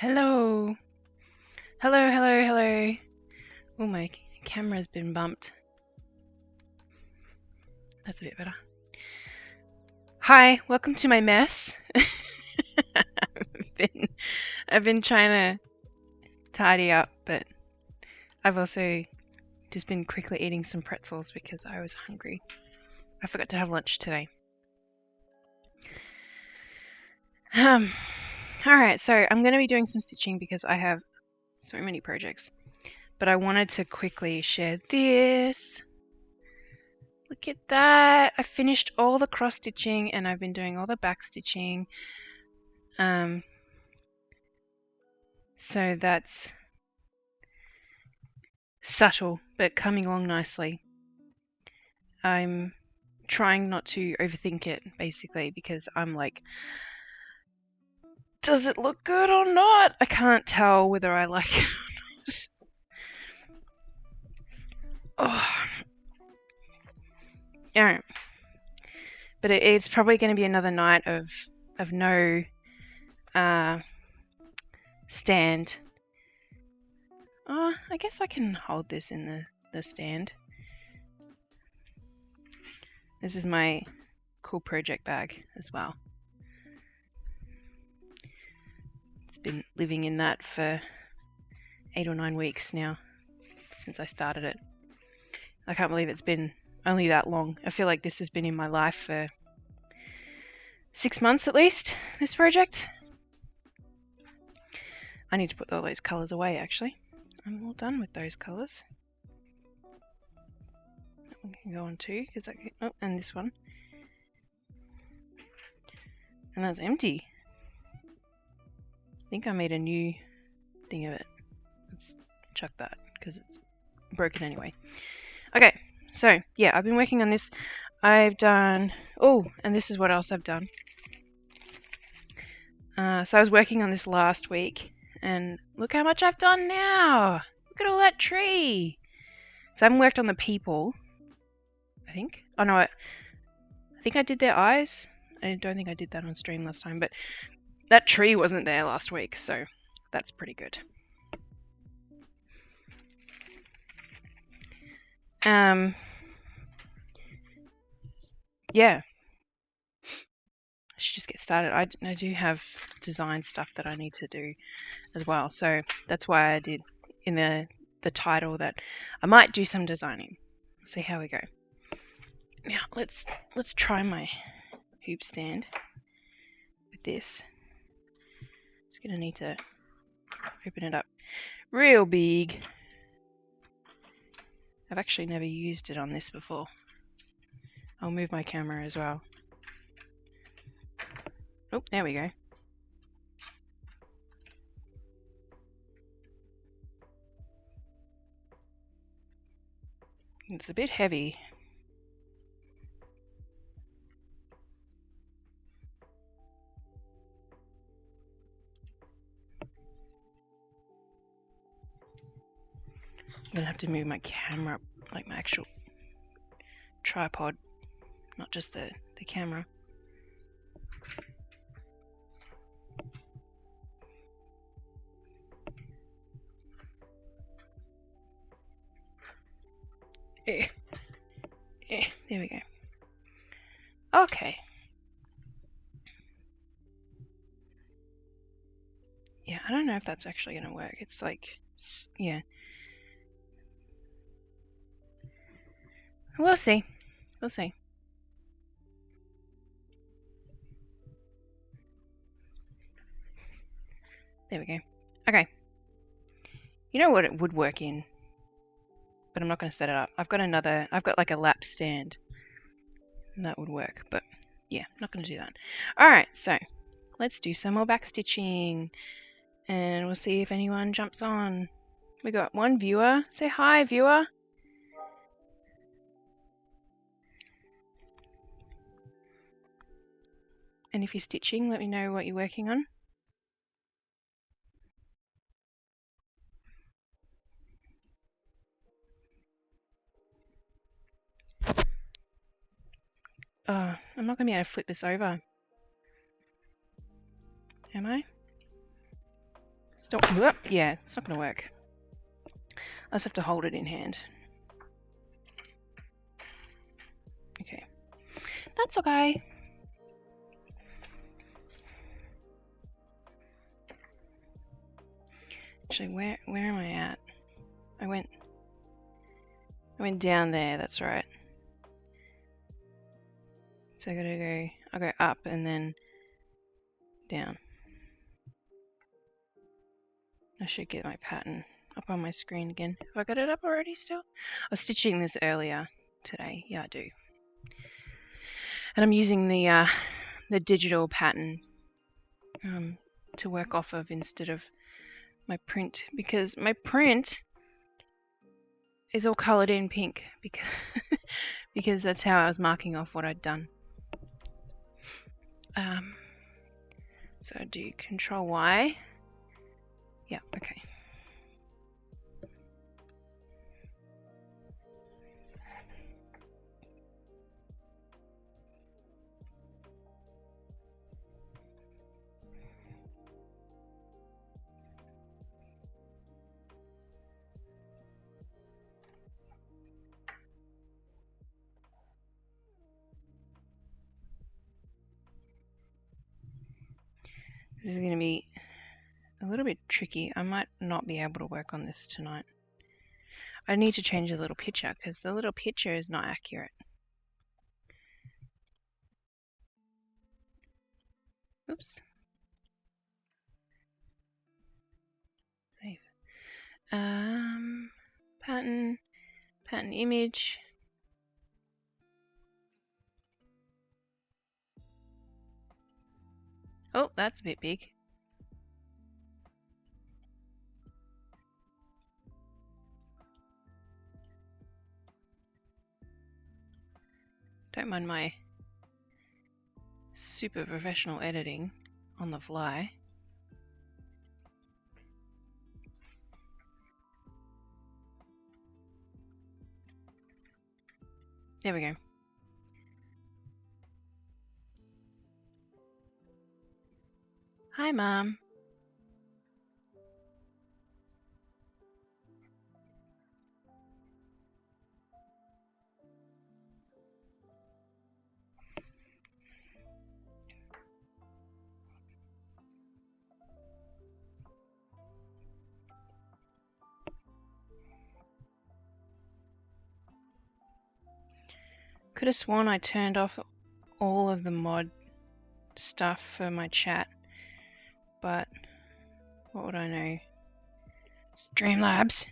Hello. Hello, hello, hello. Oh, my camera's been bumped. That's a bit better. Hi, welcome to my mess. I've been trying to tidy up, but I've also just been quickly eating some pretzels because I was hungry. I forgot to have lunch today. Alright, so I'm going to be doing some stitching because I have so many projects. But I wanted to quickly share this. Look at that! I finished all the cross stitching and I've been doing all the back stitching. So that's subtle but coming along nicely. I'm trying not to overthink it basically because I'm like, does it look good or not? I can't tell whether I like it or not. Oh. Alright. But it's probably going to be another night of no stand. I guess I can hold this in the stand. This is my cool project bag as well. It's been living in that for 8 or 9 weeks now since I started it. I can't believe it's been only that long. I feel like this has been in my life for 6 months at least, this project. I need to put all those colours away actually. I'm all done with those colours. That one can go on too, because I can, oh, and this one. And that's empty. I think I made a new thing of it. Let's chuck that, because it's broken anyway. Okay, so yeah, I've been working on this. I've done, oh, and this is what else I've done. So I was working on this last week, and look how much I've done now. Look at all that tree. So I haven't worked on the people, I think. Oh no, I think I did their eyes. I don't think I did that on stream last time, but that tree wasn't there last week, so that's pretty good. Yeah. I should just get started. I do have design stuff that I need to do as well, so that's why I did in the title that I might do some designing. See how we go. Now let's try my hoop stand with this. It's gonna need to open it up real big. I've actually never used it on this before. I'll move my camera as well. Oh, there we go. It's a bit heavy. I'm gonna have to move my camera, like my actual tripod, not just the camera. There we go. Okay. Yeah, I don't know if that's actually gonna work. It's like, yeah. We'll see. We'll see. There we go. Okay. You know what it would work in? But I'm not going to set it up. I've got like a lap stand. And that would work, but yeah, not going to do that. Alright, so let's do some more back stitching. And we'll see if anyone jumps on. We got one viewer. Say hi, viewer. And if you're stitching, let me know what you're working on. Oh, I'm not going to be able to flip this over. Am I? Stop. Whoop. Yeah, it's not going to work. I just have to hold it in hand. Okay. That's okay. Actually, where am I at? I went down there, that's right. So I'll go up and then down. I should get my pattern up on my screen again. Have I got it up already still? I was stitching this earlier today. Yeah, I do. And I'm using the digital pattern to work off of instead of my print, because my print is all coloured in pink because because that's how I was marking off what I'd done. So I do Control Y. Yeah, okay. This is going to be a little bit tricky. I might not be able to work on this tonight. I need to change the little picture because the little picture is not accurate. Oops. Save. Pattern image. Oh, that's a bit big. Don't mind my super professional editing on the fly. There we go. Hi, Mom. Could have sworn I turned off all of the mod stuff for my chat, but what would I know? Streamlabs.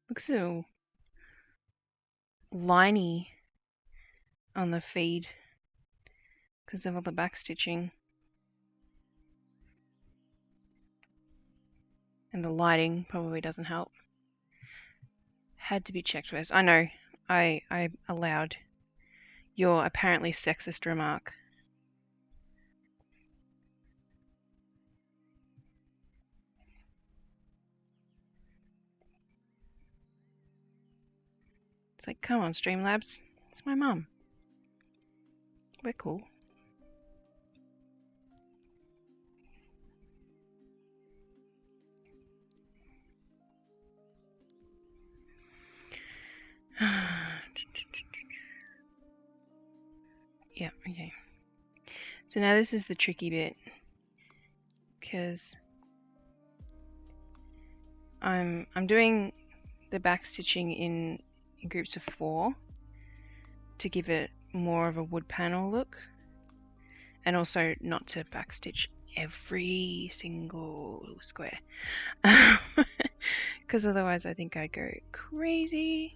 Looks a little liney on the feed because of all the back stitching. And the lighting probably doesn't help. Had to be checked first. I know, I allowed your apparently sexist remark. It's like, come on, Streamlabs. It's my mum. We're cool. Yeah, okay. So now this is the tricky bit, because I'm doing the back stitching in groups of 4 to give it more of a wood panel look, and also not to backstitch every single square because otherwise I think I'd go crazy.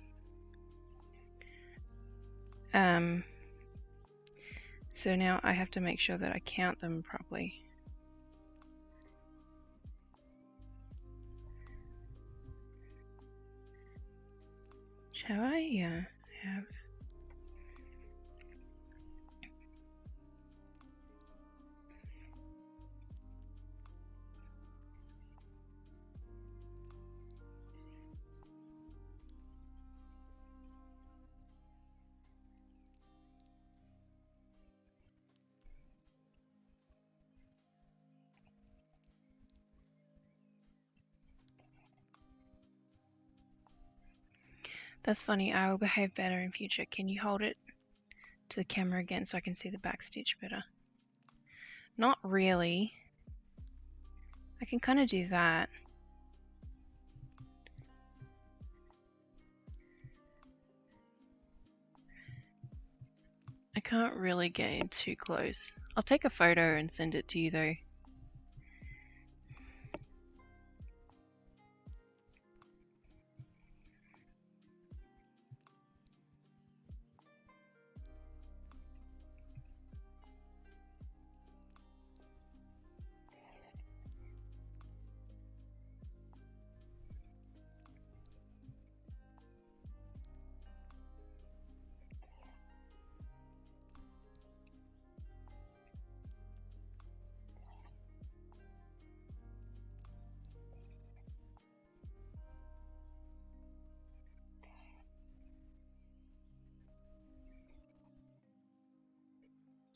So now I have to make sure that I count them properly. Shall I have... That's funny. I will behave better in future. Can you hold it to the camera again so I can see the back stitch better? Not really. I can kind of do that. I can't really get in too close. I'll take a photo and send it to you though.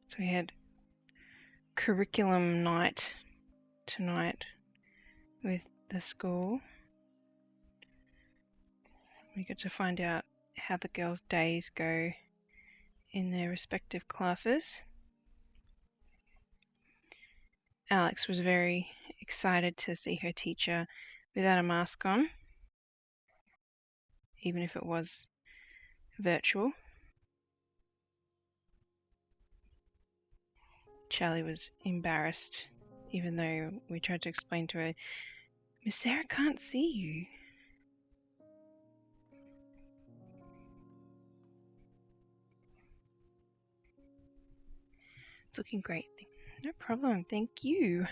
So we had curriculum night tonight with the school. We get to find out how the girls' days go in their respective classes. Alex was very excited to see her teacher without a mask on, even if it was virtual. Charlie was embarrassed, even though we tried to explain to her, Miss Sarah can't see you. It's looking great. No problem, thank you.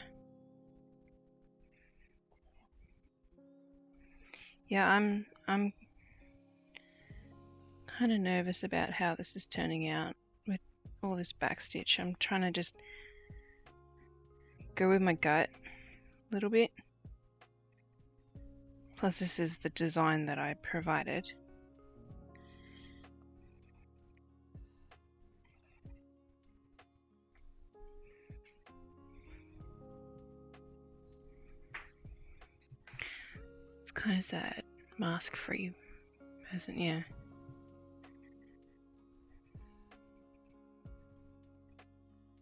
Yeah, I'm kind of nervous about how this is turning out with all this backstitch. I'm trying to just go with my gut a little bit. Plus this is the design that I provided. It's kind of sad. Mask free, isn't yeah.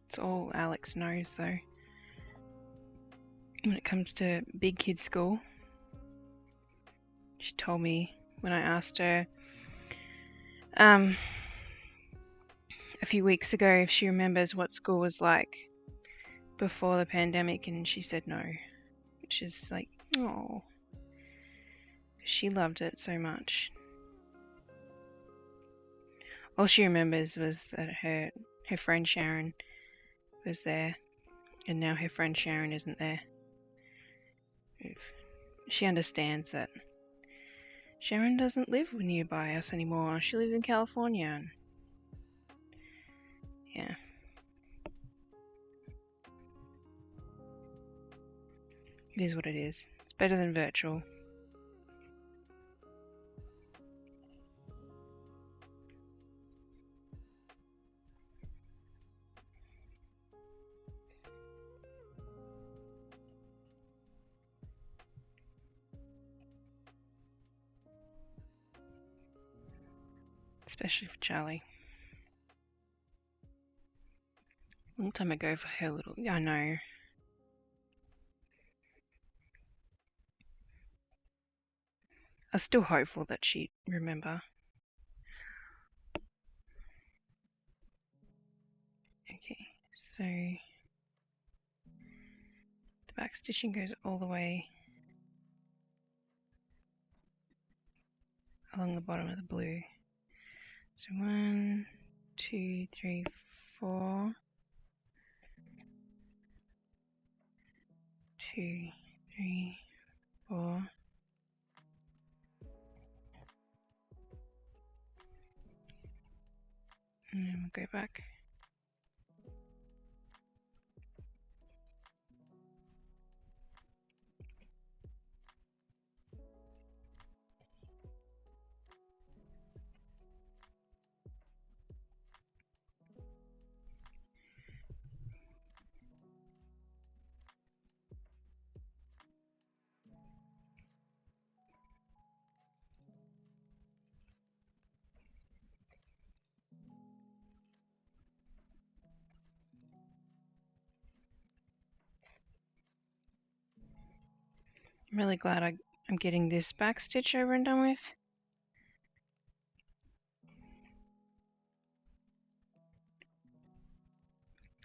It's all Alex knows though. When it comes to big kids school, she told me when I asked her a few weeks ago if she remembers what school was like before the pandemic, and she said no, which is like, oh, she loved it so much. All she remembers was that her friend Sharon was there, and now her friend Sharon isn't there. She understands that Sharon doesn't live nearby us anymore. She lives in California. Yeah. It is what it is. It's better than virtual. Especially for Charlie. Long time ago for her little... I know. I was still hopeful that she'd remember. Okay, so the back stitching goes all the way along the bottom of the blue. So 1, 2, 3, 4. 2, 3, 4. And then we'll go back. I'm really glad I'm getting this back stitch over and done with.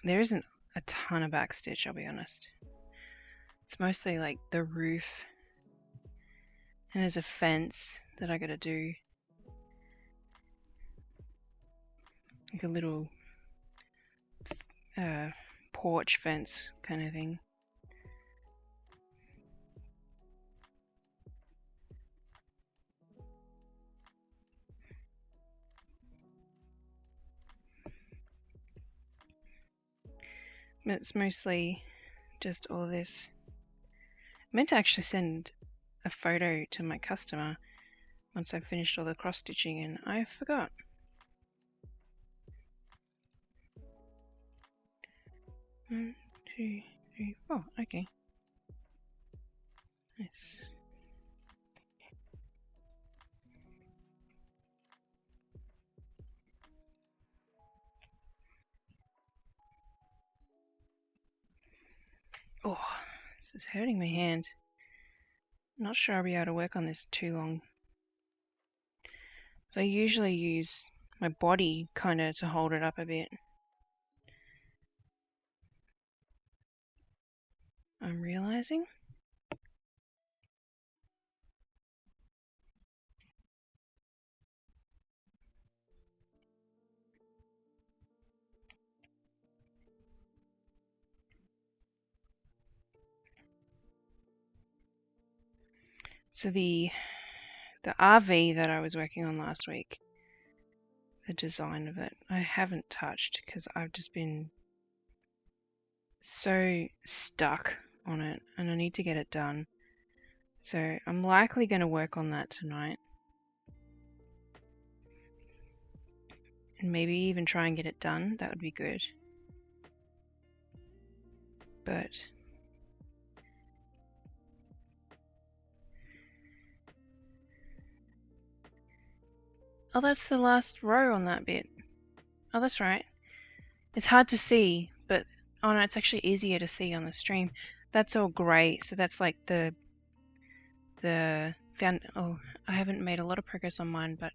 There isn't a ton of back stitch, I'll be honest. It's mostly like the roof, and there's a fence that I gotta do. Like a little porch fence kind of thing. It's mostly just all this. I meant to actually send a photo to my customer once I finished all the cross stitching, and I forgot. One, 2, 3, 4. Okay. Nice. Oh, this is hurting my hand. Not sure I'll be able to work on this too long. So I usually use my body kind of to hold it up a bit. I'm realizing. So the RV that I was working on last week, the design of it, I haven't touched because I've just been so stuck on it and I need to get it done. So I'm likely going to work on that tonight. And maybe even try and get it done. That would be good. But oh, that's the last row on that bit. Oh, that's right. It's hard to see, but oh no, it's actually easier to see on the stream. That's all grey, so that's like the oh, I haven't made a lot of progress on mine, but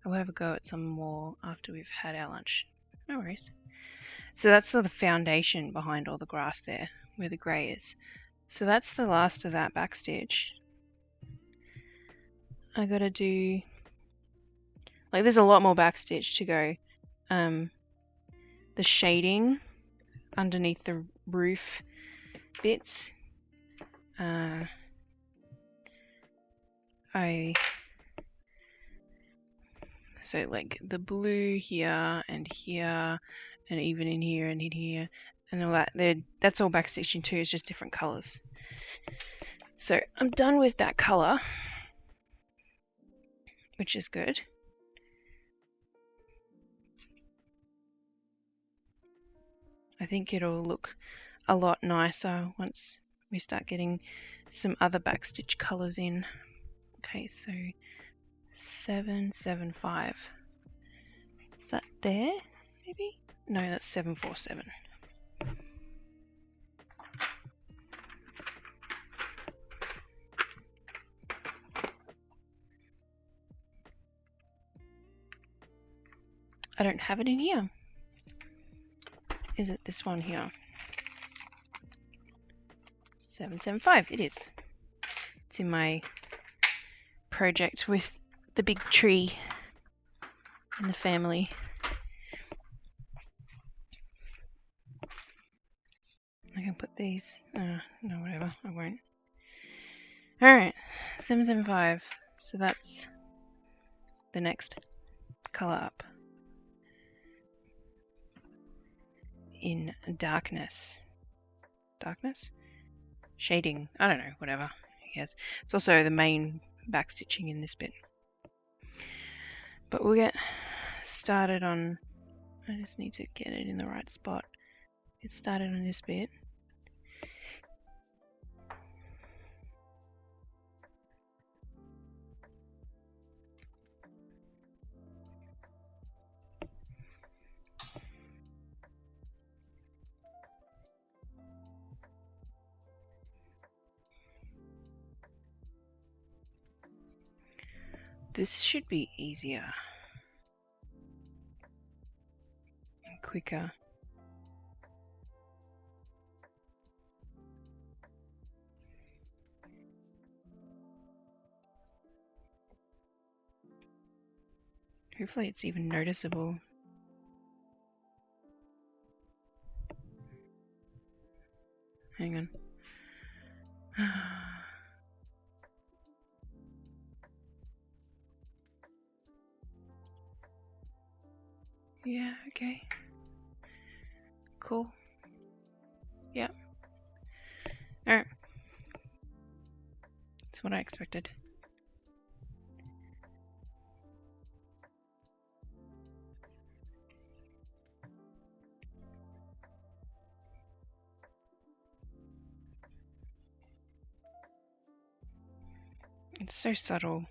I'll have a go at some more after we've had our lunch. No worries. So that's the foundation behind all the grass there, where the grey is. So that's the last of that backstitch. I gotta do, like, there's a lot more backstitch to go. The shading underneath the roof bits. So like the blue here and here, and even in here and in here, and all that. That's all backstitching too. It's just different colors. So I'm done with that color, which is good. I think it'll look a lot nicer once we start getting some other backstitch colors in. Okay, so 775. Is that there? Maybe? No, that's 747. I don't have it in here. Is it this one here? 775. It is. It's in my project with the big tree in the family. can put these. No, whatever. I won't. Alright, 775. So that's the next colour up. In darkness. Darkness? Shading. I don't know, whatever. Yes. It's also the main back stitching in this bit. But we'll get started on... I just need to get it in the right spot. Get started on this bit. This should be easier and quicker. Hopefully it's even noticeable. Hang on. Yeah, okay. Cool. Yep. Alright. That's what I expected. It's so subtle.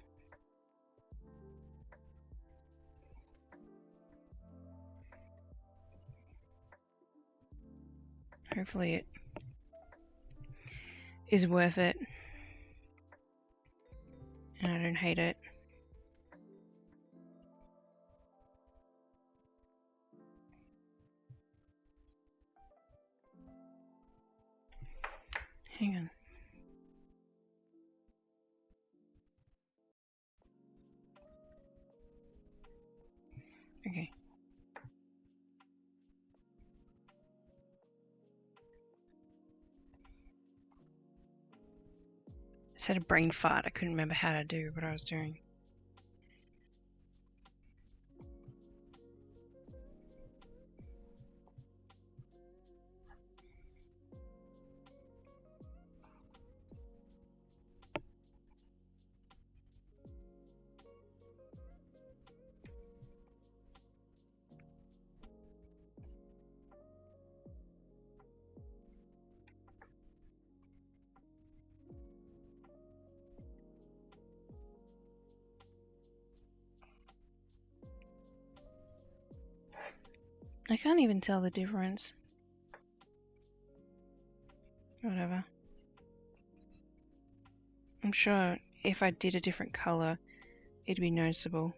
Hopefully it is worth it. And I don't hate it. Hang on. Okay. Just had a brain fart. I couldn't remember how to do what I was doing. I can't even tell the difference. Whatever. I'm sure if I did a different color, it'd be noticeable.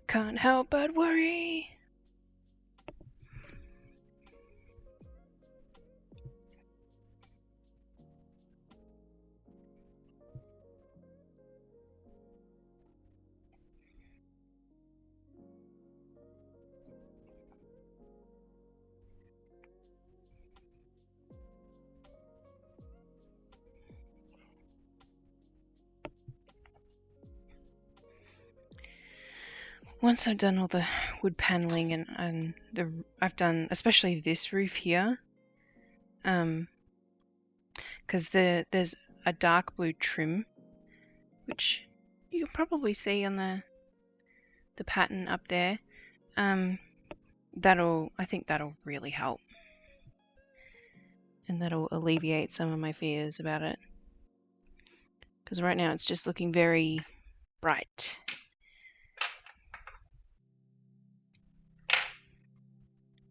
Can't help but worry. Once I've done all the wood paneling and I've done especially this roof here, because there's a dark blue trim, which you can probably see on the pattern up there. I think that'll really help, and that'll alleviate some of my fears about it. Because right now it's just looking very bright.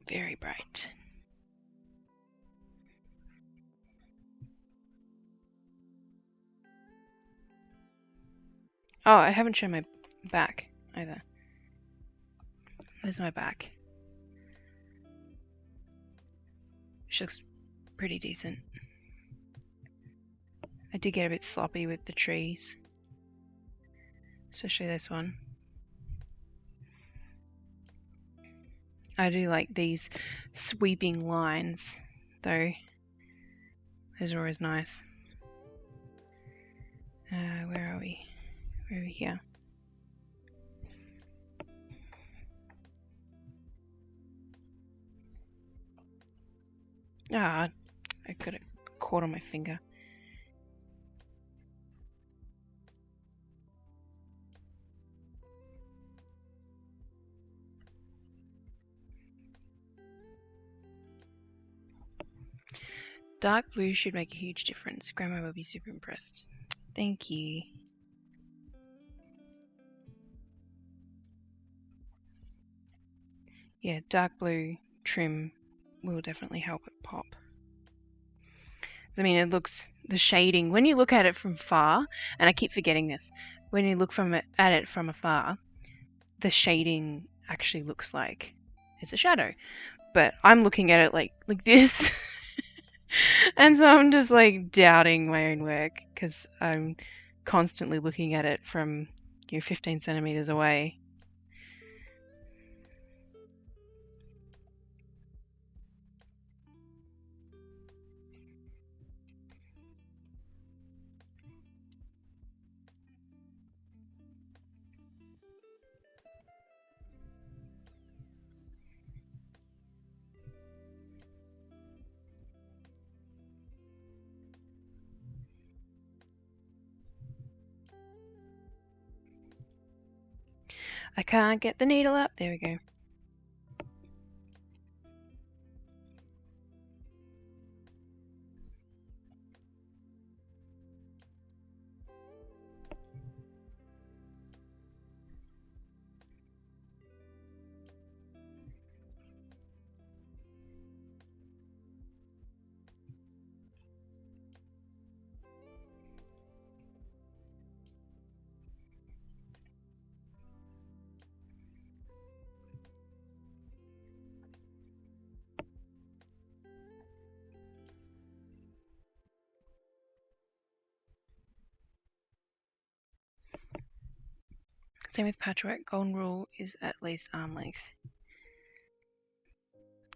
Very bright. Oh, I haven't shown my back either. There's my back. Which looks pretty decent. I did get a bit sloppy with the trees, especially this one. I do like these sweeping lines, though. Those are always nice. Where are we? We're over here. Ah, I got it caught on my finger. Dark blue should make a huge difference. Grandma will be super impressed. Thank you. Yeah, dark blue trim will definitely help it pop. I mean, it looks, the shading, when you look at it from far, and I keep forgetting this, when you look at it from afar, the shading actually looks like it's a shadow. But I'm looking at it like this. And so I'm just like doubting my own work because I'm constantly looking at it from 15 centimeters away. I can't get the needle up. There we go. Same with patchwork. Golden rule is at least arm length.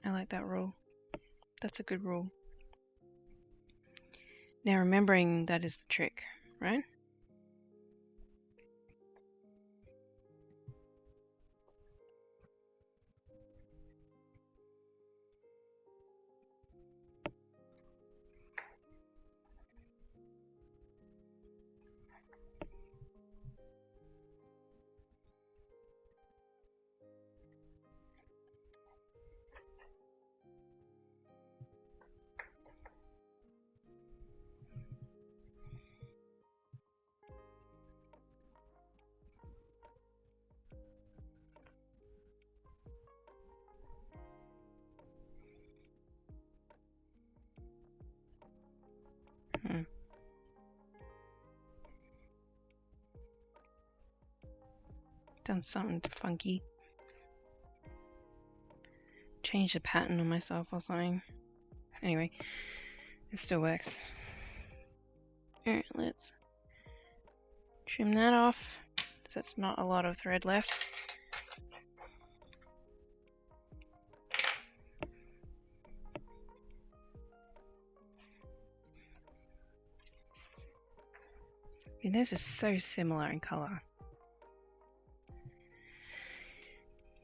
I like that rule. That's a good rule. Now remembering that is the trick, right? Done something funky. Change the pattern on myself or something. Anyway, it still works. Alright, let's trim that off. So it's not a lot of thread left. And those are so similar in colour.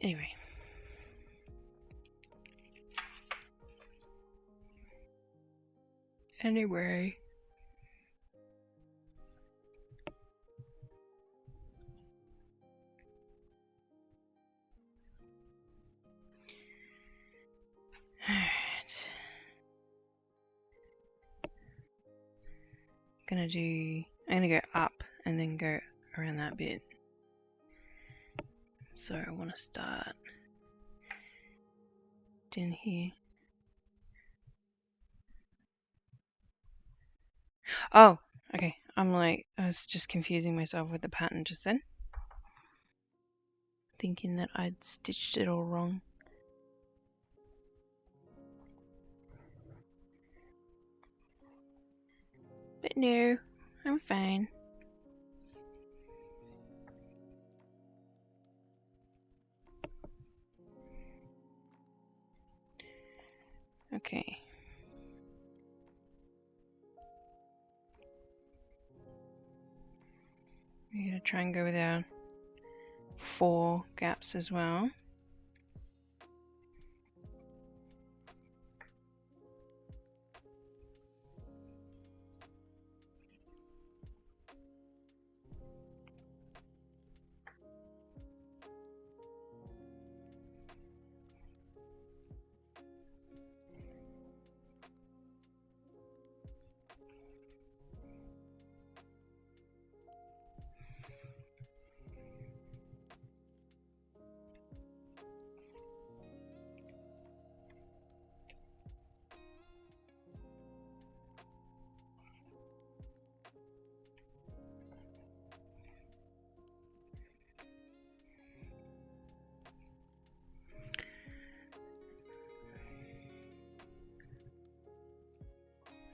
Anyway. Anyway. Alright. I'm gonna go up and then go around that bit. So I want to start down here. Oh, okay. I was just confusing myself with the pattern just then. Thinking that I'd stitched it all wrong. But No, I'm fine. Okay. We're gonna try and go with our 4 gaps as well.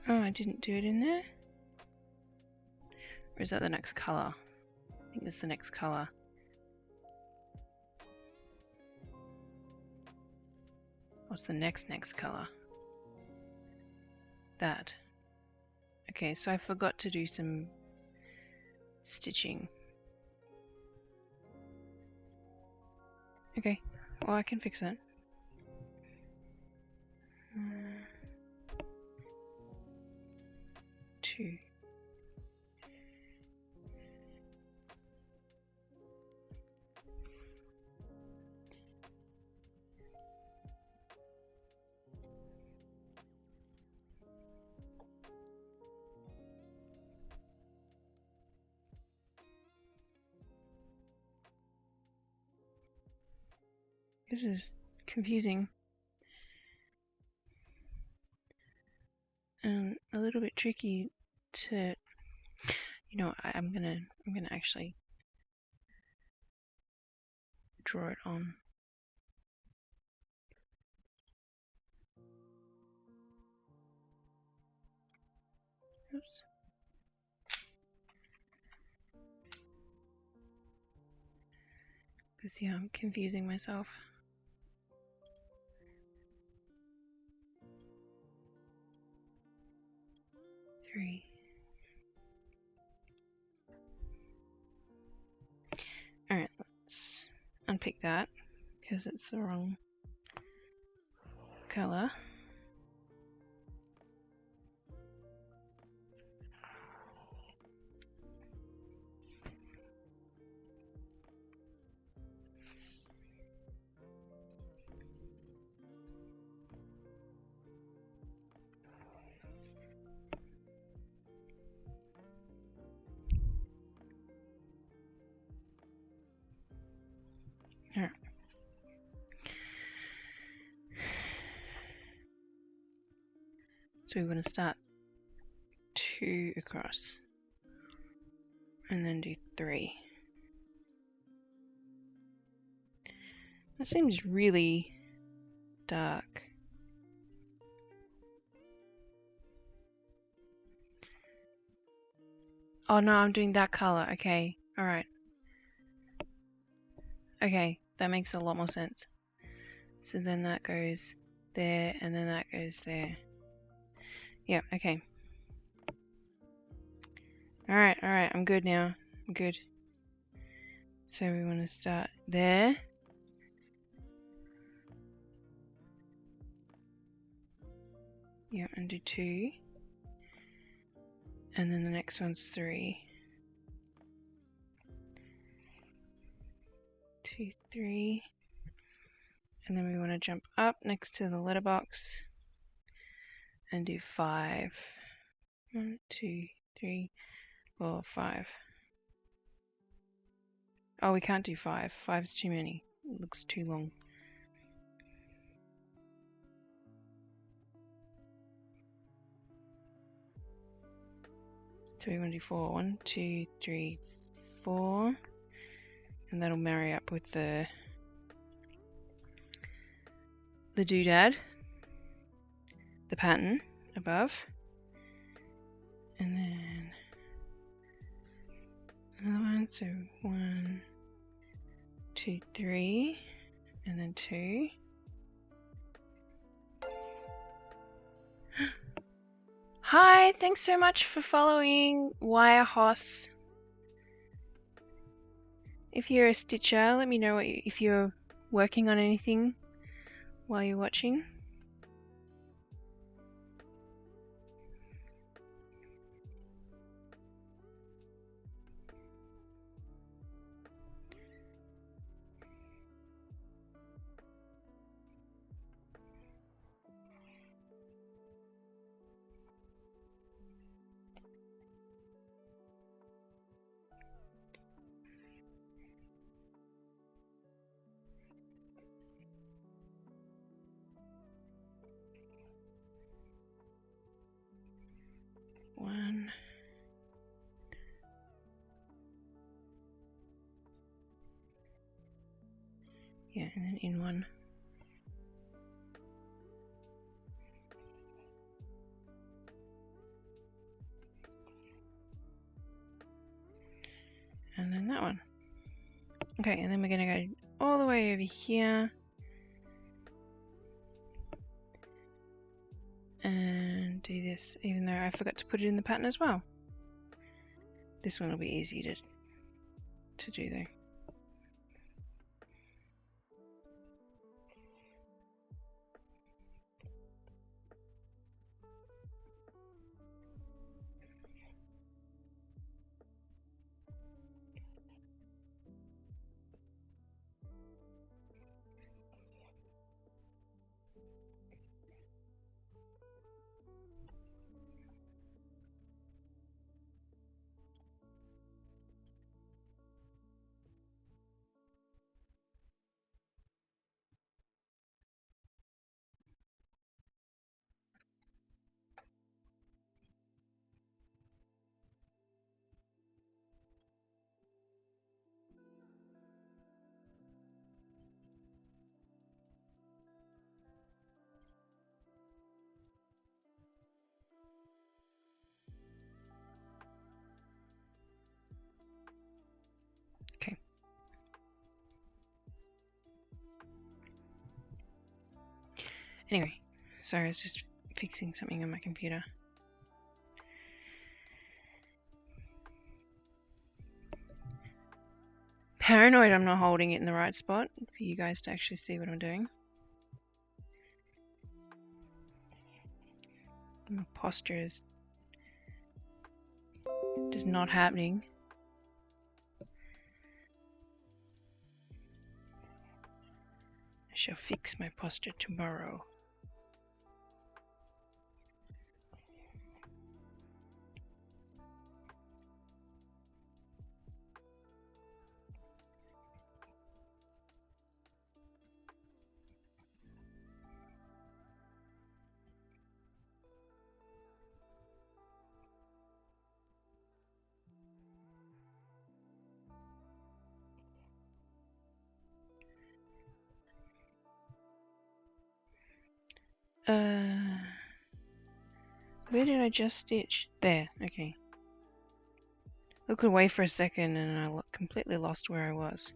Oh, I didn't do it in there? Or is that the next colour? I think that's the next colour. What's the next colour? That. Okay, so I forgot to do some stitching. Okay, well I can fix that. Two. This is confusing and a little bit tricky to, you know, I'm gonna actually draw it on. Oops. Because yeah, I'm confusing myself. Three. Alright, let's unpick that because it's the wrong colour. Alright. So we want to start 2 across and then do 3. That seems really dark. Oh no, I'm doing that color. Okay, alright. Okay, that makes a lot more sense. So then that goes there, and then that goes there. Yeah, okay. Alright, I'm good now. I'm good. So we want to start there. Yeah, and do 2. And then the next one's 3. 2, 3. And then we want to jump up next to the letterbox and do 5. 1, 2, 3, 4, 5. Oh, we can't do 5. 5's too many. It looks too long. So we want to do 4. 1, 2, 3, 4. And that'll marry up with the doodad, the pattern above. And then Another one, so 1, 2, 3, and then 2. Hi, thanks so much for following Wirehouse. If you're a stitcher, let me know if you're working on anything while you're watching. One. Yeah, and then in 1. And then that one. Okay, and then we're going to go all the way over here. And do this, even though I forgot to put it in the pattern as well. This one will be easy to do though. Okay. Anyway, sorry, I was just fixing something on my computer. Paranoid I'm not holding it in the right spot for you guys to actually see what I'm doing. My posture is just not happening. I shall fix my posture tomorrow. Where did I just stitch? There, okay. Looked away for a second and I completely lost where I was.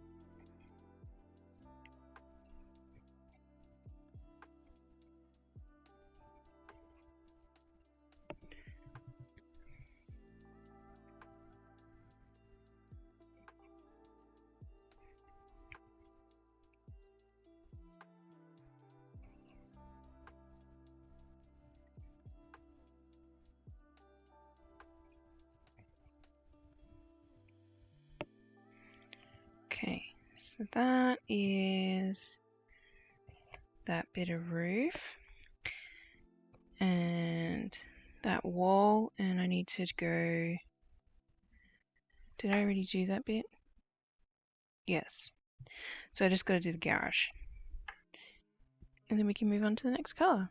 Okay, so that is that bit of roof and that wall, and I need to go. Did I already do that bit? Yes. So I just got to do the garage. And then we can move on to the next color.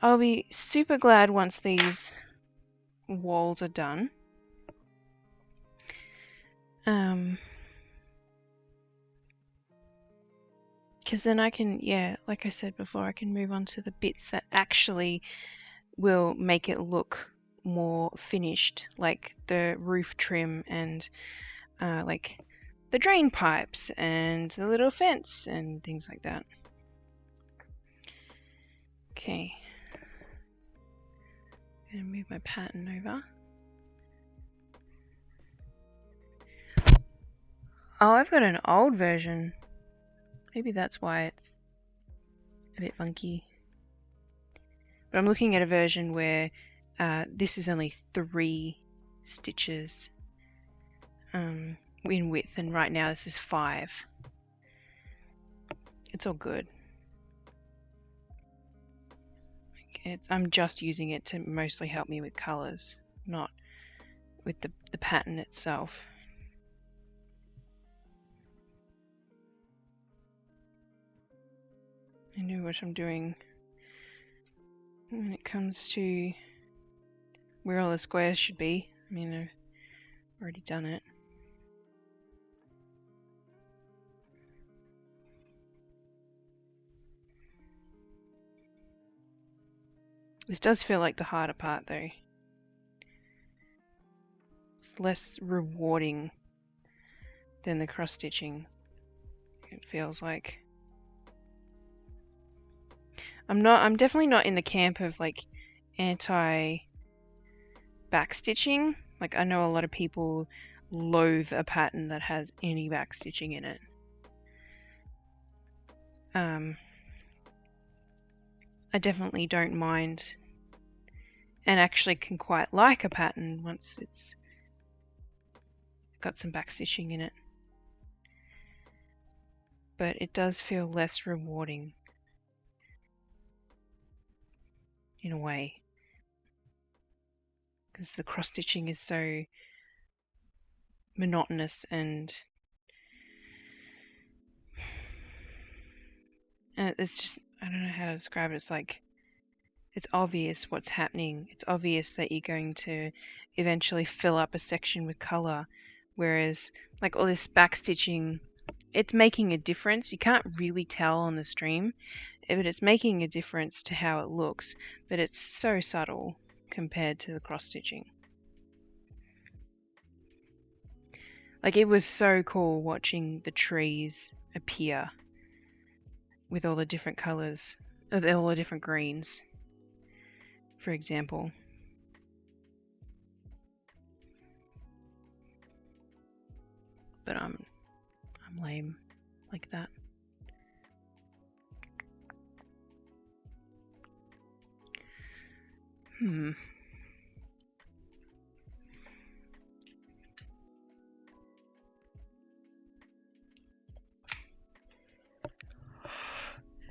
I'll be super glad once these walls are done. Because then I can, yeah, like I said before, I can move on to the bits that actually will make it look more finished, like the roof trim and like the drain pipes and the little fence and things like that. Okay, I'm gonna move my pattern over. Oh, I've got an old version. Maybe that's why it's a bit funky. But I'm looking at a version where this is only 3 stitches in width, and right now this is 5. It's all good. I'm just using it to mostly help me with colors, not with the pattern itself. I know what I'm doing when it comes to where all the squares should be. I mean, I've already done it. This does feel like the harder part though. It's less rewarding than the cross stitching, it feels like. I'm definitely not in the camp of like anti backstitching. Like, I know a lot of people loathe a pattern that has any backstitching in it. I definitely don't mind, and actually can quite like a pattern once it's got some backstitching in it. But it does feel less rewarding in a way, because the cross stitching is so monotonous and it's just, I don't know how to describe it. It's like, it's obvious what's happening. It's obvious that you're going to eventually fill up a section with color, whereas like all this backstitching, it's making a difference. You can't really tell on the stream, but it's making a difference to how it looks, but it's so subtle compared to the cross stitching. Like, it was so cool watching the trees appear with all the different colors, all the different greens, for example. But I'm lame like that.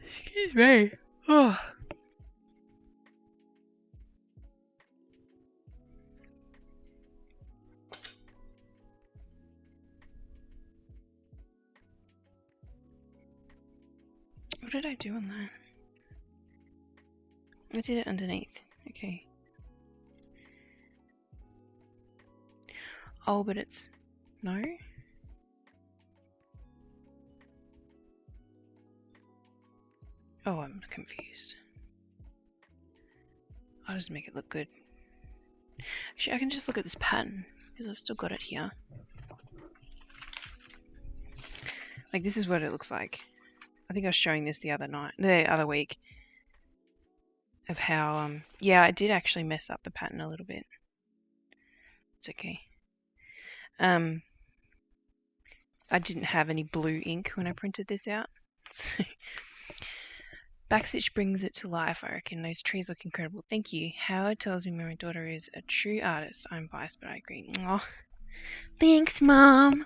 Excuse me. Oh. What did I do on that? I did it underneath. Okay. Oh, but it's... No? Oh, I'm confused. I'll just make it look good. Actually, I can just look at this pattern, because I've still got it here. Like, this is what it looks like. I think I was showing this the other week. Of how, yeah, I did actually mess up the pattern a little bit. It's okay. I didn't have any blue ink when I printed this out. So backstitch brings it to life, I reckon. Those trees look incredible. Thank you. Howard tells me my daughter is a true artist. I'm biased, but I agree. Aw. Thanks, Mom.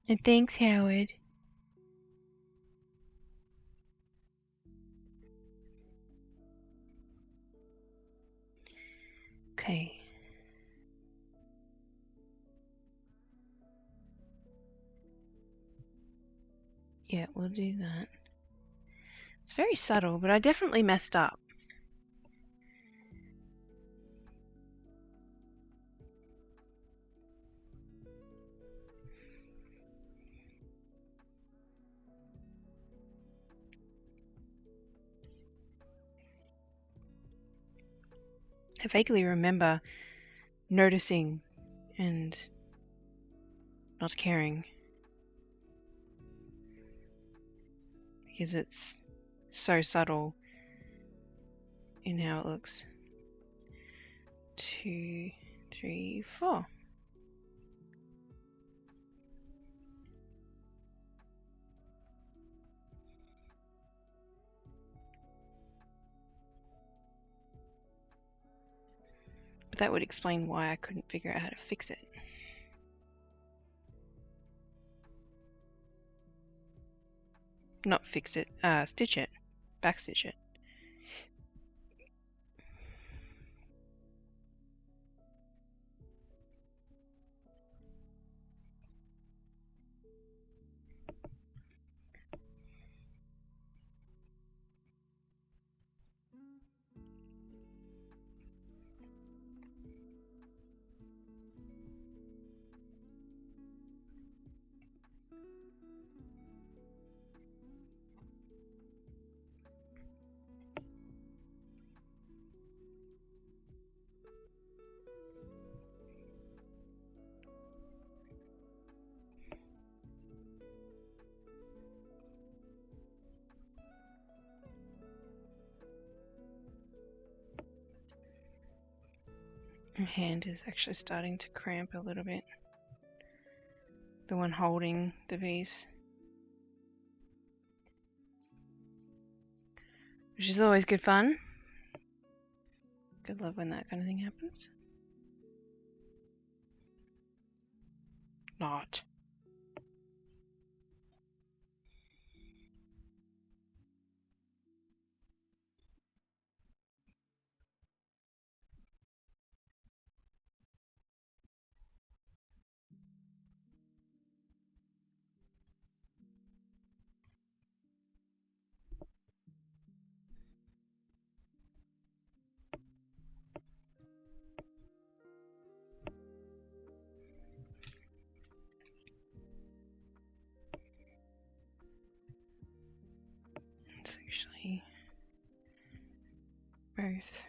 And thanks, Howard. Okay. Yeah, we'll do that. It's very subtle, but I definitely messed up. I vaguely remember noticing and not caring, because it's so subtle in how it looks. 2, 3, 4. But that would explain why I couldn't figure out how to fix it. Not fix it, stitch it. Backstitch it. My hand is actually starting to cramp a little bit. The one holding the piece. Which is always good fun. Good love when that kind of thing happens. Not. It's actually both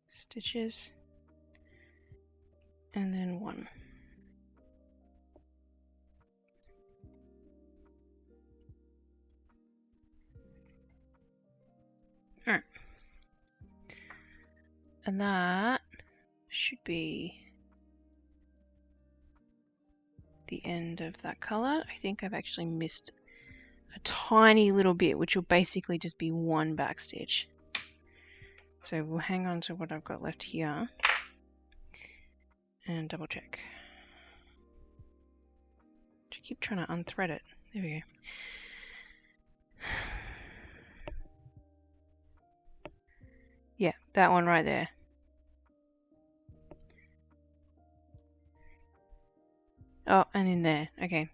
stitches and then one. Alright. And that should be the end of that color. I think I've actually missed a tiny little bit, which will basically just be one backstitch. So we'll hang on to what I've got left here and double check. I keep trying to unthread it. There we go. Yeah, that one right there. Oh, and in there. Okay.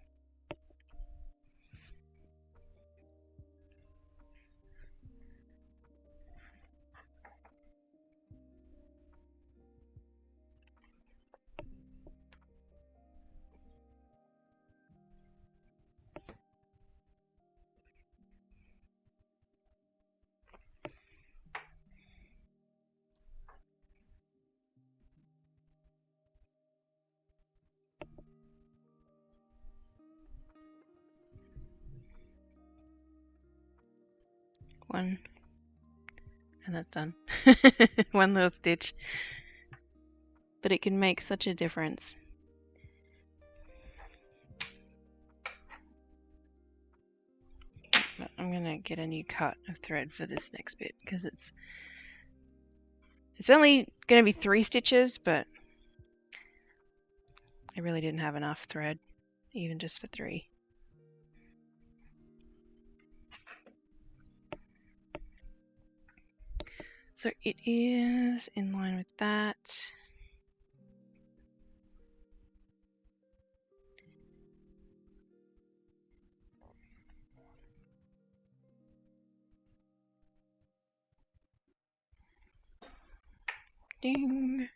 One. And that's done. One little stitch. But it can make such a difference. But I'm gonna get a new cut of thread for this next bit because it's only gonna be 3 stitches, but I really didn't have enough thread, even just for 3. So it is in line with that. Ding.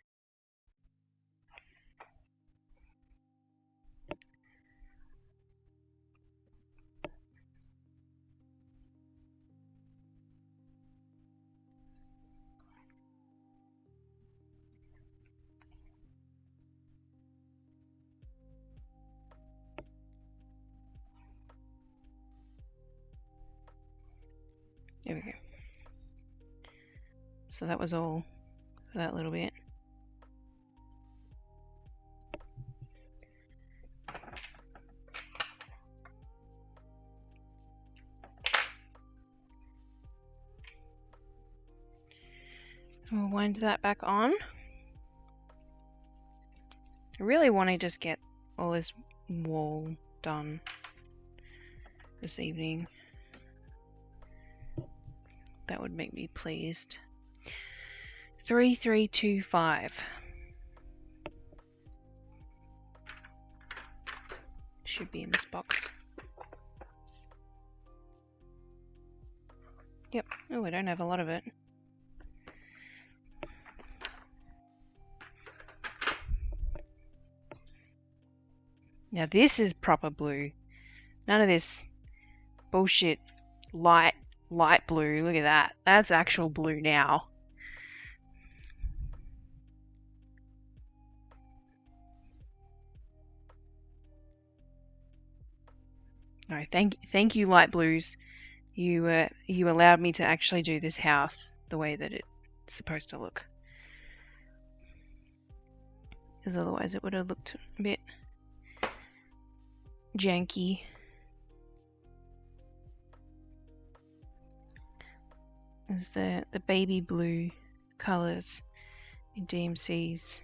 There we go. So that was all for that little bit. We'll wind that back on. I really want to just get all this wall done this evening. That would make me pleased. 3325. Should be in this box. Yep. Oh, we don't have a lot of it. Now this is proper blue. None of this bullshit light blue. Look at that. That's actual blue now. No, thank you, light blues. You allowed me to actually do this house the way that it's supposed to look. Because otherwise it would have looked a bit janky. There's the baby blue colours in DMC's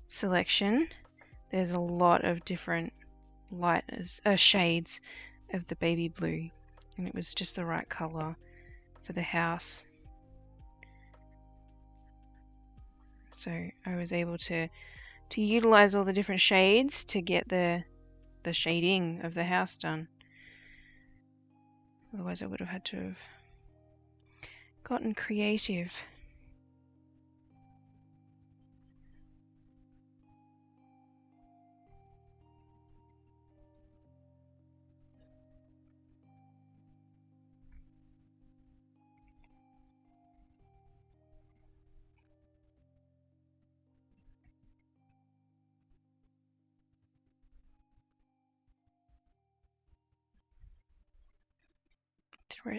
selection. There's a lot of different shades of the baby blue, and it was just the right colour for the house. So I was able to utilize all the different shades to get the shading of the house done. Otherwise I would have had to have gotten creative.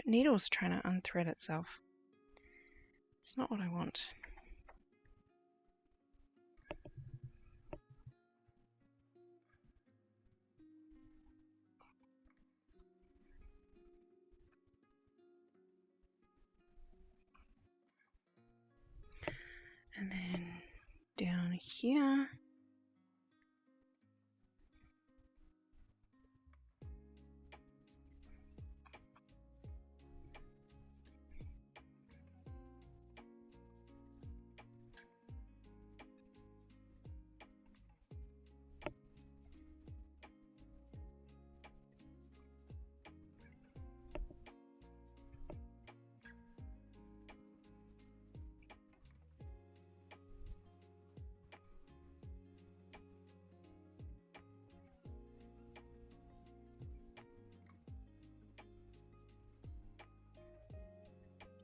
Needle's trying to unthread itself. It's not what I want. And then down here.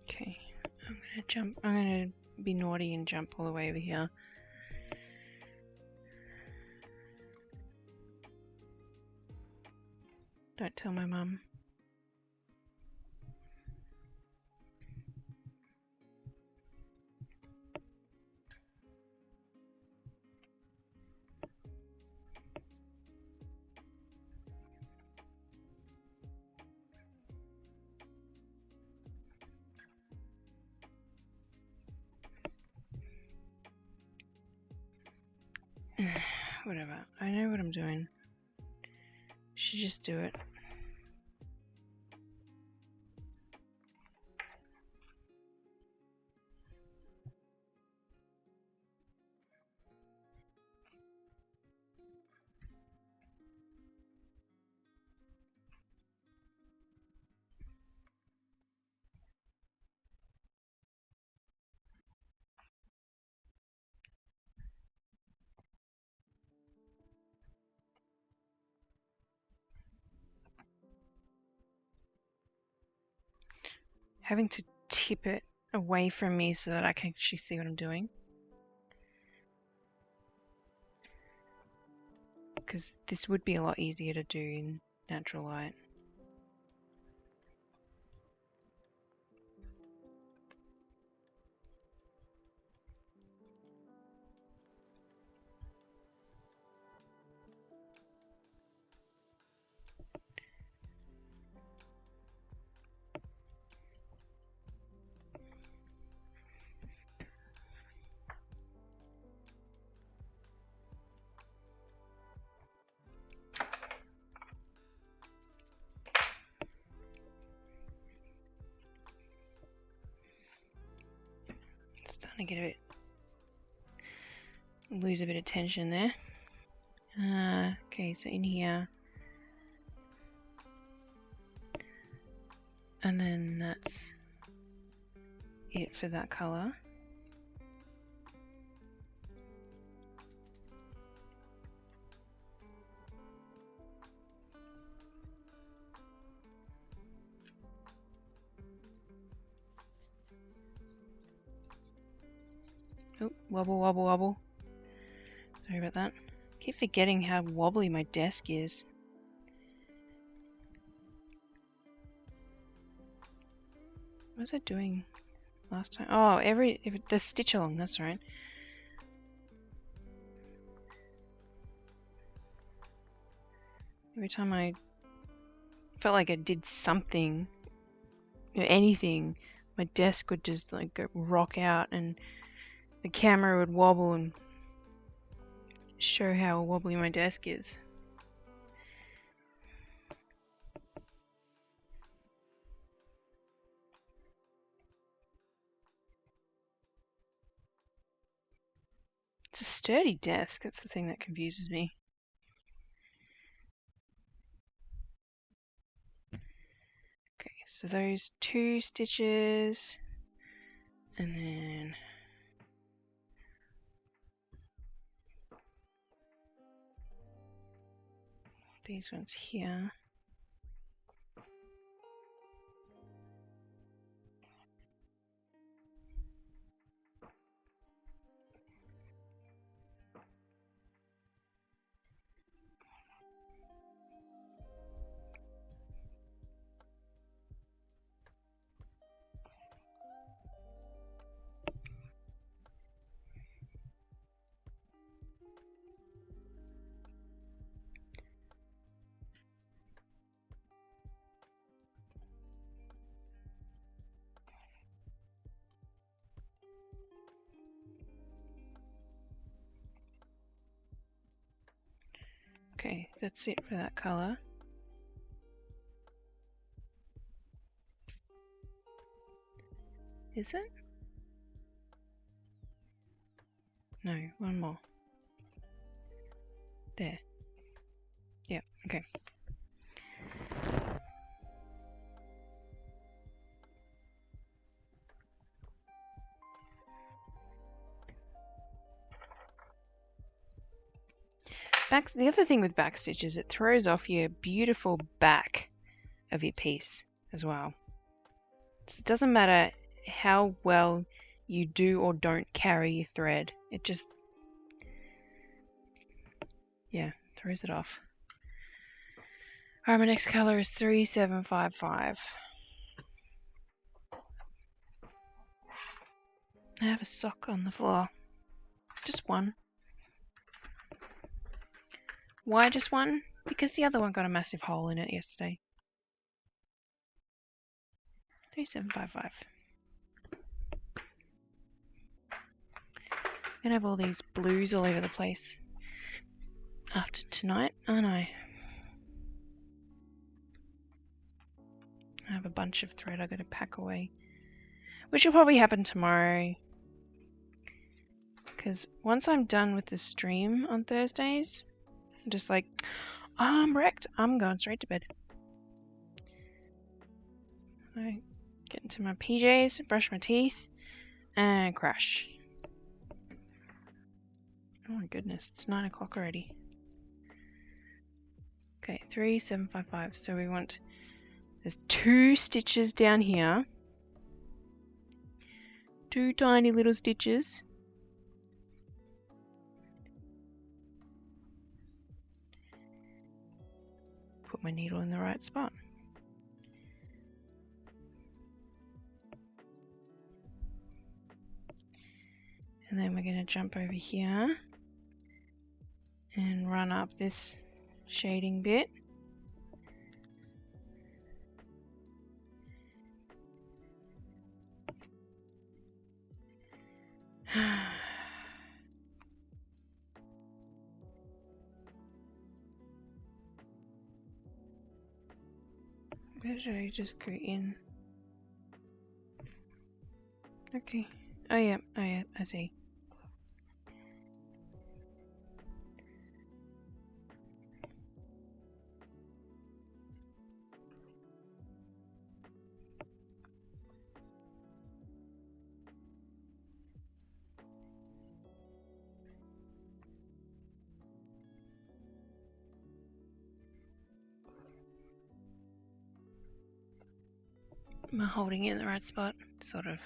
Okay, I'm gonna be naughty and jump all the way over here. Don't tell my mum. Whatever. I know what I'm doing. Should just do it. Having to tip it away from me so that I can actually see what I'm doing. Because this would be a lot easier to do in natural light. starting to get a bit, lose a bit of tension there. Okay, so in here, and then that's it for that color. Oh, wobble, wobble, wobble. Sorry about that. Keep forgetting how wobbly my desk is. What was I doing last time? Oh, the stitch along, that's right. Every time I felt like I did something, anything, my desk would just like go rock out and the camera would wobble and show how wobbly my desk is. It's a sturdy desk, that's the thing that confuses me. Okay, so those 2 stitches, and then these ones here. Okay, that's it for that color. Is it? No, one more. There. Yeah, okay. The other thing with backstitch is it throws off your beautiful back of your piece as well. So it doesn't matter how well you do or don't carry your thread, it just, yeah, throws it off. Alright, my next color is 3755. I have a sock on the floor. Just one. Why just one? Because the other one got a massive hole in it yesterday. 3755. I'm gonna have all these blues all over the place after tonight, aren't I? I have a bunch of thread I gotta pack away, which will probably happen tomorrow. Because once I'm done with the stream on Thursdays, I'm just like, oh, I'm wrecked. I'm going straight to bed. I get into my PJs, brush my teeth, and crash. Oh my goodness, it's 9 o'clock already. Okay, 3755. So we want, there's 2 stitches down here. 2 tiny little stitches. Put my needle in the right spot. And then we're going to jump over here and run up this shading bit. Where should I just go in? Okay, Oh yeah, I see. Am I holding it in the right spot? Sort of.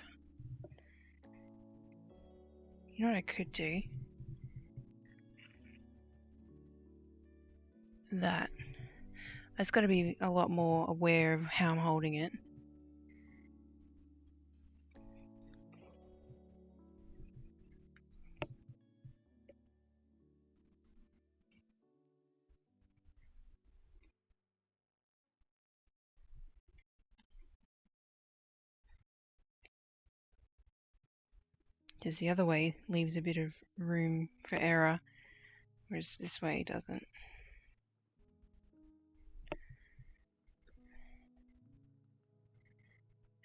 You know what I could do? That. I just got to be a lot more aware of how I'm holding it. Because the other way leaves a bit of room for error, whereas this way doesn't.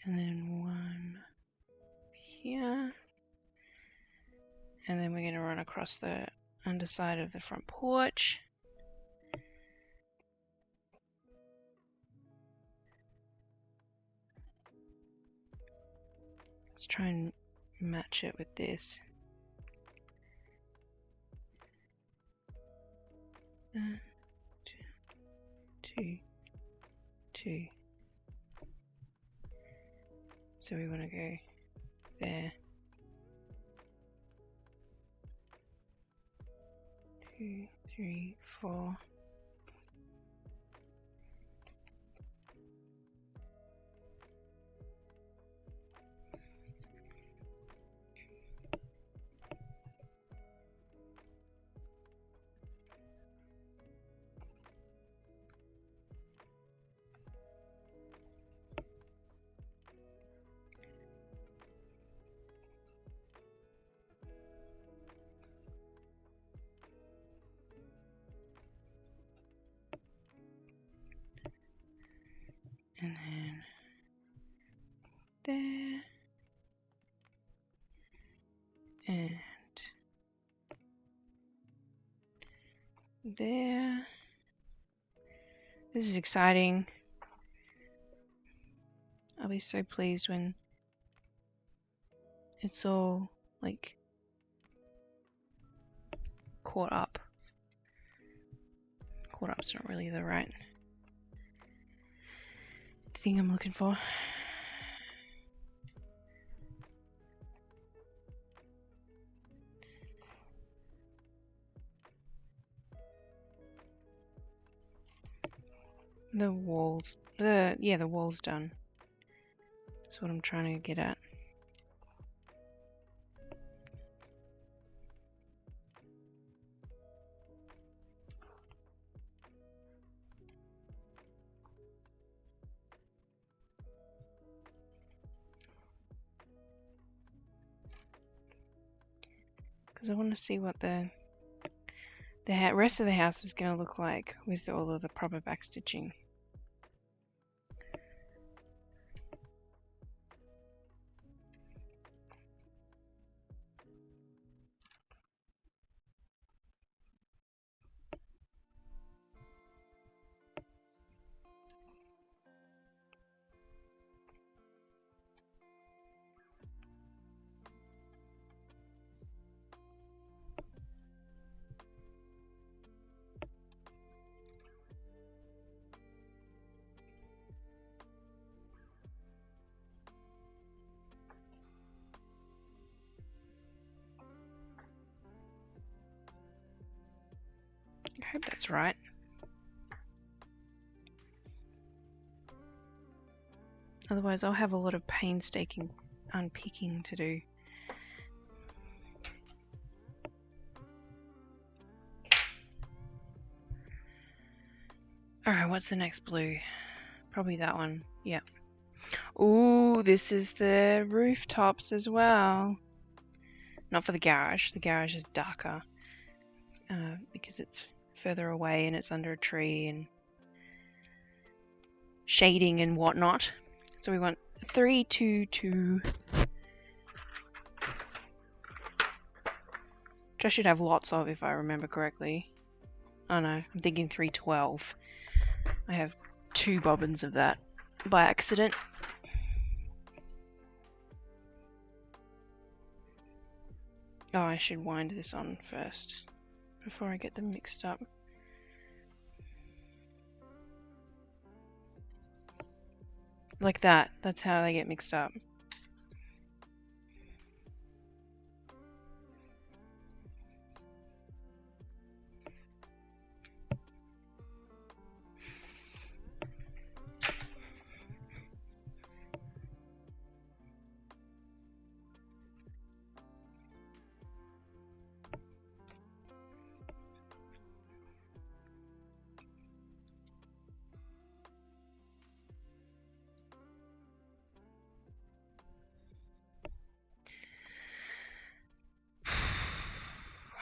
And then one here. And then we're going to run across the underside of the front porch. Let's try and match it with this. Two. So we want to go there. 2, 3, 4. And then there. And there. This is exciting. I'll be so pleased when it's all like caught up. Caught up's not really the right thing I'm looking for. The wall's the wall's done. That's what I'm trying to get at. Because I want to see what the rest of the house is going to look like with all of the proper backstitching. I hope that's right. Otherwise I'll have a lot of painstaking unpicking to do. Alright, what's the next blue? Probably that one. Yeah. Ooh, this is the rooftops as well. Not for the garage. The garage is darker because it's further away and it's under a tree and shading and whatnot. So we want 3, 2, 2. which I should have lots of if I remember correctly. Oh no, I'm thinking 312. I have 2 bobbins of that by accident. Oh, I should wind this on first before I get them mixed up. Like that. That's how they get mixed up.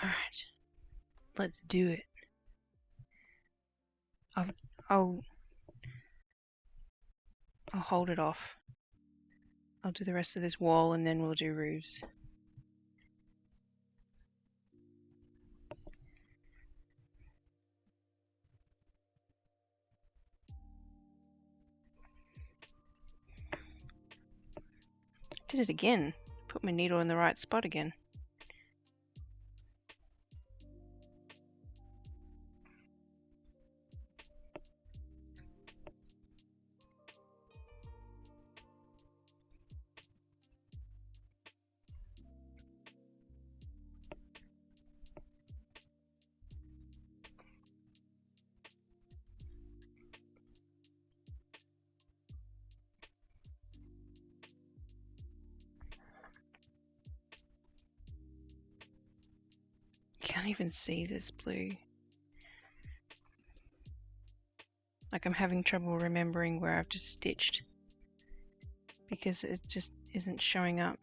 Alright. Let's do it. I'll hold it off. I'll do the rest of this wall and then we'll do roofs. Did it again. Put my needle in the right spot again. Can't even see this blue. Like I'm having trouble remembering where I've just stitched because it just isn't showing up.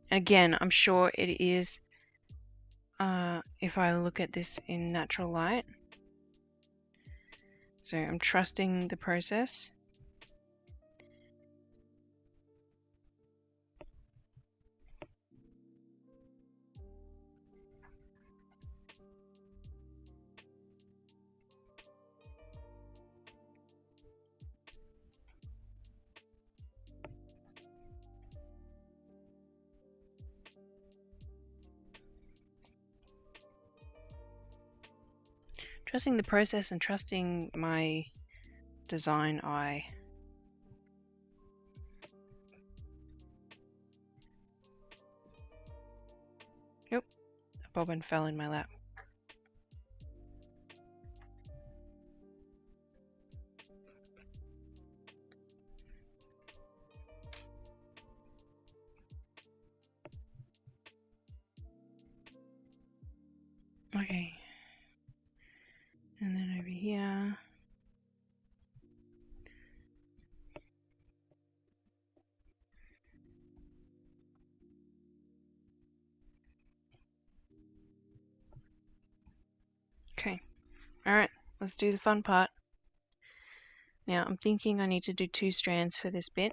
And again, I'm sure it is if I look at this in natural light. So I'm trusting the process. Trusting the process and trusting my design eye. Nope, a bobbin fell in my lap. Okay. And then over here. Okay. Alright, let's do the fun part. Now I'm thinking I need to do 2 strands for this bit,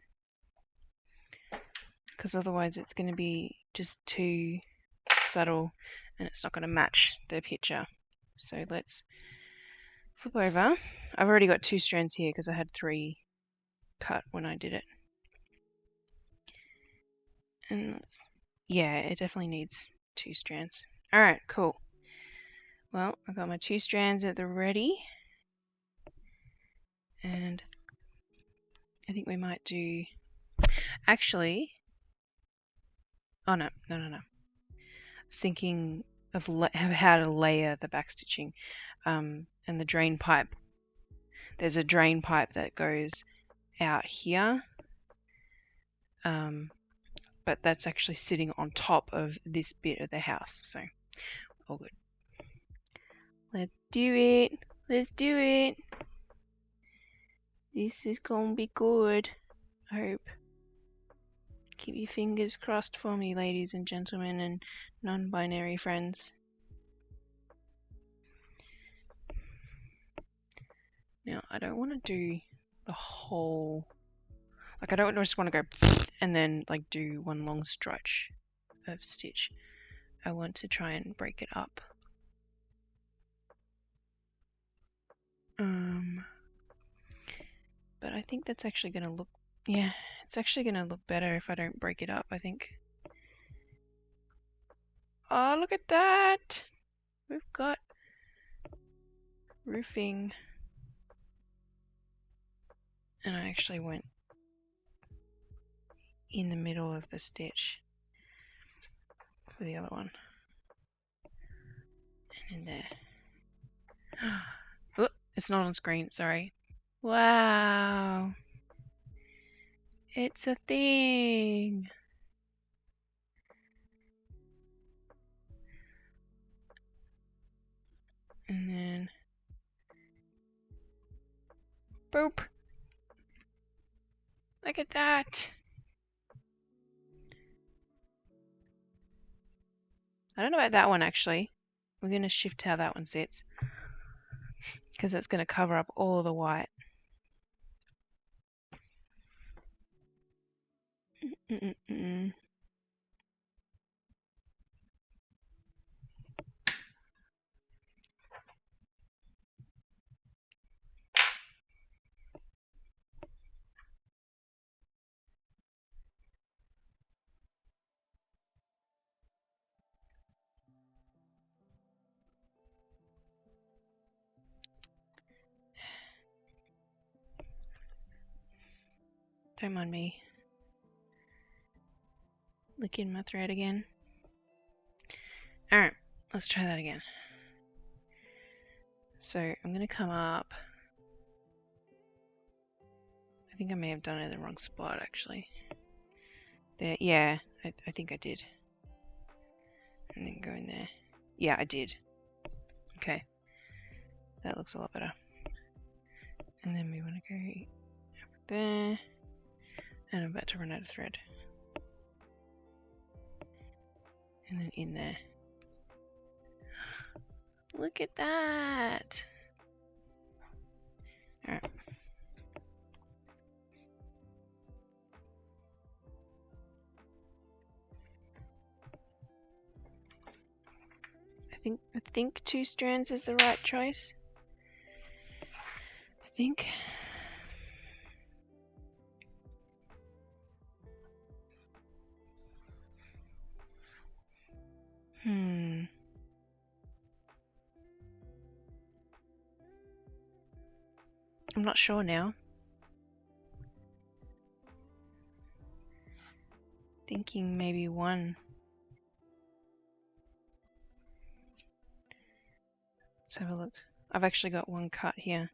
because otherwise it's going to be just too subtle and it's not going to match the picture. So let's flip over. I've already got 2 strands here because I had 3 cut when I did it. And let's, yeah, it definitely needs 2 strands. Alright, cool. Well, I got my 2 strands at the ready. And I think we might do, actually, oh no. I was thinking of how to layer the backstitching and the drain pipe. There's a drain pipe that goes out here, but that's actually sitting on top of this bit of the house, so all good. Let's do it. Let's do it. This is gonna be good, I hope. Keep your fingers crossed for me, ladies and gentlemen and non-binary friends. Now, I don't want to do the whole, like I don't just want to go and then like do one long stretch of stitch. I want to try and break it up. But I think that's actually going to look, yeah, it's actually going to look better if I don't break it up, I think. Oh, look at that! We've got roofing. And I actually went in the middle of the stitch for the other one. And in there. Oh, it's not on screen, sorry. Wow! It's a thing! And then... boop! Look at that! I don't know about that one actually. We're going to shift how that one sits. Because it's going to cover up all the white. Don't mind me licking my thread again. Alright, let's try that again. So I'm going to come up. I think I may have done it in the wrong spot actually. There, yeah, I think I did. And then go in there. Yeah, I did. Okay. That looks a lot better. And then we want to go there. And I'm about to run out of thread. And then in there. Look at that! Alright. I think 2 strands is the right choice. I think. I'm not sure now. Thinking maybe 1. Let's have a look. I've actually got 1 cut here.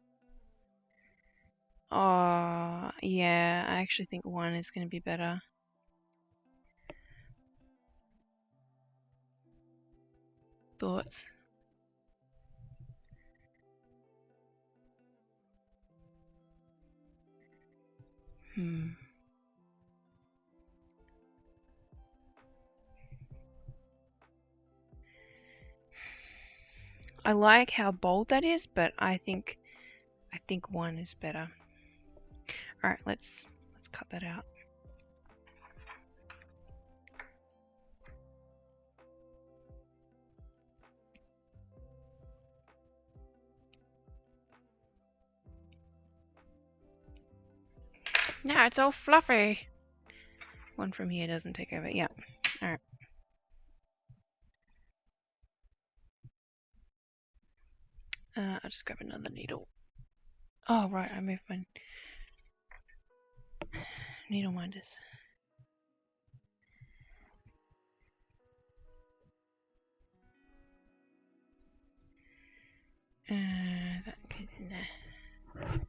Oh, yeah, I actually think 1 is going to be better. Thoughts? I like how bold that is, but I think 1 is better. Alright, let's cut that out. Now it's all fluffy. 1 from here doesn't take over. Yeah. Alright. I'll just grab another needle. Oh, right, I moved my needle minders. That goes in there. Alright.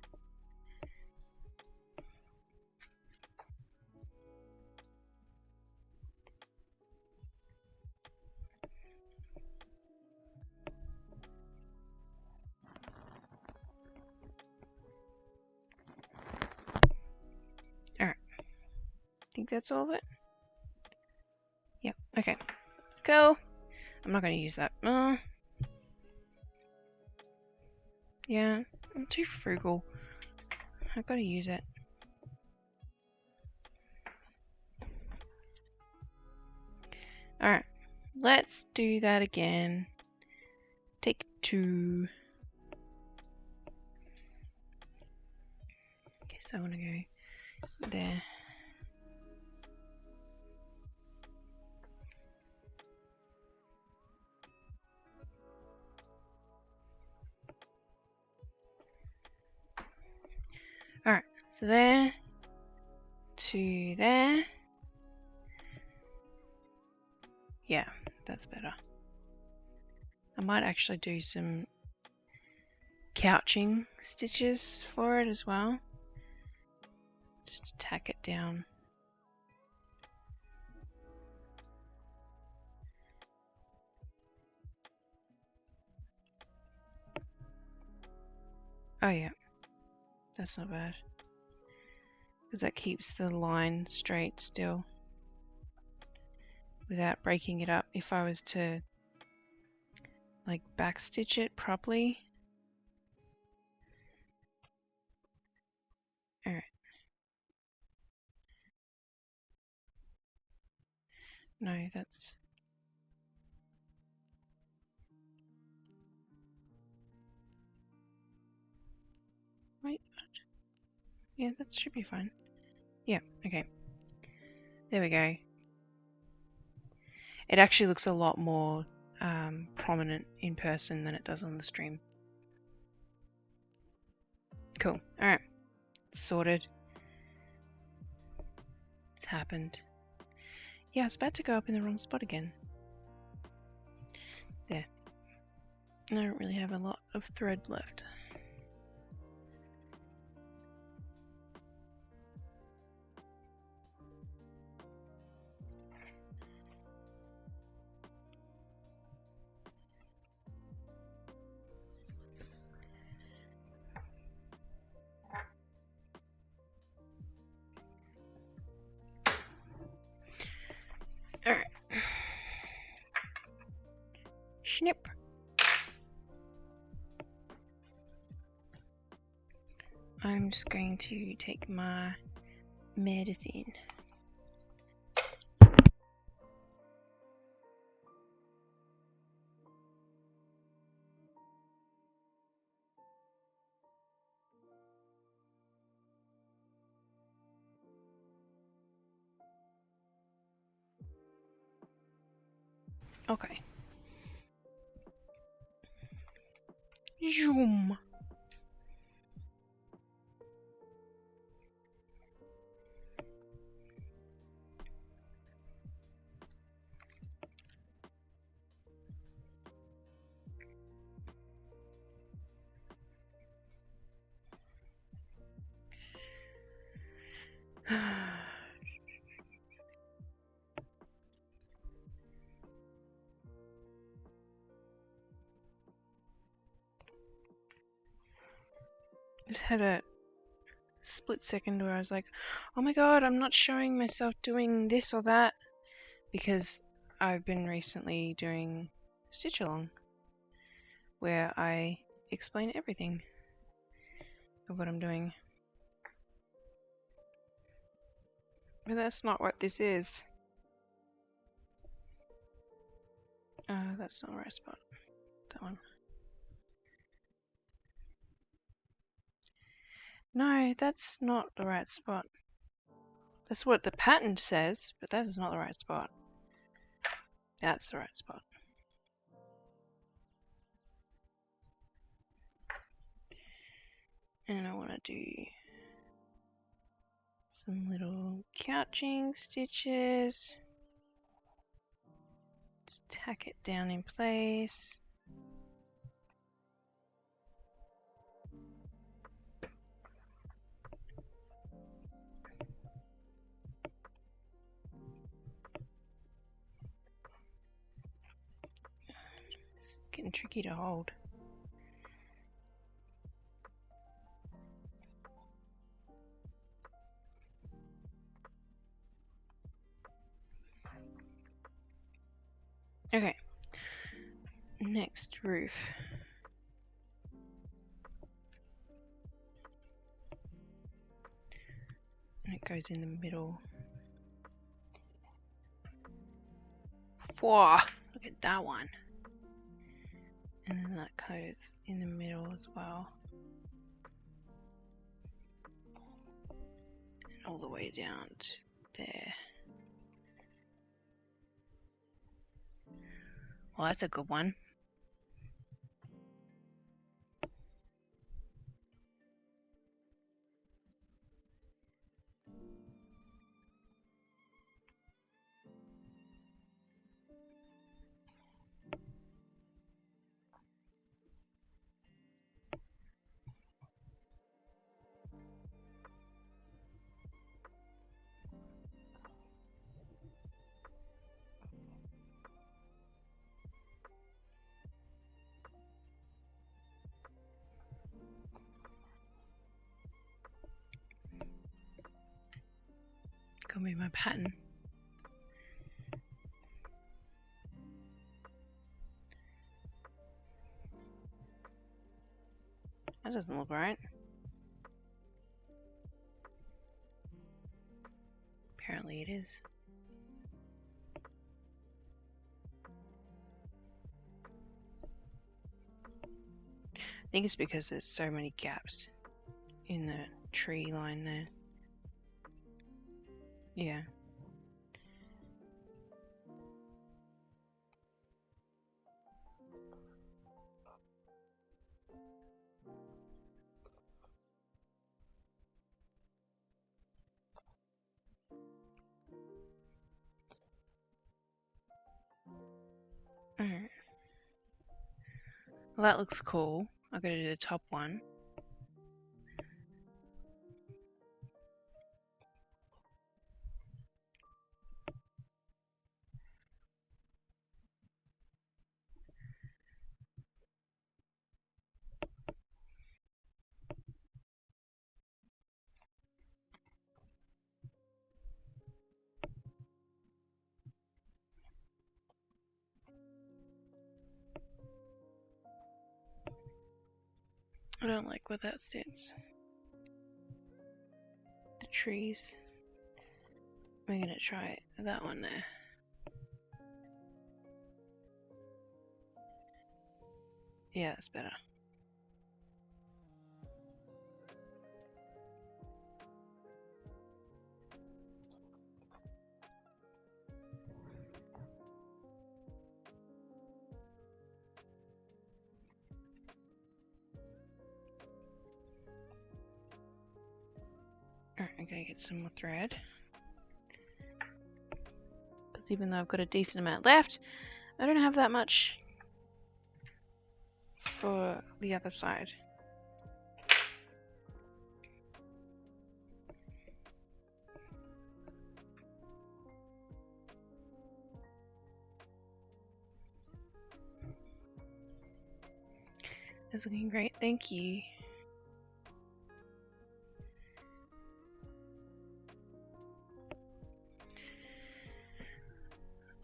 Think that's all of it? Yep, okay. Go! I'm not going to use that. Yeah, I'm too frugal. I've got to use it. Alright. let's do that again. Take 2. Okay, so I want to go there. Alright, so there to there. Yeah, that's better. I might actually do some couching stitches for it as well. Just to tack it down. Oh yeah, that's not bad. Because that keeps the line straight still. Without breaking it up. If I was to like backstitch it properly. Alright. No, that's... Wait, what? Yeah, that should be fine. Yeah, okay. There we go. It actually looks a lot more prominent in person than it does on the stream. Cool. Alright. Sorted. It's happened. Yeah, I was about to go up in the wrong spot again. There. I don't really have a lot of thread left. Alright. Snip. I'm just going to take my medicine. Okay. Zoom. Just had a split second where I was like, oh my god, I'm not showing myself doing this or that, because I've been recently doing Stitch Along where I explain everything of what I'm doing. But that's not what this is. That's not the right spot. That one. No, that's not the right spot. That's what the pattern says, but that is not the right spot. That's the right spot. And I want to do some little couching stitches. Just tack it down in place. It's getting tricky to hold. Okay, next roof. And it goes in the middle. Whoa, Look at that one. And then that goes in the middle as well. And all the way down to there. Well, that's a good one. Gonna be my pattern. That doesn't look right. Apparently it is. I think it's because there's so many gaps in the tree line there. Yeah. Alright. Well, that looks cool. I'm gonna do the top one. I don't like where that sits. The trees. We're gonna try that one there. Yeah, that's better. Alright, I'm gonna get some more thread. Because even though I've got a decent amount left, I don't have that much for the other side. That's looking great, thank you.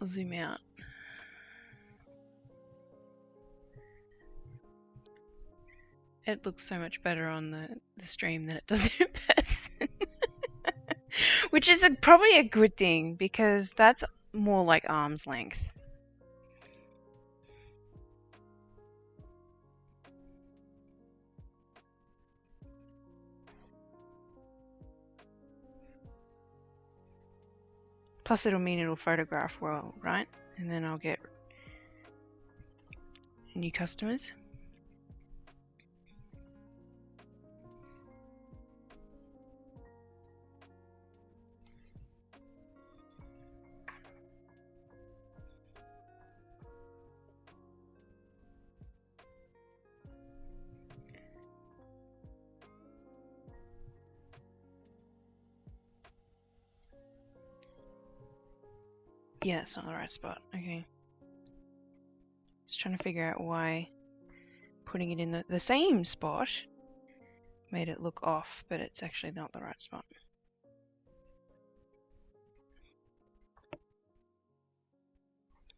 I'll zoom out. It looks so much better on the stream than it does in person. Which is probably a good thing, because that's more like arm's length. Plus it'll mean it'll photograph well, right? And then I'll get new customers. Yeah, that's not the right spot. Okay. Just trying to figure out why putting it in the same spot made it look off, but it's actually not the right spot.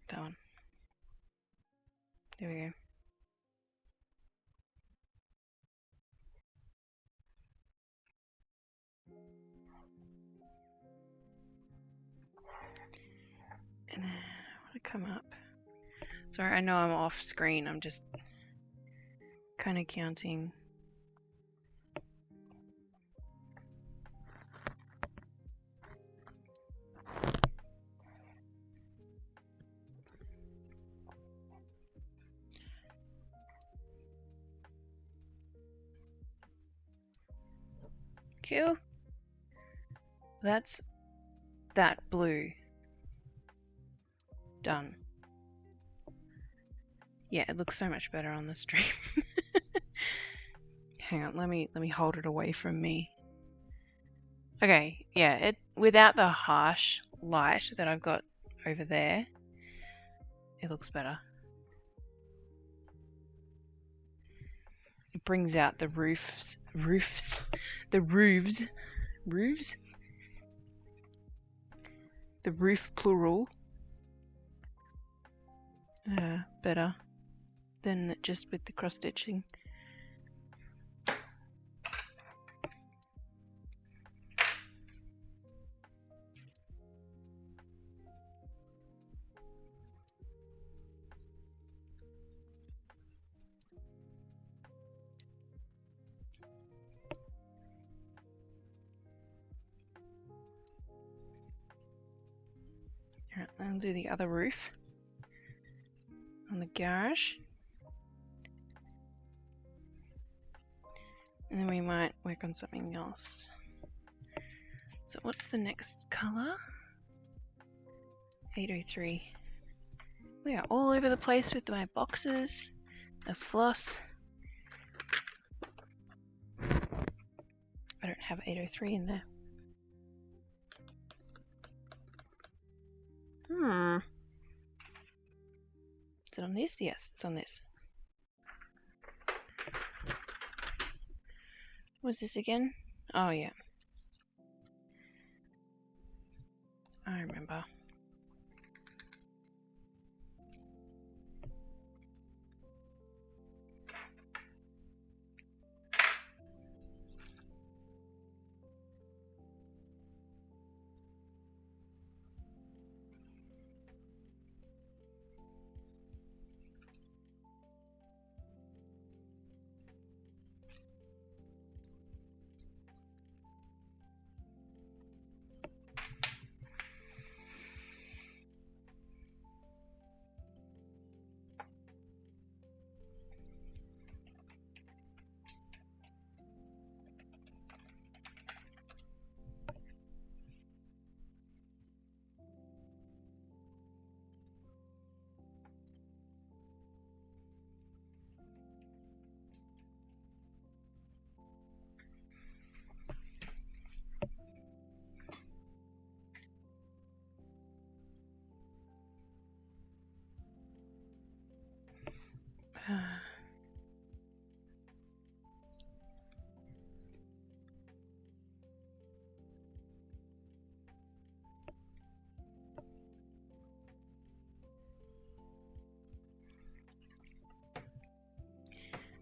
That one. There we go. And then I want to come up Sorry, I know I'm off screen. I'm just kind of counting. Cool. That's that blue. Done. Yeah, it looks so much better on the stream. Hang on, let me hold it away from me. Okay, yeah, it without the harsh light that I've got over there, it looks better. It brings out the roofs, the roofs, the roof plural, better than just with the cross stitching. Alright, I'll do the other roof on the garage. And then we might work on something else. So what's the next colour? 803. We are all over the place with my boxes of floss. I don't have 803 in there. Is it on this? Yes, it's on this. What's this again? Oh yeah. I remember.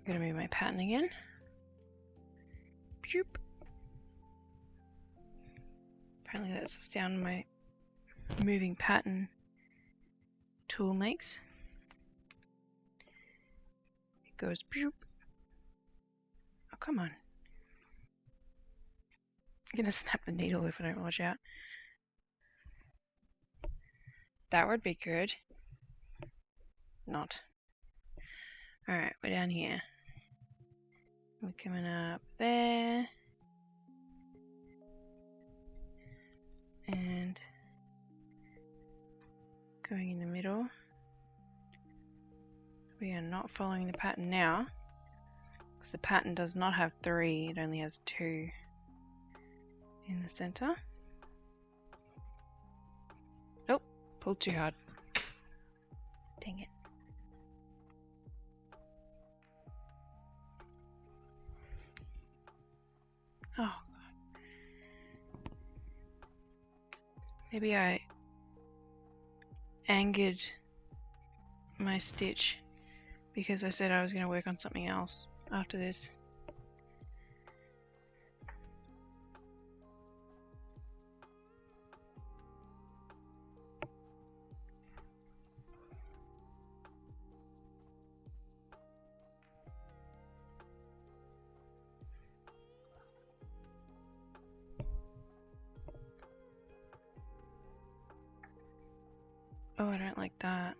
I'm gonna move my pattern again. Shoop. Apparently that's the sound my moving pattern tool makes. It goes shoop. Oh, come on. I'm gonna snap the needle if I don't watch out. That would be good. Not. Alright, we're down here. We're coming up there. And going in the middle. We are not following the pattern now, because the pattern does not have 3, it only has 2 in the center. Oh, pulled too hard. Dang it. Oh, God. Maybe I angered my stitch because I said I was going to work on something else after this. Oh, I don't like that.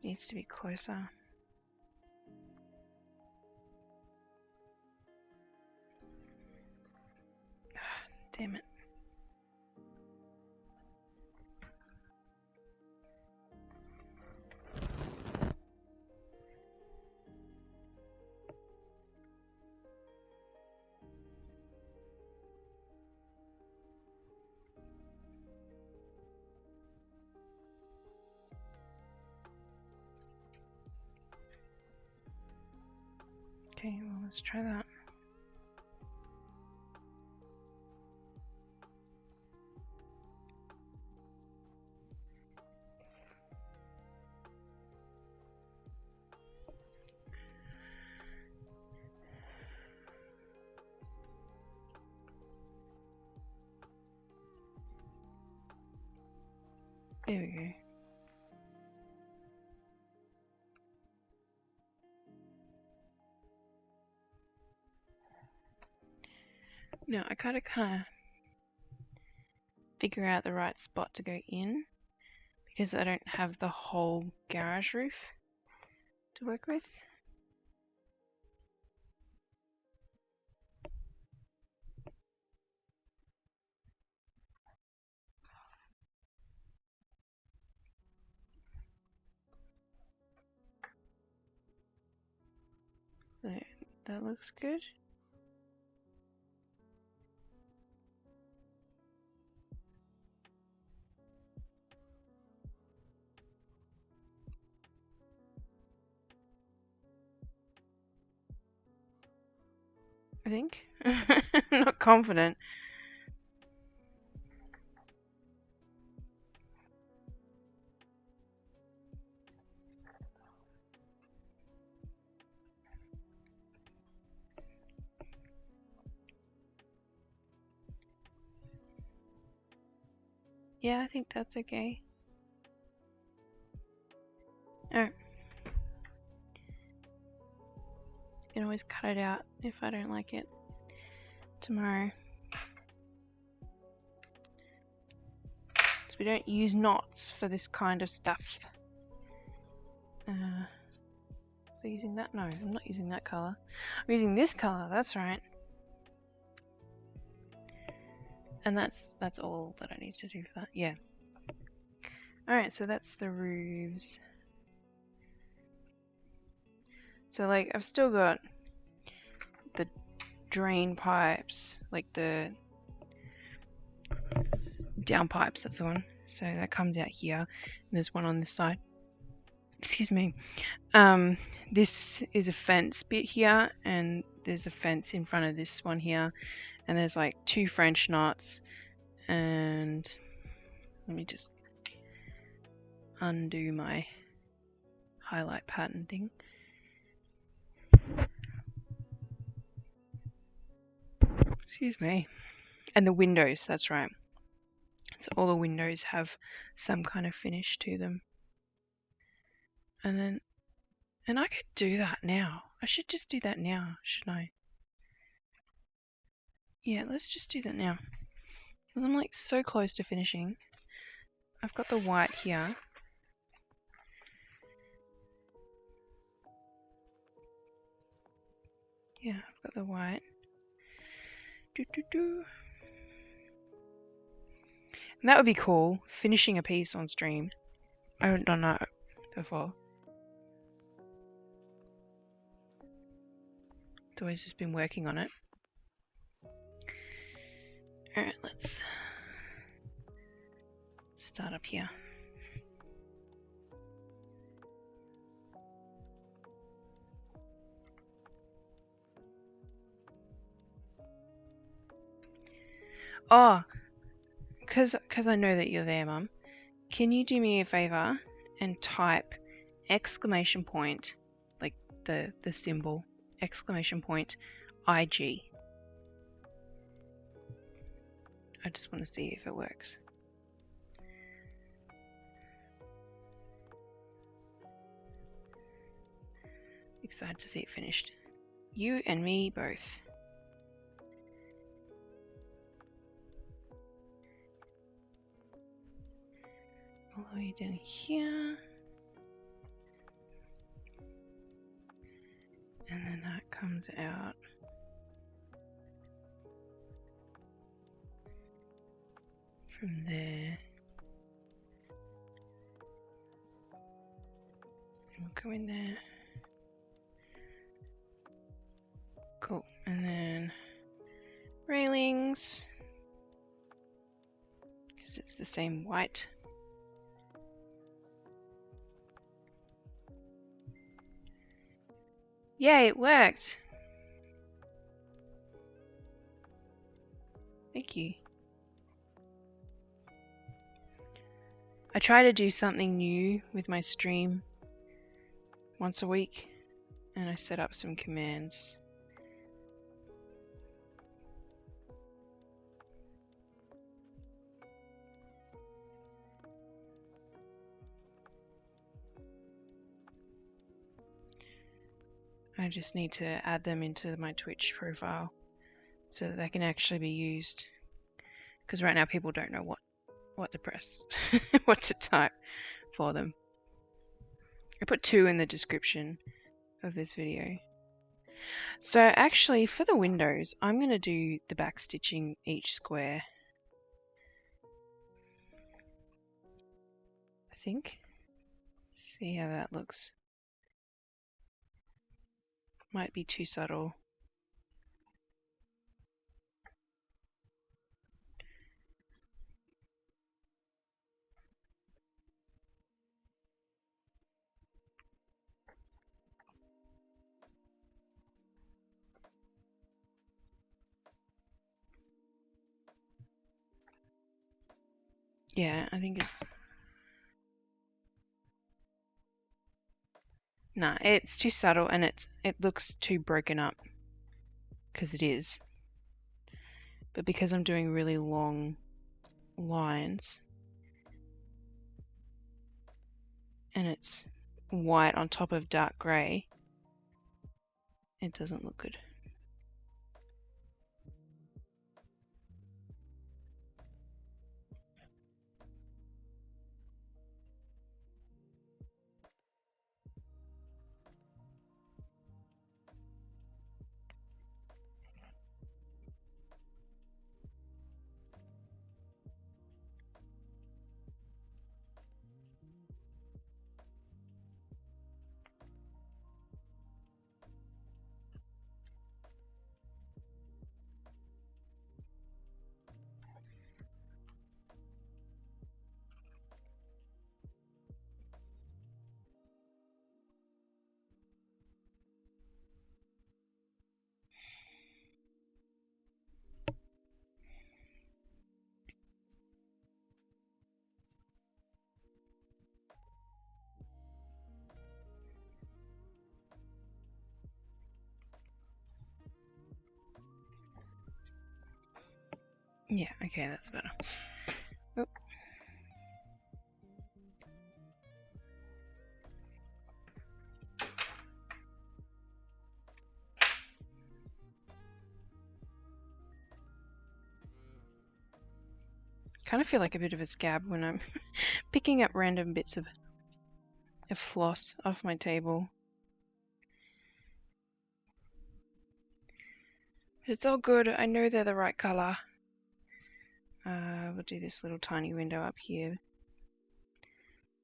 Needs to be closer. Damn it. Okay, well, let's try that. There we go. Now I gotta kind of figure out the right spot to go in because I don't have the whole garage roof to work with. So that looks good. I think. Not confident. Yeah, I think that's okay. Alright. You can always cut it out if I don't like it tomorrow. So we don't use knots for this kind of stuff. So using that? No, I'm not using that color. I'm using this color, that's right. And that's all that I need to do for that. Yeah. Alright, so that's the roofs. So like I've still got the drain pipes, like the down pipes, that's the one. So that comes out here. And there's one on this side. Excuse me. This is a fence bit here, and there's a fence in front of this one here. And there's like 2 French knots, and let me just undo my highlight pattern thing. Excuse me. And the windows, that's right. So all the windows have some kind of finish to them. And I could do that now. I should just do that now, shouldn't I? Yeah, let's just do that now. Because I'm like so close to finishing. I've got the white here. Yeah, I've got the white. And that would be cool, finishing a piece on stream. I haven't done that before. It's always just been working on it. Alright, let's start up here. Oh, because I know that you're there, Mum. Can you do me a favor and type exclamation point, like the symbol, exclamation point, IG. I just want to see if it works. Excited to see it finished. You and me both. the way down here. And then that comes out. From there. And we'll go in there. Cool. And then railings. Because it's the same white. Yay, it worked! Thank you. I try to do something new with my stream once a week, and I set up some commands. I just need to add them into my Twitch profile so that they can actually be used. Because right now people don't know what to press, what to type for them. I put 2 in the description of this video. So actually for the windows, I'm going to do the back stitching each square. I think. See how that looks. Might be too subtle. Yeah, I think it's... Nah, it's too subtle and it looks too broken up. Because it is. But because I'm doing really long lines and it's white on top of dark grey, it doesn't look good. Yeah, okay, that's better. Oop. Kind of feel like a bit of a scab when I'm picking up random bits of floss off my table. But it's all good, I know they're the right colour. We'll do this little tiny window up here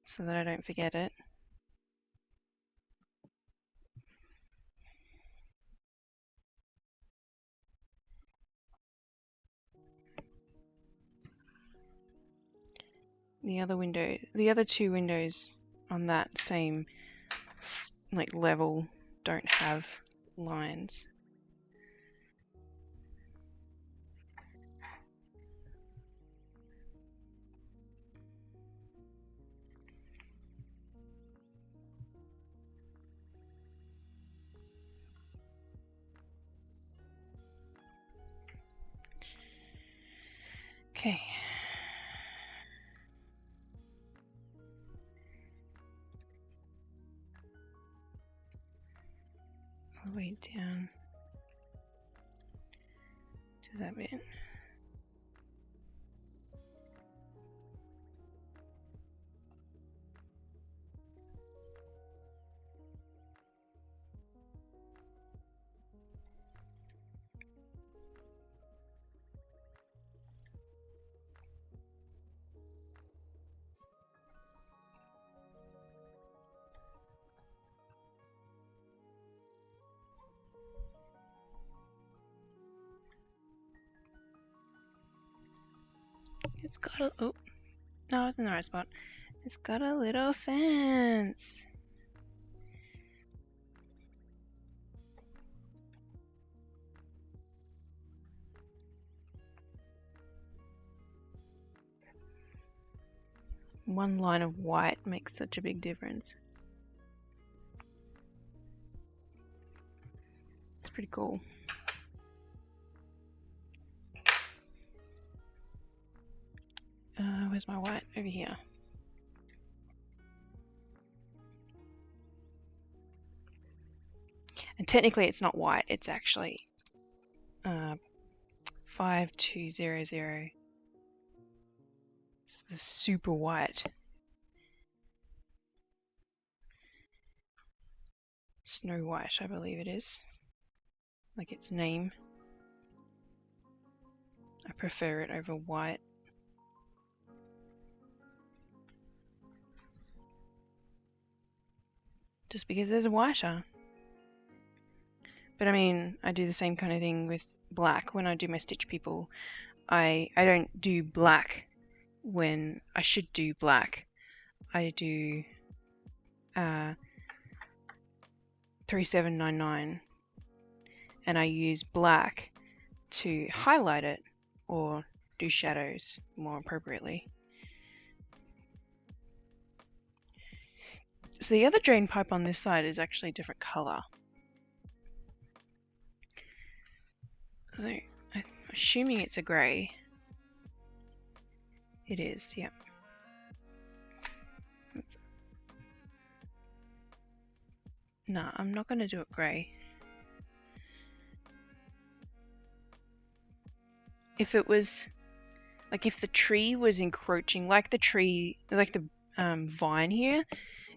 so that I don't forget it. The other 2 windows on that same like level don't have lines. Okay. All the way down to that bit. It's got a... Oh, no, it's in the right spot. It's got a little fence. One line of white makes such a big difference. It's pretty cool. Where's my white? Over here. And technically it's not white, it's actually 5200. It's the super white. Snow White, I believe it is. Like its name. I prefer it over white. Just because there's whiter. But I mean, I do the same kind of thing with black when I do my stitch people. I don't do black when I should do black. I do 3799 and I use black to highlight it or do shadows more appropriately. So the other drain pipe on this side is actually a different color. So I'm assuming it's a grey. It is, yeah. No, I'm not going to do it grey. If it was, like if the tree was encroaching, like the tree, like the vine here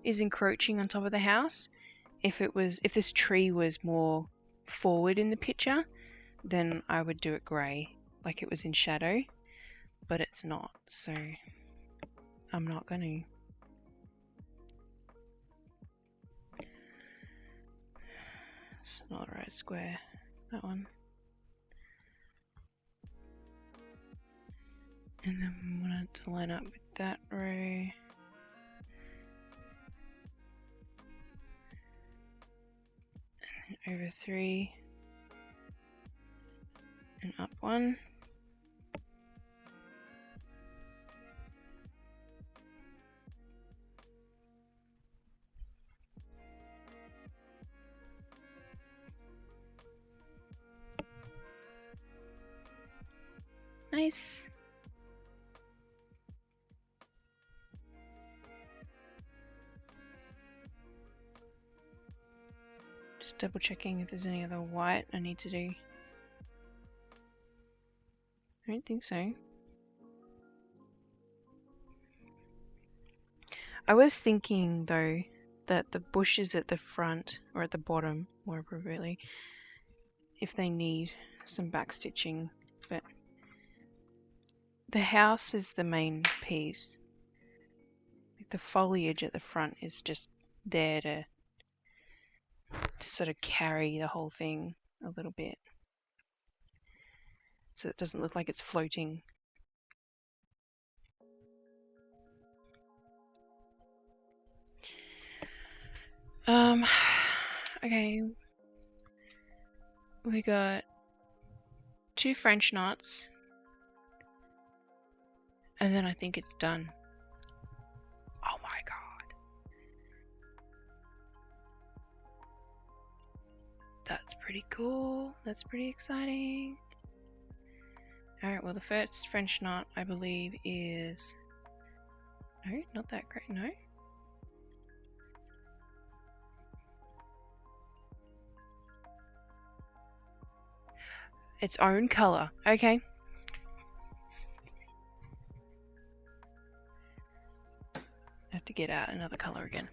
is encroaching on top of the house, if this tree was more forward in the picture, then I would do it grey, like it was in shadow, but it's not, so I'm not going to. It's not a right square, that one. And then we want it to line up with that row. And then over 3. And up 1. Nice. Just double checking if there's any other white I need to do. I don't think so. I was thinking though that the bushes at the front, or at the bottom more appropriately, if they need some back stitching, but the house is the main piece. The foliage at the front is just there to sort of carry the whole thing a little bit, so it doesn't look like it's floating. Okay, we got 2 French knots, and then I think it's done. Oh my god. That's pretty cool. That's pretty exciting. Alright, well the first French knot I believe is... No, not that great, no. Its own colour, okay. I have to get out another colour again.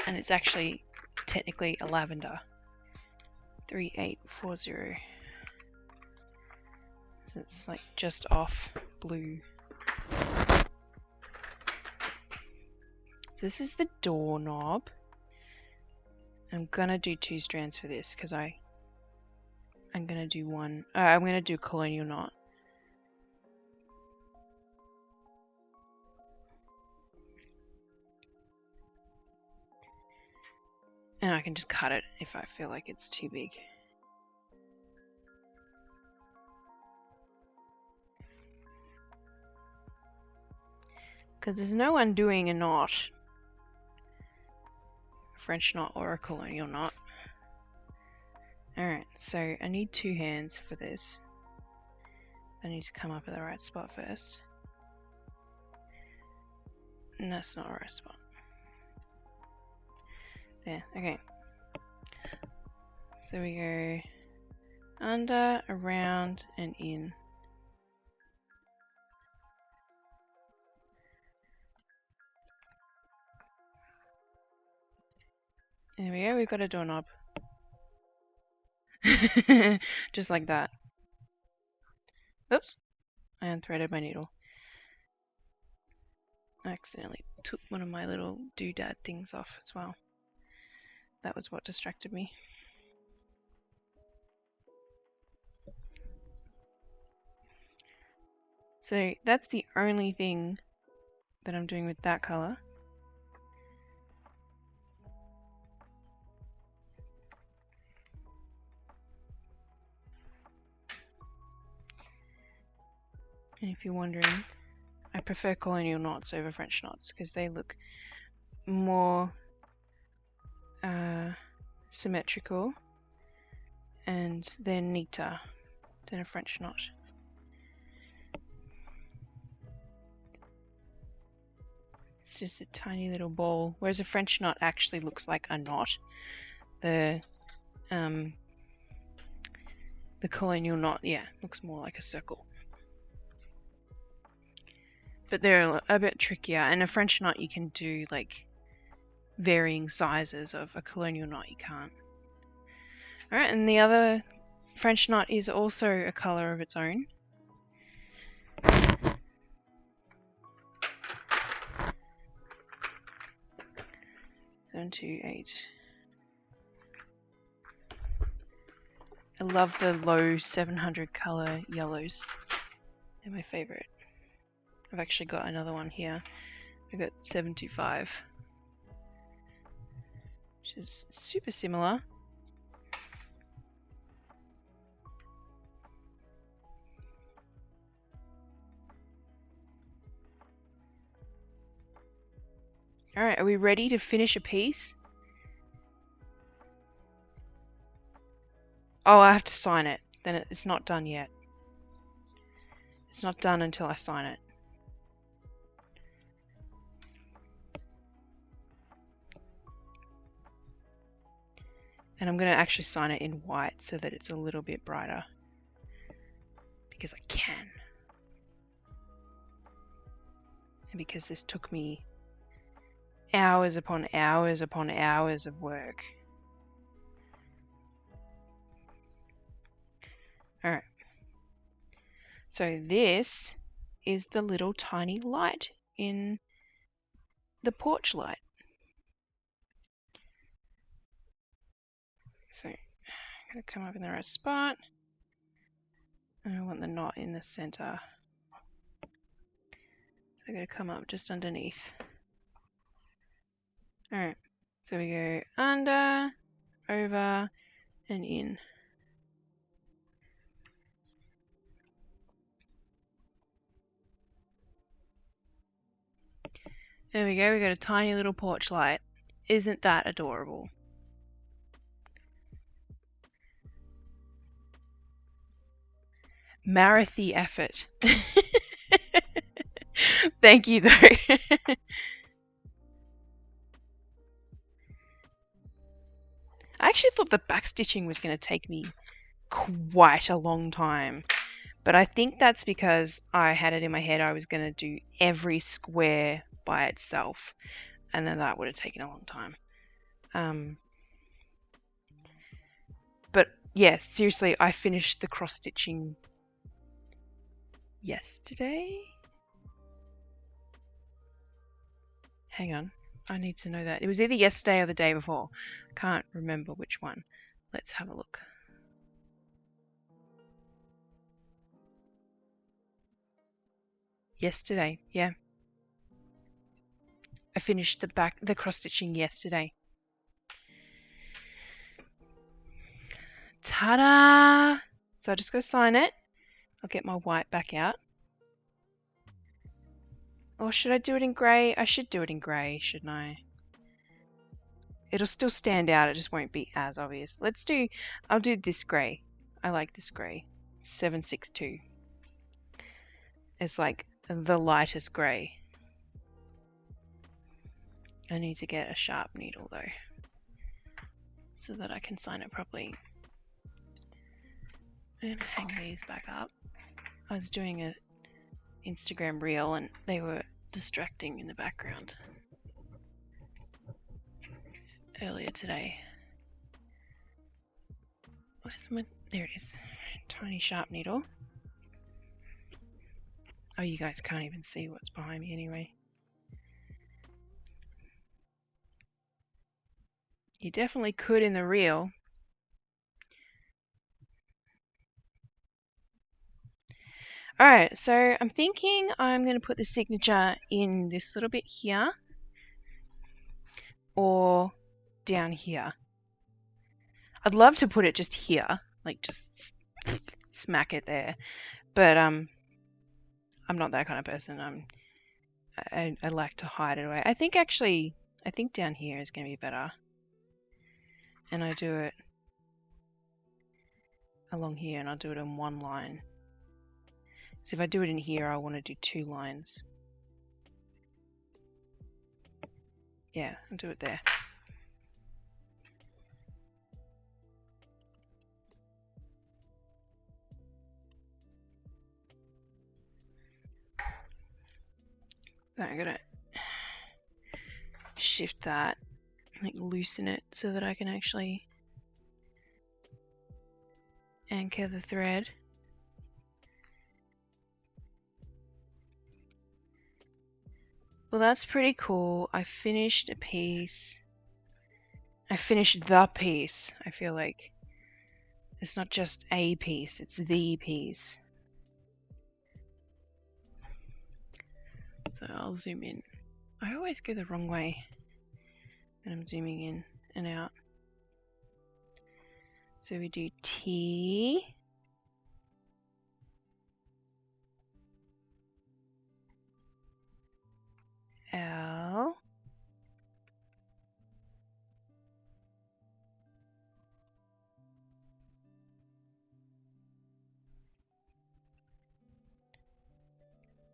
And it's actually technically a lavender. 3840. So it's like just off blue. This is the doorknob. I'm gonna do 2 strands for this because I'm gonna do one. I'm gonna do colonial knot. And I can just cut it if I feel like it's too big. Because there's no undoing a knot. A French knot or a colonial knot. Alright, so I need 2 hands for this. I need to come up at the right spot first. And that's not the right spot. There, okay. So we go under, around, and in. There we go, we've got a doorknob. Just like that. Oops, I unthreaded my needle. I accidentally took one of my little doodad things off as well. That was what distracted me. So that's the only thing that I'm doing with that colour. And if you're wondering, I prefer colonial knots over French knots because they look more symmetrical and they're neater than a French knot. It's just a tiny little ball, whereas a French knot actually looks like a knot. The colonial knot, yeah, looks more like a circle. But they're a bit trickier, and a French knot you can do like varying sizes of. A colonial knot you can't. Alright, and the other French knot is also a colour of its own. 7, 2, 8. I love the low 700 colour yellows. They're my favourite. I've actually got another one here. I got 725, which is super similar. Alright, are we ready to finish a piece? Oh, I have to sign it. Then it's not done yet. It's not done until I sign it. And I'm going to actually sign it in white so that it's a little bit brighter. Because I can. And because this took me hours upon hours upon hours of work. Alright. So this is the little tiny light in the porch light. So I'm going to come up in the right spot. And I want the knot in the center. So I'm going to come up just underneath. Alright. So we go under, over, and in. There we go, we got a tiny little porch light. Isn't that adorable? Marathon effort. Thank you though. I actually thought the backstitching was going to take me quite a long time. But I think that's because I had it in my head I was going to do every square by itself. And then that would have taken a long time. But yeah, seriously, I finished the cross stitching yesterday. Hang on, I need to know that. It was either yesterday or the day before. Can't remember which one. Let's have a look. Yesterday, yeah. I finished the cross stitching yesterday. Ta-da! So I just go sign it. I'll get my white back out. Or should I do it in grey? I should do it in grey, shouldn't I? It'll still stand out, it just won't be as obvious. I'll do this grey. I like this grey. 762. It's like the lightest grey. I need to get a sharp needle though, so that I can sign it properly. And hang these back up. I was doing a Instagram reel and they were distracting in the background earlier today. There it is. Tiny sharp needle. Oh, you guys can't even see what's behind me anyway. You definitely could in the reel. Alright, so I'm thinking I'm going to put the signature in this little bit here or down here. I'd love to put it just here, like just smack it there, but I'm not that kind of person. I like to hide it away. I think down here is going to be better. And I do it along here and I'll do it in one line. So if I do it in here, I want to do 2 lines. Yeah, I'll do it there. So I'm gonna shift that, like loosen it so that I can actually anchor the thread. Well, that's pretty cool. I finished a piece. I finished the piece. I feel like it's not just a piece, it's the piece. So I'll zoom in. I always go the wrong way when I'm zooming in and out. So we do T. L.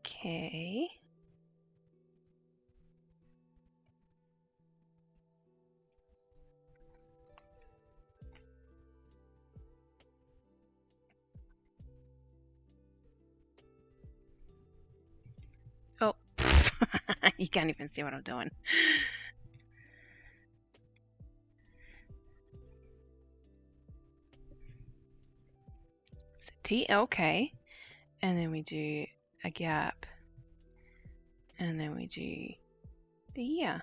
K. Oh, you can't even see what I'm doing. So TLK, and then we do a gap, and then we do the year.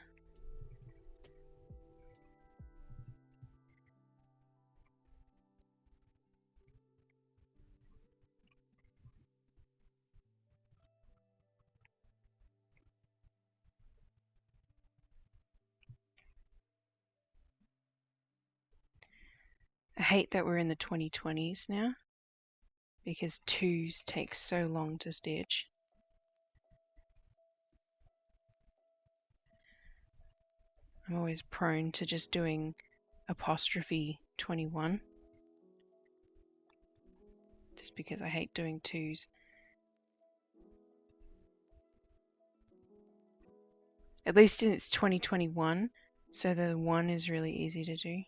I hate that we're in the 2020s now, because 2s take so long to stitch. I'm always prone to just doing apostrophe 21, just because I hate doing 2s. At least it's 2021, so the 1 is really easy to do.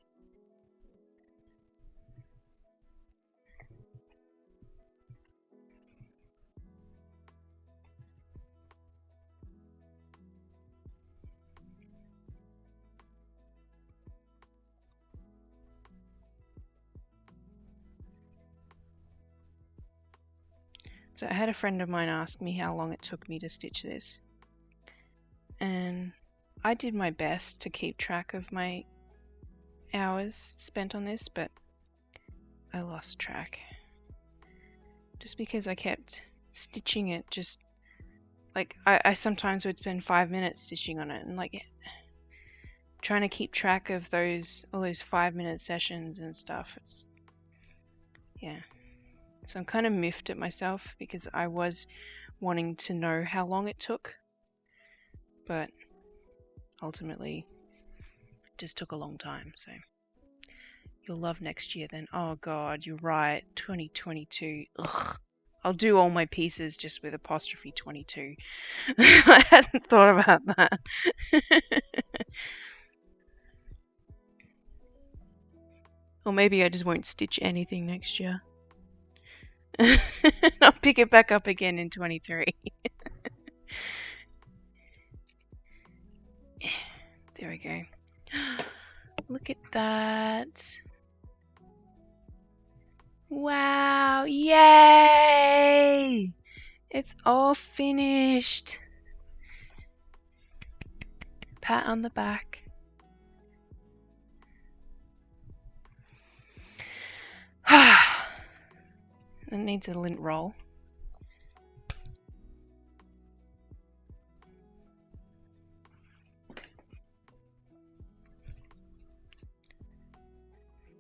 So I had a friend of mine ask me how long it took me to stitch this, and I did my best to keep track of my hours spent on this, but I lost track. Just because I kept stitching it, just like I sometimes would spend 5 minutes stitching on it, and like trying to keep track of all those 5-minute sessions and stuff. Yeah. So I'm kind of miffed at myself because I was wanting to know how long it took, but ultimately it just took a long time. So you'll love next year then. Oh god, you're right. 2022. Ugh. I'll do all my pieces just with apostrophe 22. I hadn't thought about that. Or maybe I just won't stitch anything next year. I'll pick it back up again in 23. There we go. Look at that. Wow, yay! It's all finished. Pat on the back. It needs a lint roll.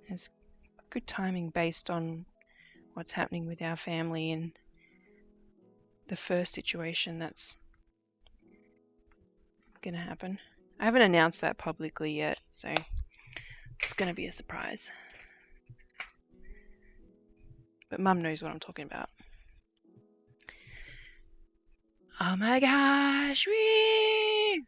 It's good timing based on what's happening with our family and the first situation that's going to happen. I haven't announced that publicly yet, so it's going to be a surprise. But Mum knows what I'm talking about. Oh my gosh! Whee!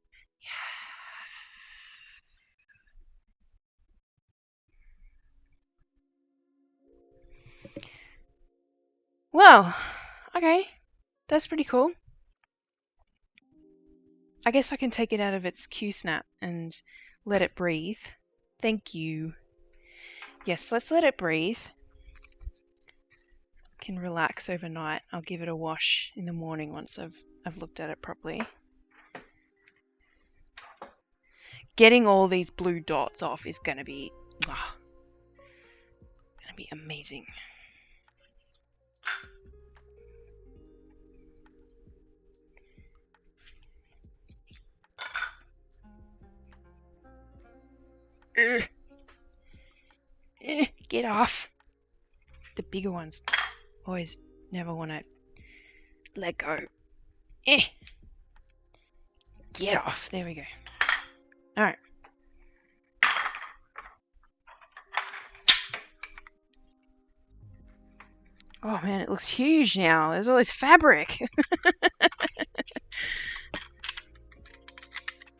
Well, okay. That's pretty cool. I guess I can take it out of its Q-snap and let it breathe. Thank you. Yes, let's let it breathe. Can relax overnight. I'll give it a wash in the morning once I've looked at it properly. Getting all these blue dots off is gonna be amazing. Get off. The bigger ones always never want to let go. Get off. There we go. Alright. Oh man, it looks huge now. There's all this fabric.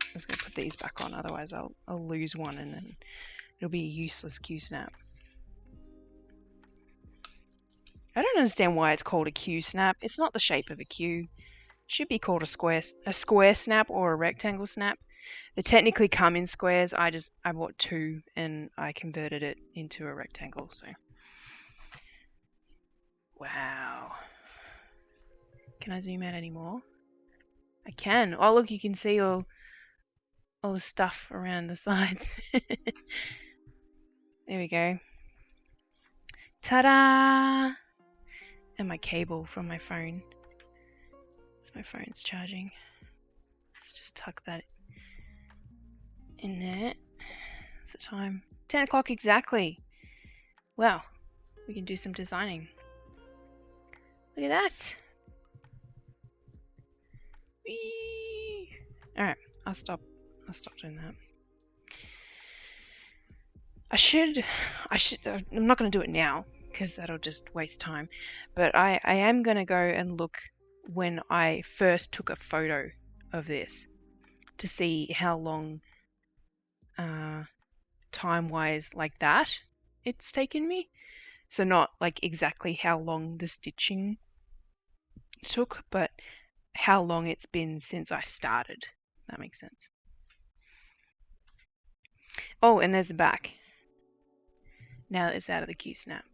I'm just going to put these back on, otherwise I'll lose one and then it'll be a useless Q-snap. I don't understand why it's called a Q-snap. It's not the shape of a Q. It should be called a square snap or a rectangle snap. They technically come in squares. I bought two and I converted it into a rectangle. So, wow. Can I zoom out any more? I can. Oh look, you can see all the stuff around the sides. There we go. Ta-da! And my cable from my phone. So my phone's charging. Let's just tuck that in there. What's the time? 10 o'clock exactly. Wow, we can do some designing. Look at that. Whee! Alright, I'll stop doing that. I'm not going to do it now because that'll just waste time, but I am going to go and look when I first took a photo of this to see how long time-wise like that it's taken me. So not like exactly how long the stitching took, but how long it's been since I started. That makes sense. Oh, and there's the back. Now that it's out of the Q-snap.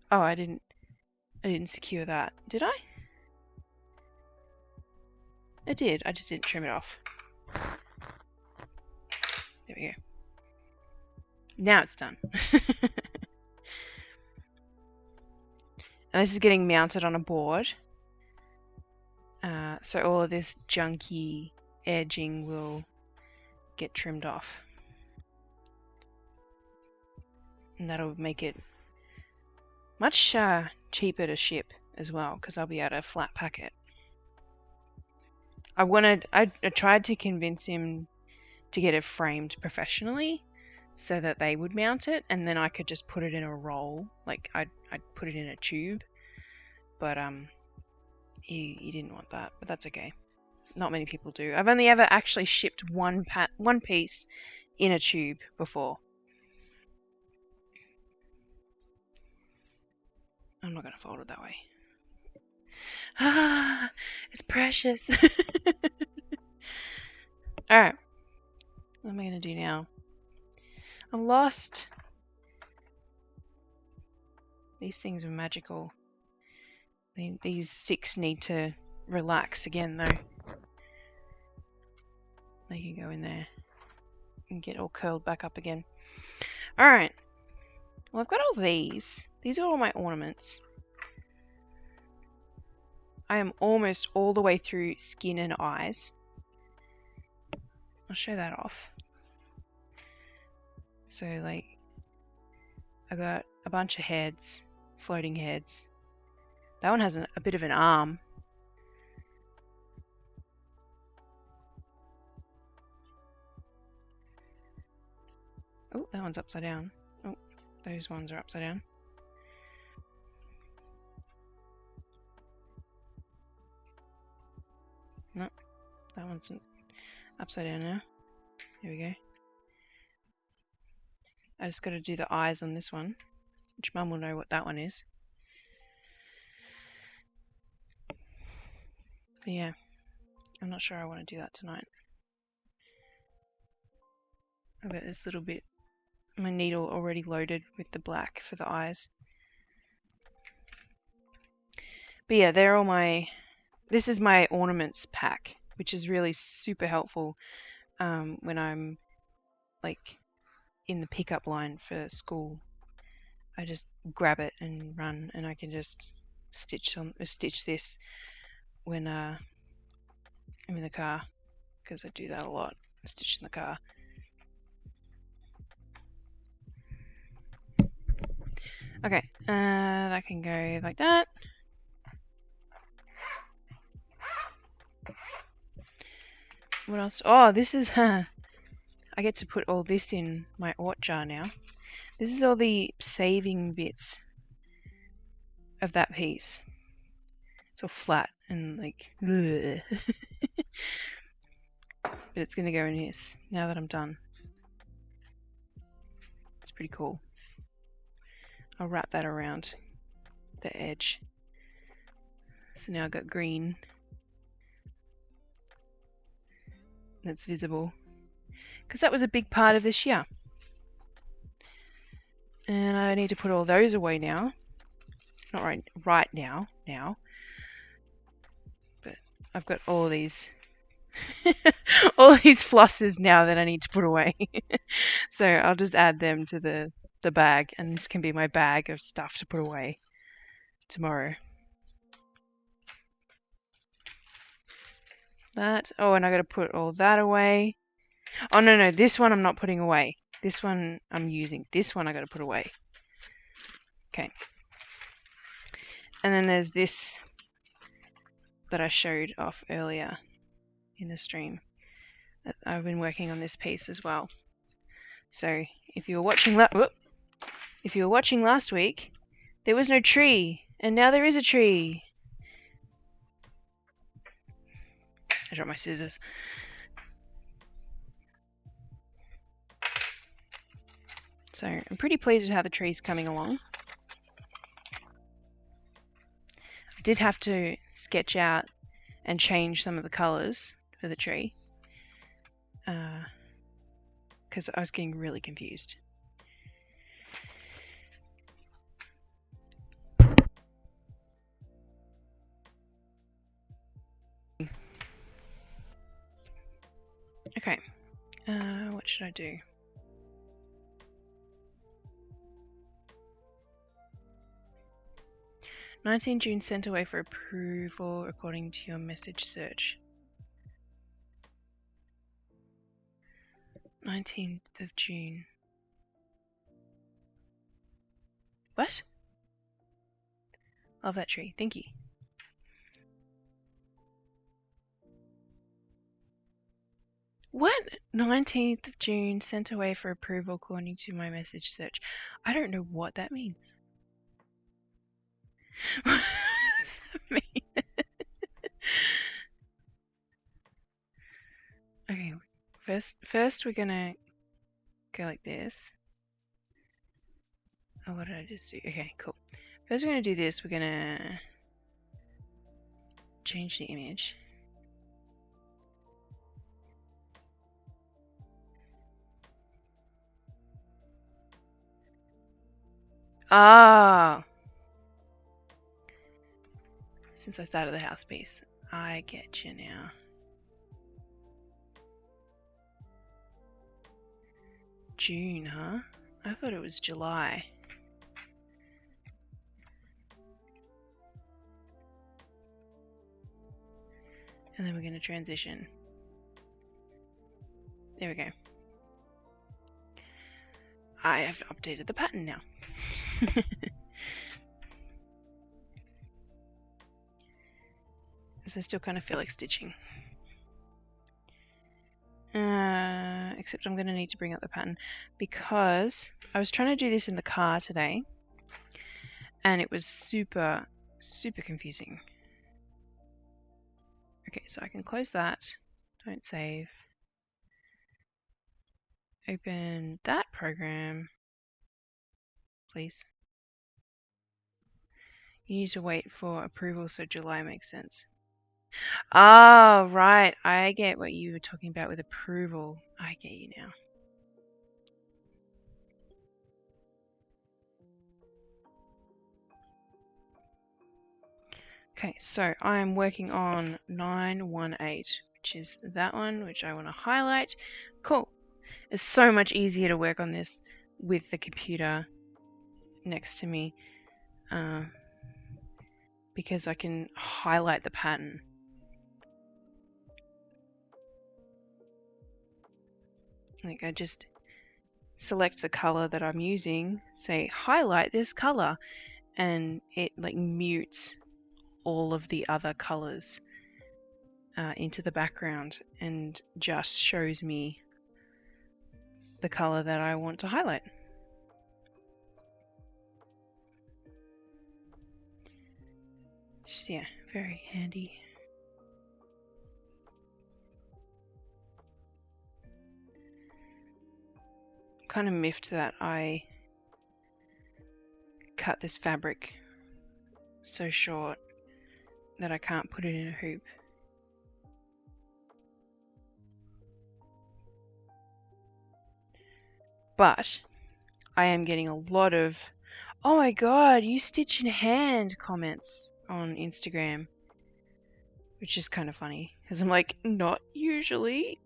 Oh, I didn't secure that. Did I? I did. I just didn't trim it off. There we go. Now it's done. And this is getting mounted on a board. So all of this junky edging will get trimmed off. And that'll make it much cheaper to ship as well, because I'll be able to flat pack it. I tried to convince him to get it framed professionally so that they would mount it, and then I could just put it in a roll, like I'd put it in a tube, but he didn't want that, but that's okay. Not many people do. I've only ever actually shipped one piece in a tube before. I'm not going to fold it that way. Ah, it's precious. Alright. What am I going to do now? I'm lost. These things are magical. These 6 need to relax again, though. They can go in there and get all curled back up again. Alright. Well, I've got all these. These are all my ornaments. I am almost all the way through skin and eyes. I'll show that off. So, like, I got a bunch of heads, floating heads. That one has a bit of an arm. Oh, that one's upside down. Oh, those ones are upside down. No, that one's upside down now. Here we go. I just got to do the eyes on this one, which Mum will know what that one is. But yeah, I'm not sure I want to do that tonight. I've got this little bit, my needle already loaded with the black for the eyes. But yeah, they're all my, this is my ornaments pack, which is really super helpful when I'm like in the pickup line for school. I just grab it and run, and I can just stitch this when I'm in the car, because I do that a lot. Stitch in the car. Okay, that can go like that. What else? Oh, this is I get to put all this in my ort jar now. This is all the saving bits of that piece. It's all flat and like but it's gonna go in this now that I'm done. It's pretty cool. I'll wrap that around the edge. So now I've got green that's visible, because that was a big part of this year. And I need to put all those away now. Not right now, but I've got all these all these flosses now that I need to put away. So I'll just add them to the bag, and this can be my bag of stuff to put away tomorrow. That. Oh, and I got to put all that away. Oh no, this one I'm not putting away. This one I'm using. This one I got to put away. Okay. And then there's this that I showed off earlier in the stream. I've been working on this piece as well. So if you were watching last week, there was no tree, and now there is a tree. I dropped my scissors. So I'm pretty pleased with how the tree's coming along. I did have to sketch out and change some of the colours for the tree, because I was getting really confused. Okay, what should I do? "19 June sent away for approval according to your message search." 19th of June. What? Love that tree. Thank you. What? 19th of June, sent away for approval according to my message search. I don't know what that means. What does that mean? Okay, first we're gonna go like this. Oh, what did I just do? Okay, cool. First we're gonna do this. We're gonna change the image. Ah! Since I started the house piece. I get you now. June, huh? I thought it was July. And then we're going to transition. There we go. I have updated the pattern now. So I still kind of feel like stitching. Except I'm going to need to bring up the pattern because I was trying to do this in the car today and it was super confusing. Okay, so I can close that. Don't save. Open that program, please. You need to wait for approval, so July makes sense. Oh, right. I get what you were talking about with approval. I get you now. Okay, so I'm working on 918, which is that one, which I want to highlight. Cool. It's so much easier to work on this with the computer next to me because I can highlight the pattern. Like I just select the color that I'm using, say highlight this color, and it like mutes all of the other colors into the background and just shows me the color that I want to highlight. Just, yeah, very handy. Kind of miffed that I cut this fabric so short that I can't put it in a hoop. But I am getting a lot of, oh my god, you stitch in hand comments on Instagram, which is kind of funny because I'm like, not usually.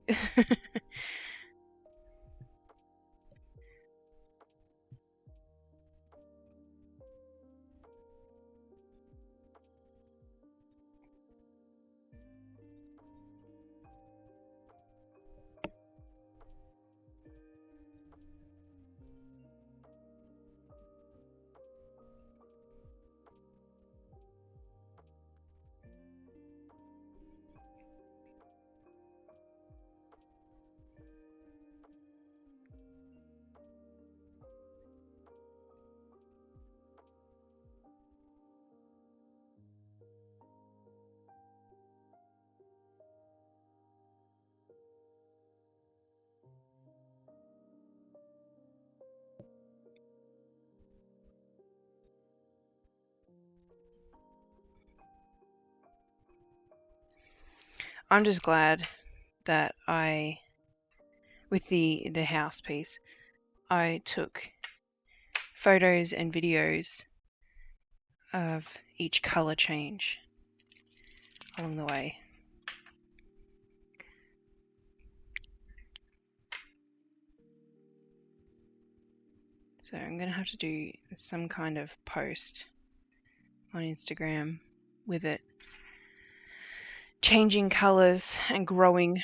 I'm just glad that with the house piece, I took photos and videos of each color change along the way. So I'm going to have to do some kind of post on Instagram with it changing colors and growing.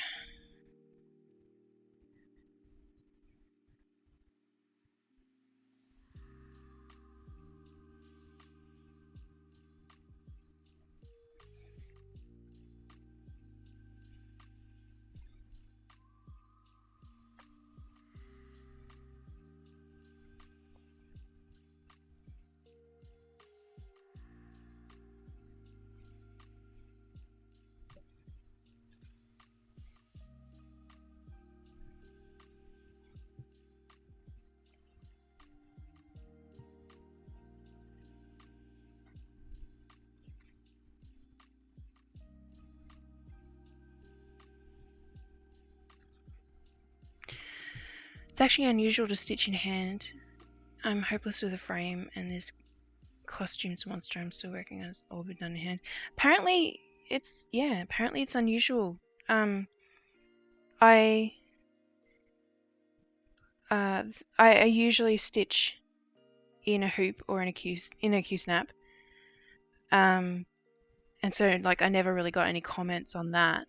It's actually unusual to stitch in hand. I'm hopeless with a frame, and this costumes monster I'm still working on has all been done in hand. Apparently it's unusual. I usually stitch in a hoop or in a Q snap. And so like I never really got any comments on that.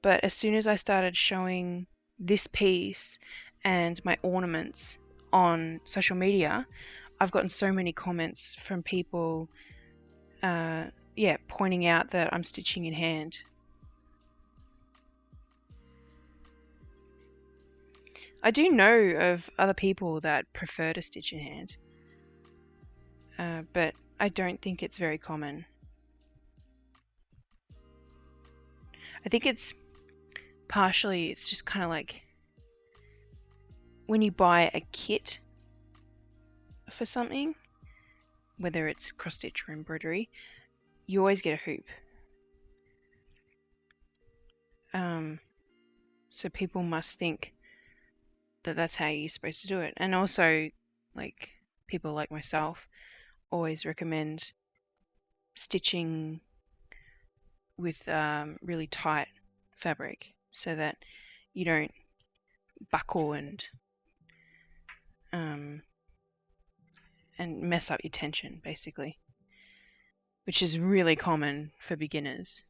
But as soon as I started showing this piece and my ornaments on social media, I've gotten so many comments from people pointing out that I'm stitching in hand. I do know of other people that prefer to stitch in hand, but I don't think it's very common. I think it's just kind of like when you buy a kit for something, whether it's cross stitch or embroidery, you always get a hoop. So people must think that that's how you're supposed to do it. And also, like, people like myself always recommend stitching with really tight fabric so that you don't buckle and mess up your tension, basically, which is really common for beginners.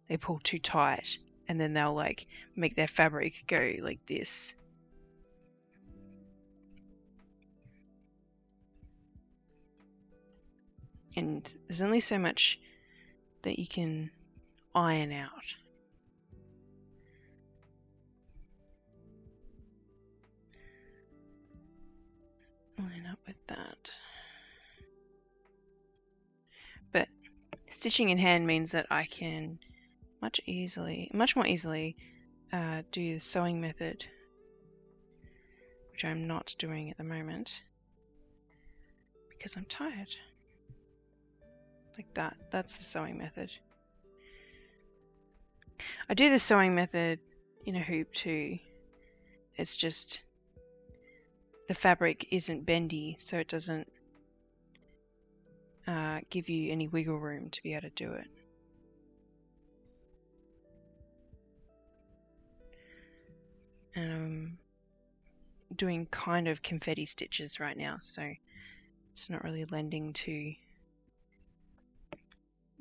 They pull too tight and then they'll like make their fabric go like this. And there's only so much that you can iron out. Line up with that. But stitching in hand means that I can much more easily do the sewing method, which I'm not doing at the moment because I'm tired. Like that. That's the sewing method. I do the sewing method in a hoop too. It's just the fabric isn't bendy, so it doesn't give you any wiggle room to be able to do it. And I'm doing kind of confetti stitches right now, so it's not really lending to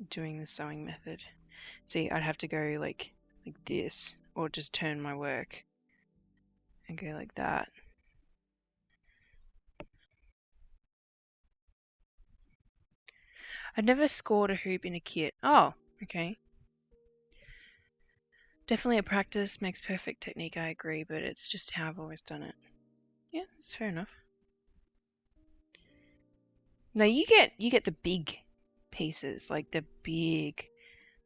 doing the sewing method. See, I'd have to go like this, or just turn my work and go like that. I've never scored a hoop in a kit. Oh, okay. Definitely a practice makes perfect technique, I agree, but it's just how I've always done it. Yeah, that's fair enough. No, you get the big pieces, like the big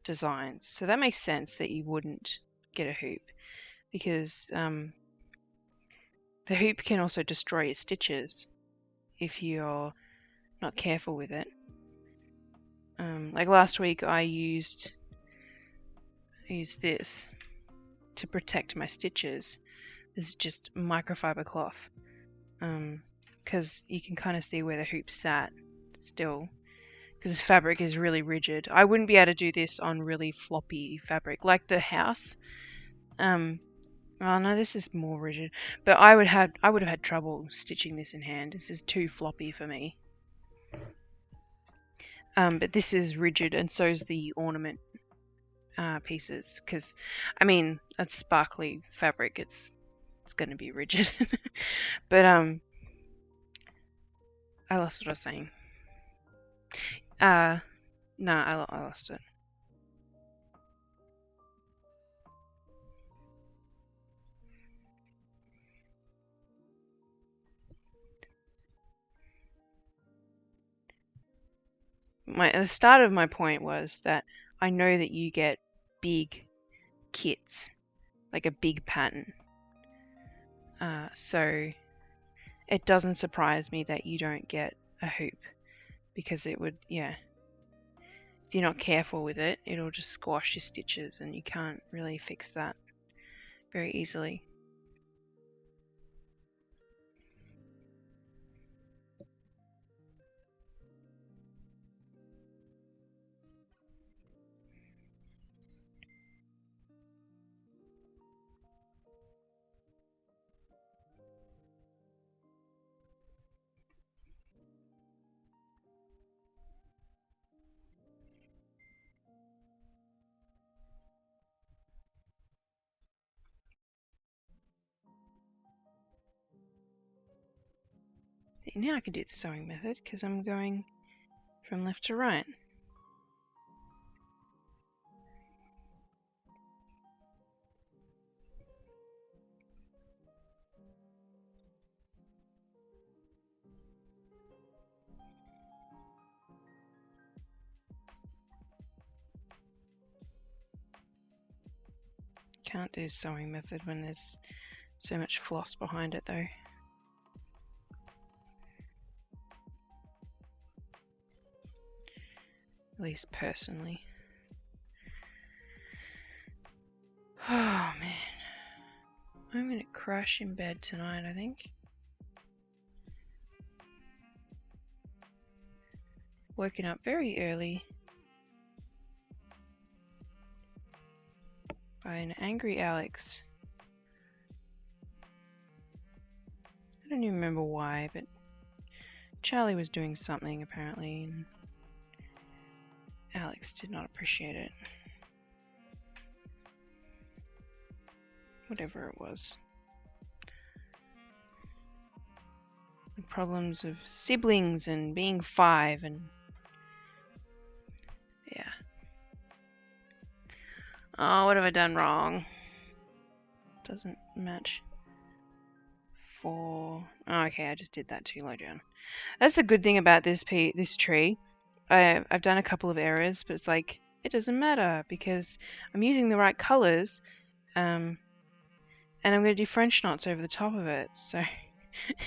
designs. So that makes sense that you wouldn't get a hoop, because the hoop can also destroy your stitches if you're not careful with it. Like last week I used this to protect my stitches. This is just microfiber cloth, because you can kind of see where the hoop sat still, because this fabric is really rigid. I wouldn't be able to do this on really floppy fabric like the house. Oh no, this is more rigid, but I would have had trouble stitching this in hand. This is too floppy for me. But this is rigid, and so is the ornament pieces, because I mean that's sparkly fabric. It's going to be rigid. But I lost what I was saying. No, I lost it. The start of my point was that I know that you get big kits, like a big pattern. So it doesn't surprise me that you don't get a hoop, because it would, if you're not careful with it, it'll just squash your stitches and you can't really fix that very easily. Now I can do the sewing method because I'm going from left to right. Can't do sewing method when there's so much floss behind it though. At least personally. Oh man. I'm gonna crash in bed tonight, I think. Woken up very early by an angry Alex. I don't even remember why, but Charlie was doing something apparently, and Alex did not appreciate it. Whatever it was. The problems of siblings and being 5 and yeah. Oh, what have I done wrong? Doesn't match 4. Oh, okay, I just did that too low down. That's the good thing about this tree. I've done a couple of errors, but it's like it doesn't matter because I'm using the right colors, and I'm going to do French knots over the top of it. So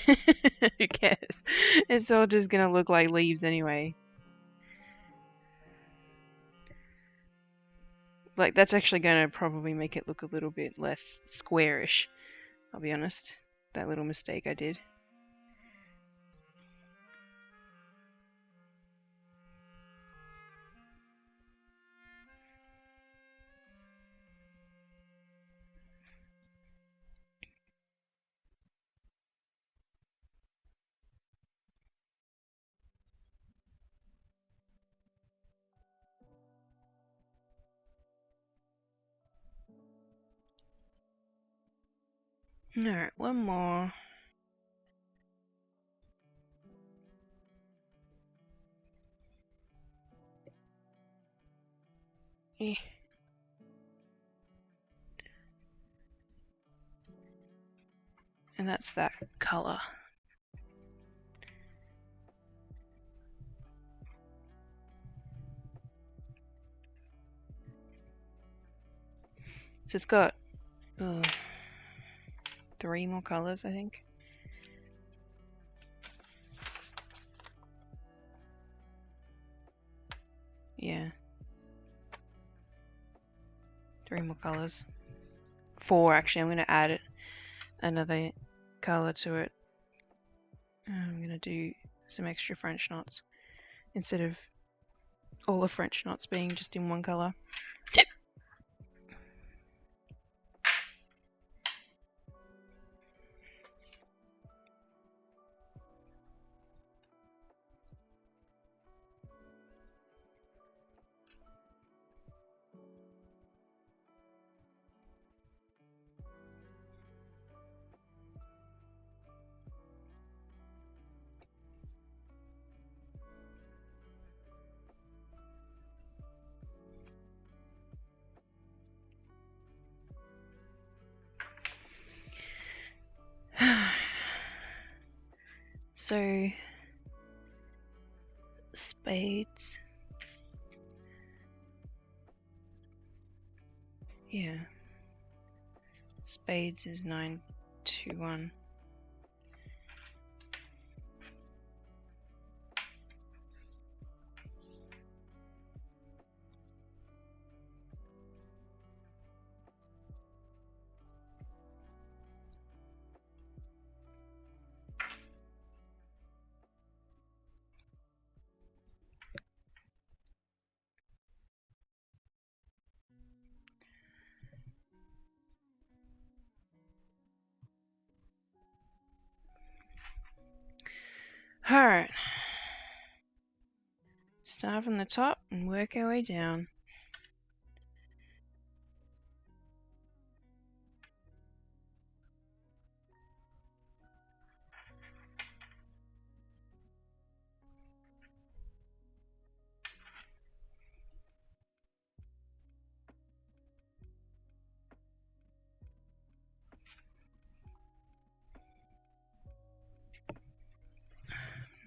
who cares? It's all just going to look like leaves anyway. Like that's actually going to probably make it look a little bit less squarish. I'll be honest. That little mistake I did. Alright, one more. Yeah. And that's that color. So it's got 3 more colors, I think. Yeah. 3 more colors. 4 actually. I'm going to add another color to it. I'm going to do some extra French knots instead of all the French knots being just in one color. So, spades. Yeah. Spades is 921. Alright. Start from the top and work our way down.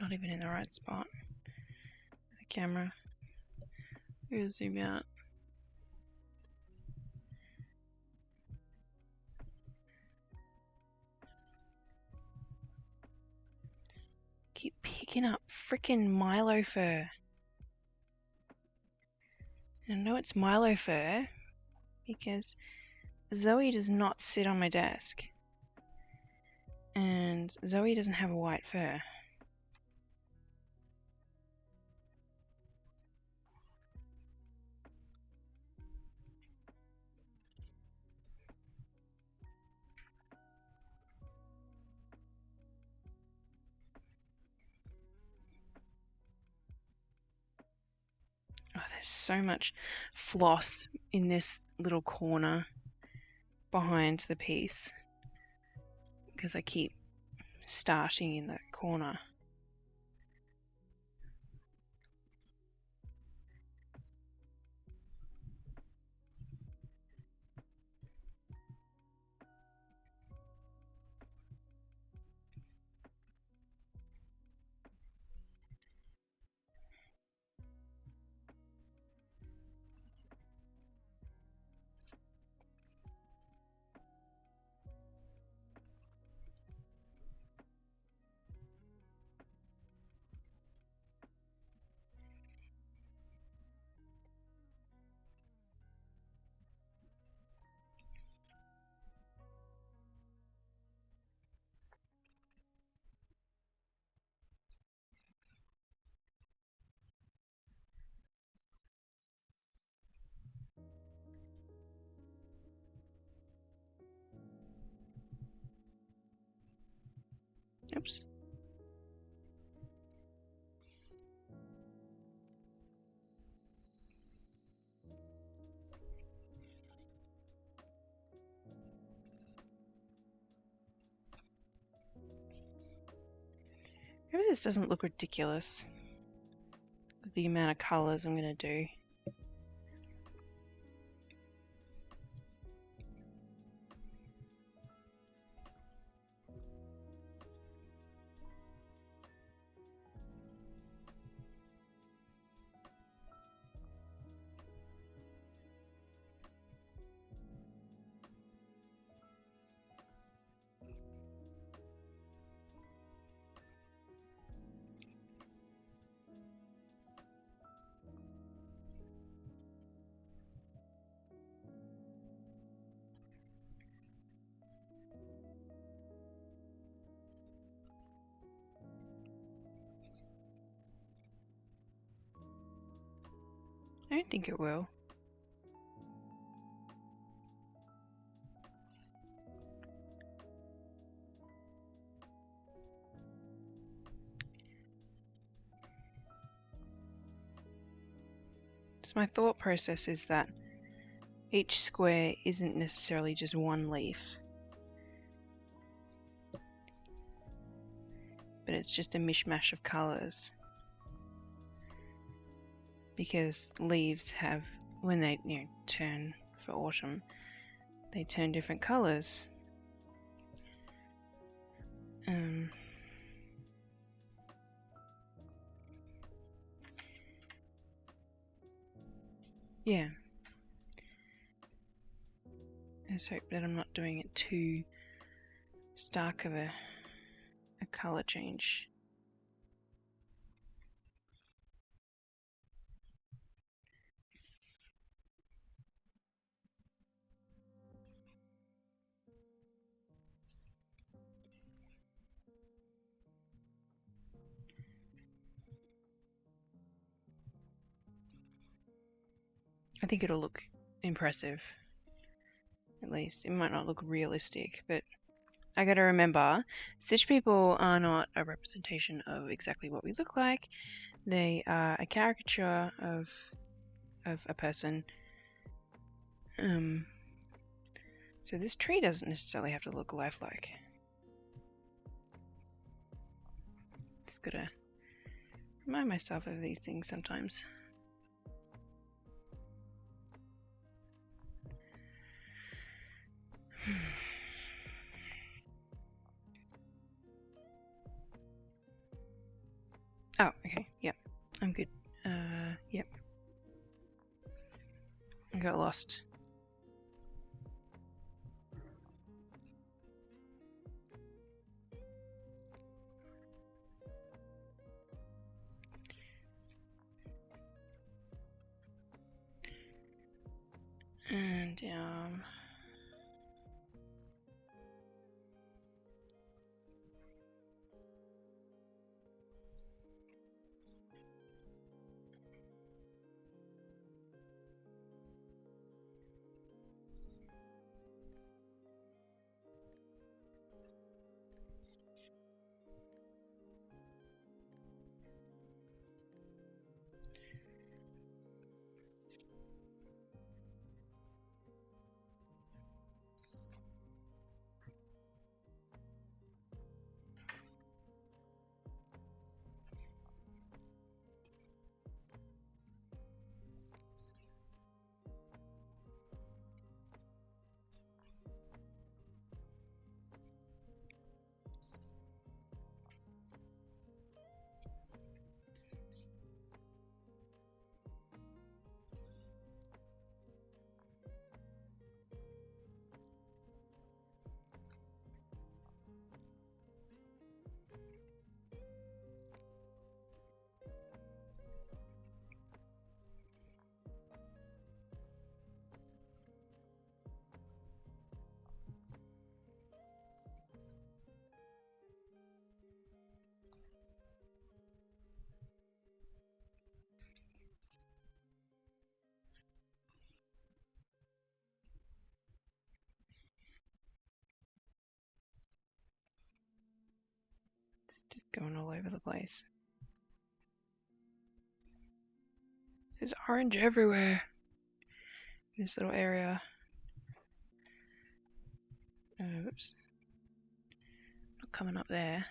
not even in the right spot. The camera. I'm gonna zoom out. Keep picking up frickin' Milo fur. And I know it's Milo fur because Zoe does not sit on my desk. And Zoe doesn't have a white fur. Oh, there's so much floss in this little corner behind the piece because I keep starting in that corner. Oops. Maybe this doesn't look ridiculous with the amount of colours I'm going to do. I don't think it will. So my thought process is that each square isn't necessarily just one leaf, but it's just a mishmash of colours. Because leaves have, when they turn for autumn, they turn different colours. Yeah. I just hope that I'm not doing it too stark of a colour change. I think it'll look impressive. At least. It might not look realistic, but I gotta remember, Stitch people are not a representation of exactly what we look like. They are a caricature of a person. So this tree doesn't necessarily have to look lifelike. Just gotta remind myself of these things sometimes. Oh, okay. Yep. I'm good. Yep. I got lost. And it's just going all over the place. There's orange everywhere. In this little area. Oops. Not coming up there.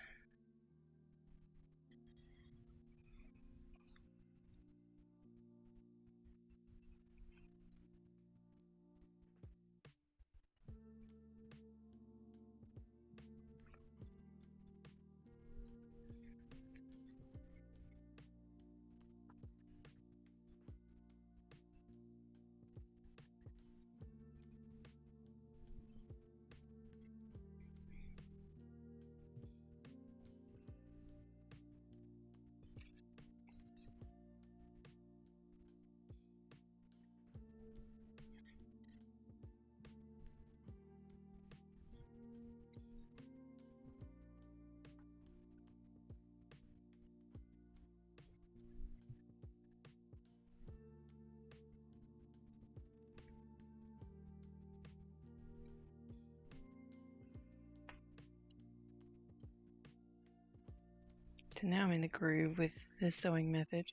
So now I'm in the groove with the sewing method.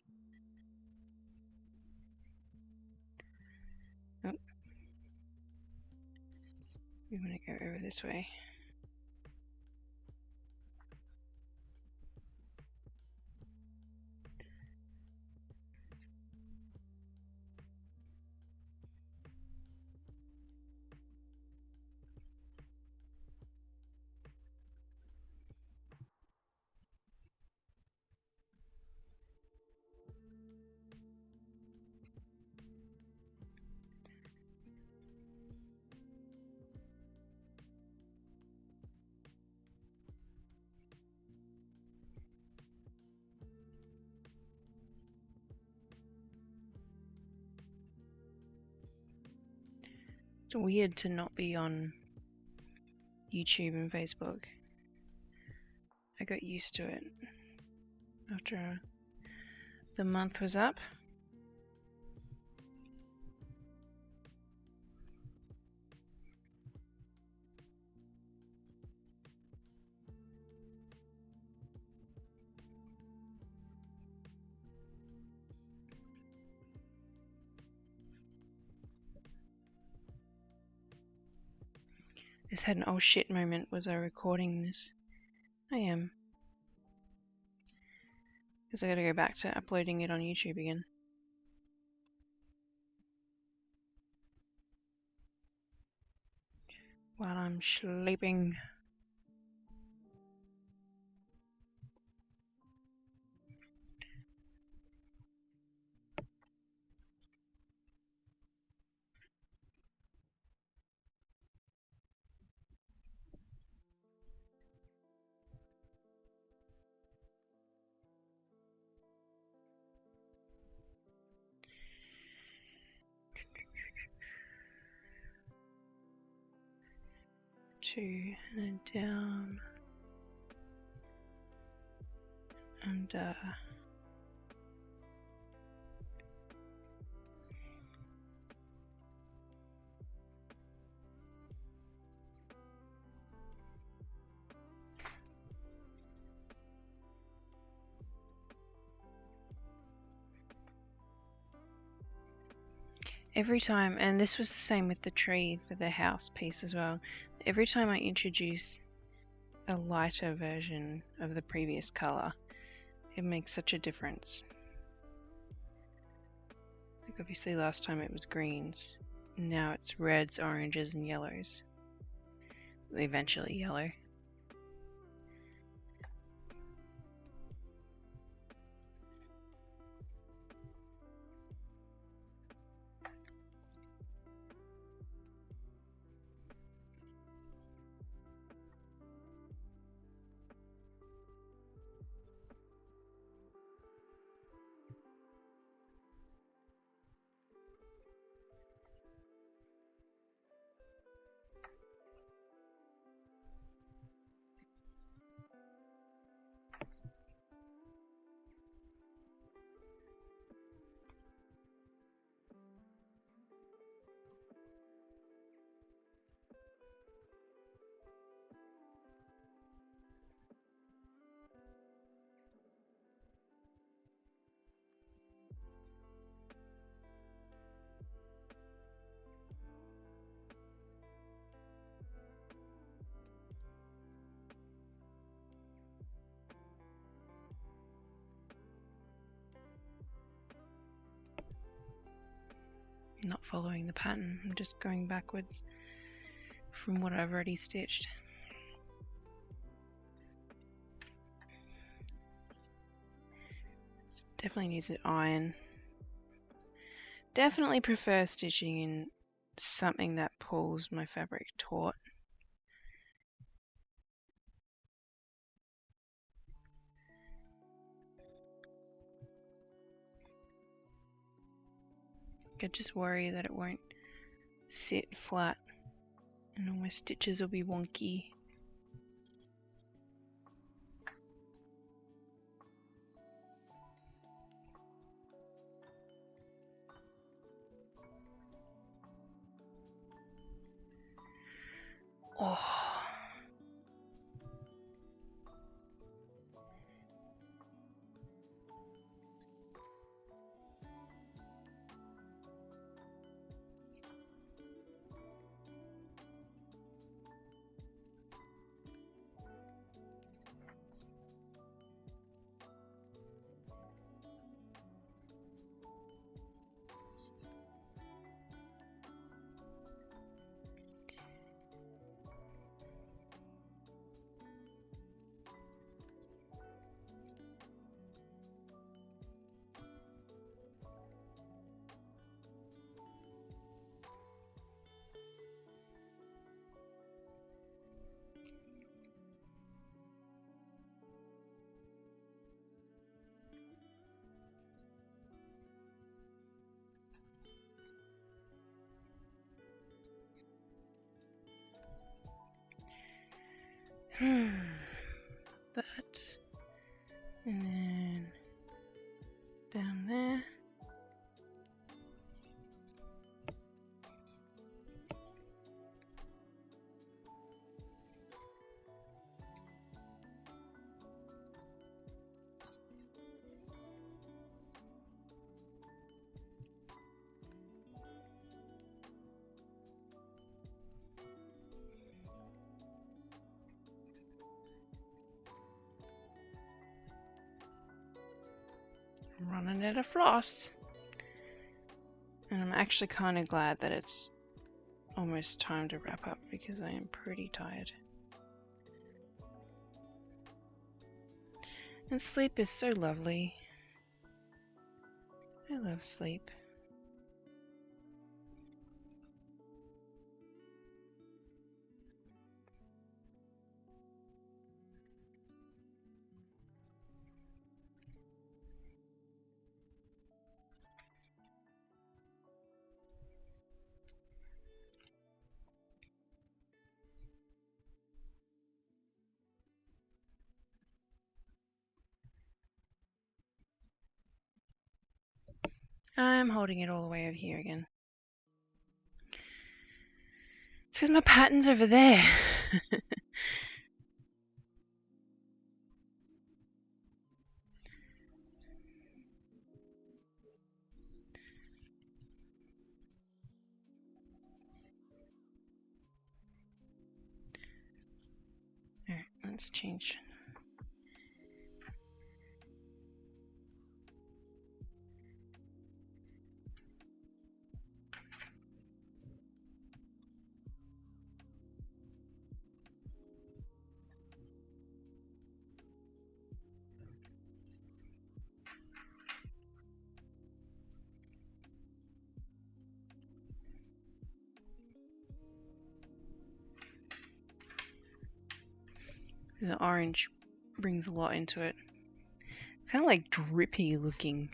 Oh. I'm going to go over this way. It's weird to not be on YouTube and Facebook. I got used to it after the month was up. Just had an oh shit moment. Was I recording this? I am. Because I gotta go back to uploading it on YouTube again. While I'm sleeping. 2 and then down, under. Every time, and this was the same with the tree for the house piece as well, every time I introduce a lighter version of the previous colour, it makes such a difference. Like obviously last time it was greens, now it's reds, oranges and yellows. Eventually yellow. Not following the pattern, I'm just going backwards from what I've already stitched. This definitely needs an iron. Definitely prefer stitching in something that pulls my fabric taut. I just worry that it won't sit flat and all my stitches will be wonky. Oh. That, and then down there. I'm running out of floss. And I'm actually kind of glad that it's almost time to wrap up because I am pretty tired. And sleep is so lovely. I love sleep. I'm holding it all the way over here again. It's because my pattern's over there. Alright, let's change. The orange brings a lot into it. It's kind of like drippy looking.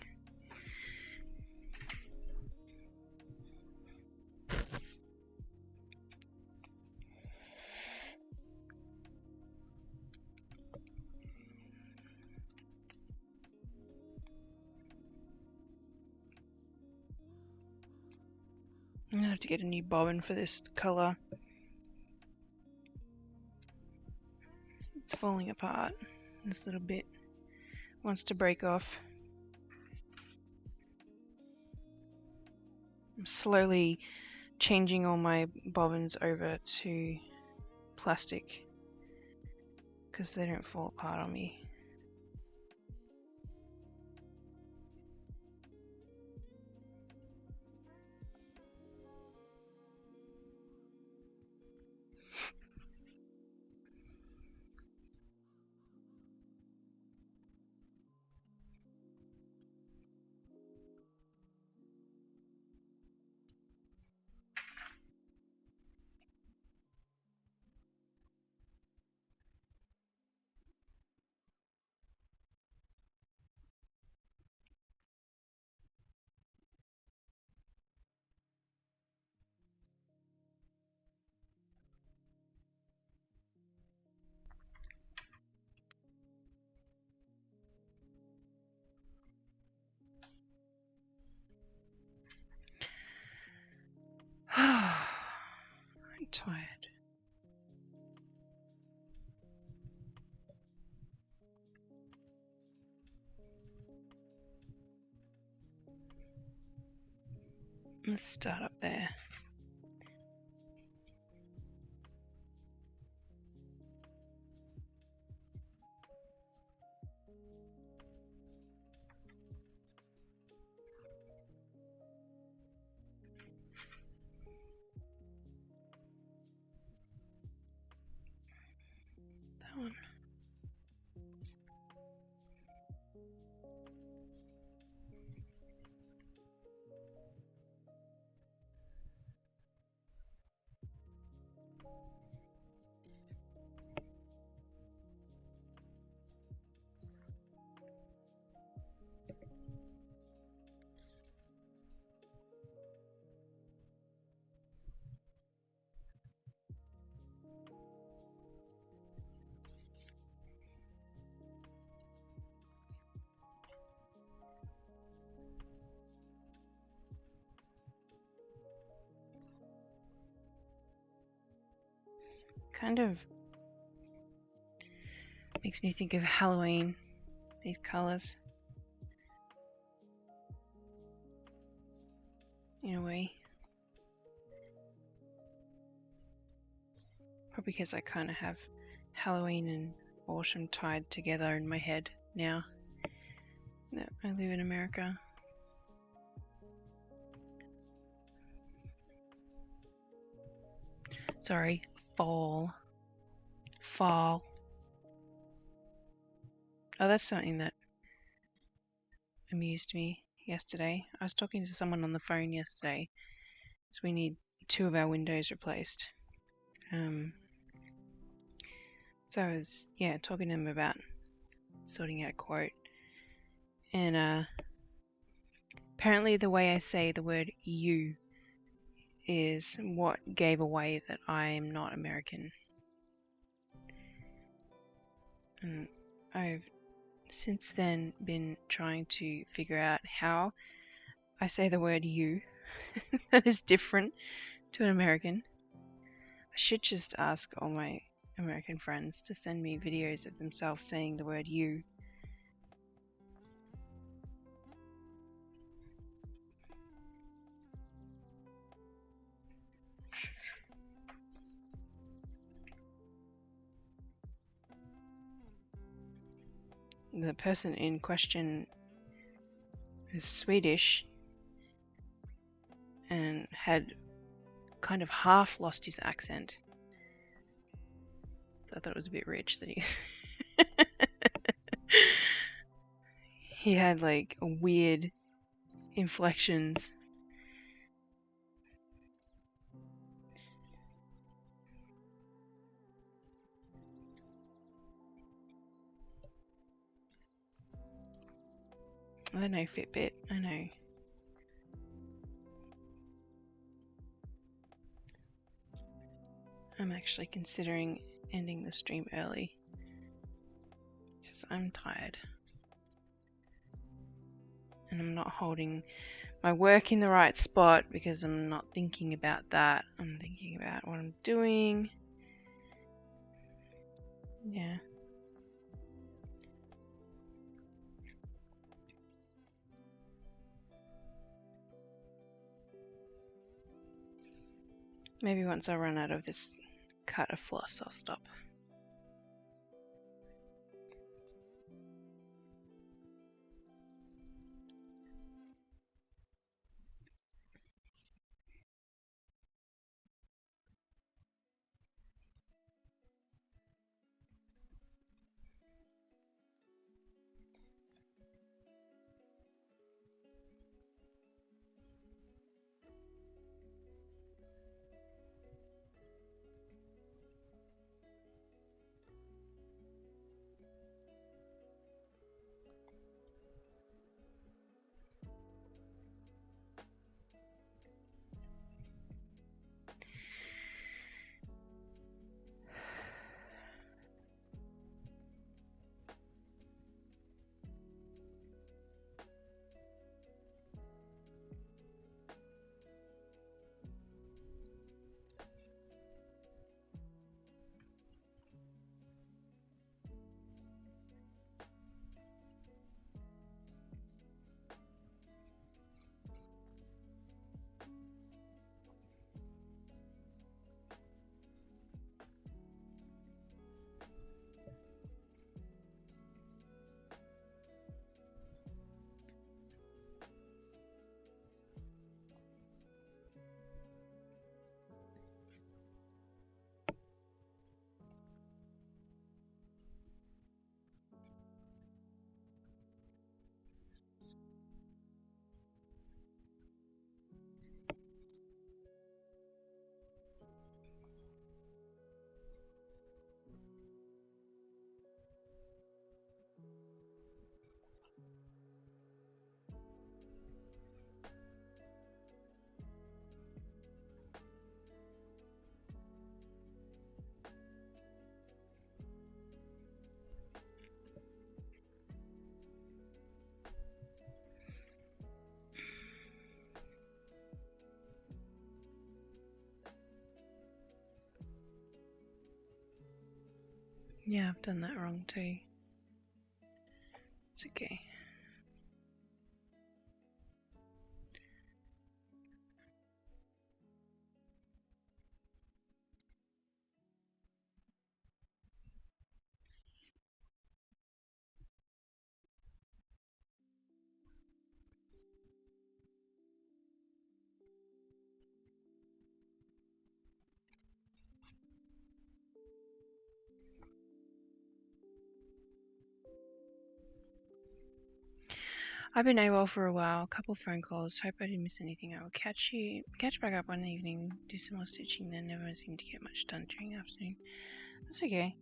I'm gonna have to get a new bobbin for this colour. It's falling apart. This little bit wants to break off. I'm slowly changing all my bobbins over to plastic because they don't fall apart on me. I'm tired. Let's start up there. That one. Kind of makes me think of Halloween, these colours, in a way. Probably because I kind of have Halloween and autumn tied together in my head now that I live in America. Sorry, fall. Fall. Oh, that's something that amused me yesterday. I was talking to someone on the phone yesterday, so we need 2 of our windows replaced. So I was, talking to him about sorting out a quote. And apparently the way I say the word you is what gave away that I am not American. And I've since then been trying to figure out how I say the word you. That is different to an American. I should just ask all my American friends to send me videos of themselves saying the word you. The person in question is Swedish and had kind of half lost his accent. So I thought it was a bit rich that he he had like weird inflections. I don't know, Fitbit, I know. I'm actually considering ending the stream early because I'm tired and I'm not holding my work in the right spot because I'm not thinking about that. I'm thinking about what I'm doing. Yeah. Maybe once I run out of this cut of floss, I'll stop. Yeah, I've done that wrong too. It's okay. I've been AWOL for a while, a couple of phone calls, hope I didn't miss anything. I will catch back up one evening, do some more stitching, then never seem to get much done during the afternoon. That's okay.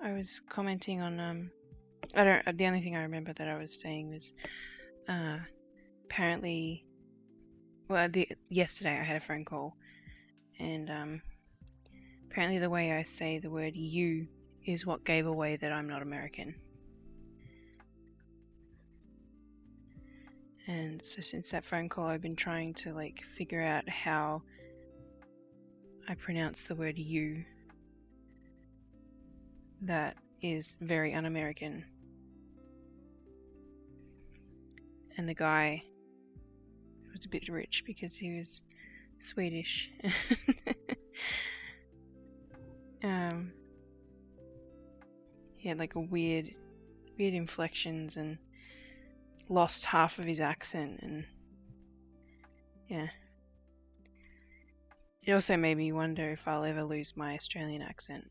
I was commenting on, the only thing I remember that I was saying was, apparently, well, yesterday I had a phone call, and, apparently the way I say the word you is what gave away that I'm not American. And so since that phone call, I've been trying to like figure out how I pronounce the word you. That is very un-American. And the guy was a bit rich because he was Swedish. He had like a weird inflections and lost half of his accent, and yeah. It also made me wonder if I'll ever lose my Australian accent.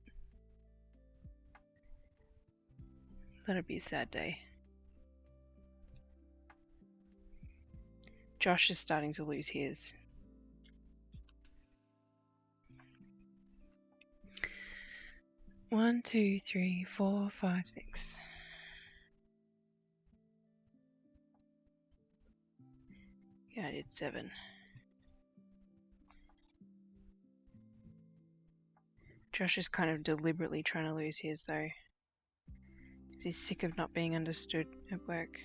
That'd be a sad day. Josh is starting to lose his. One, two, three, 4, 5, 6. Yeah, I did 7. Josh is kind of deliberately trying to lose his though. He's sick of not being understood at work.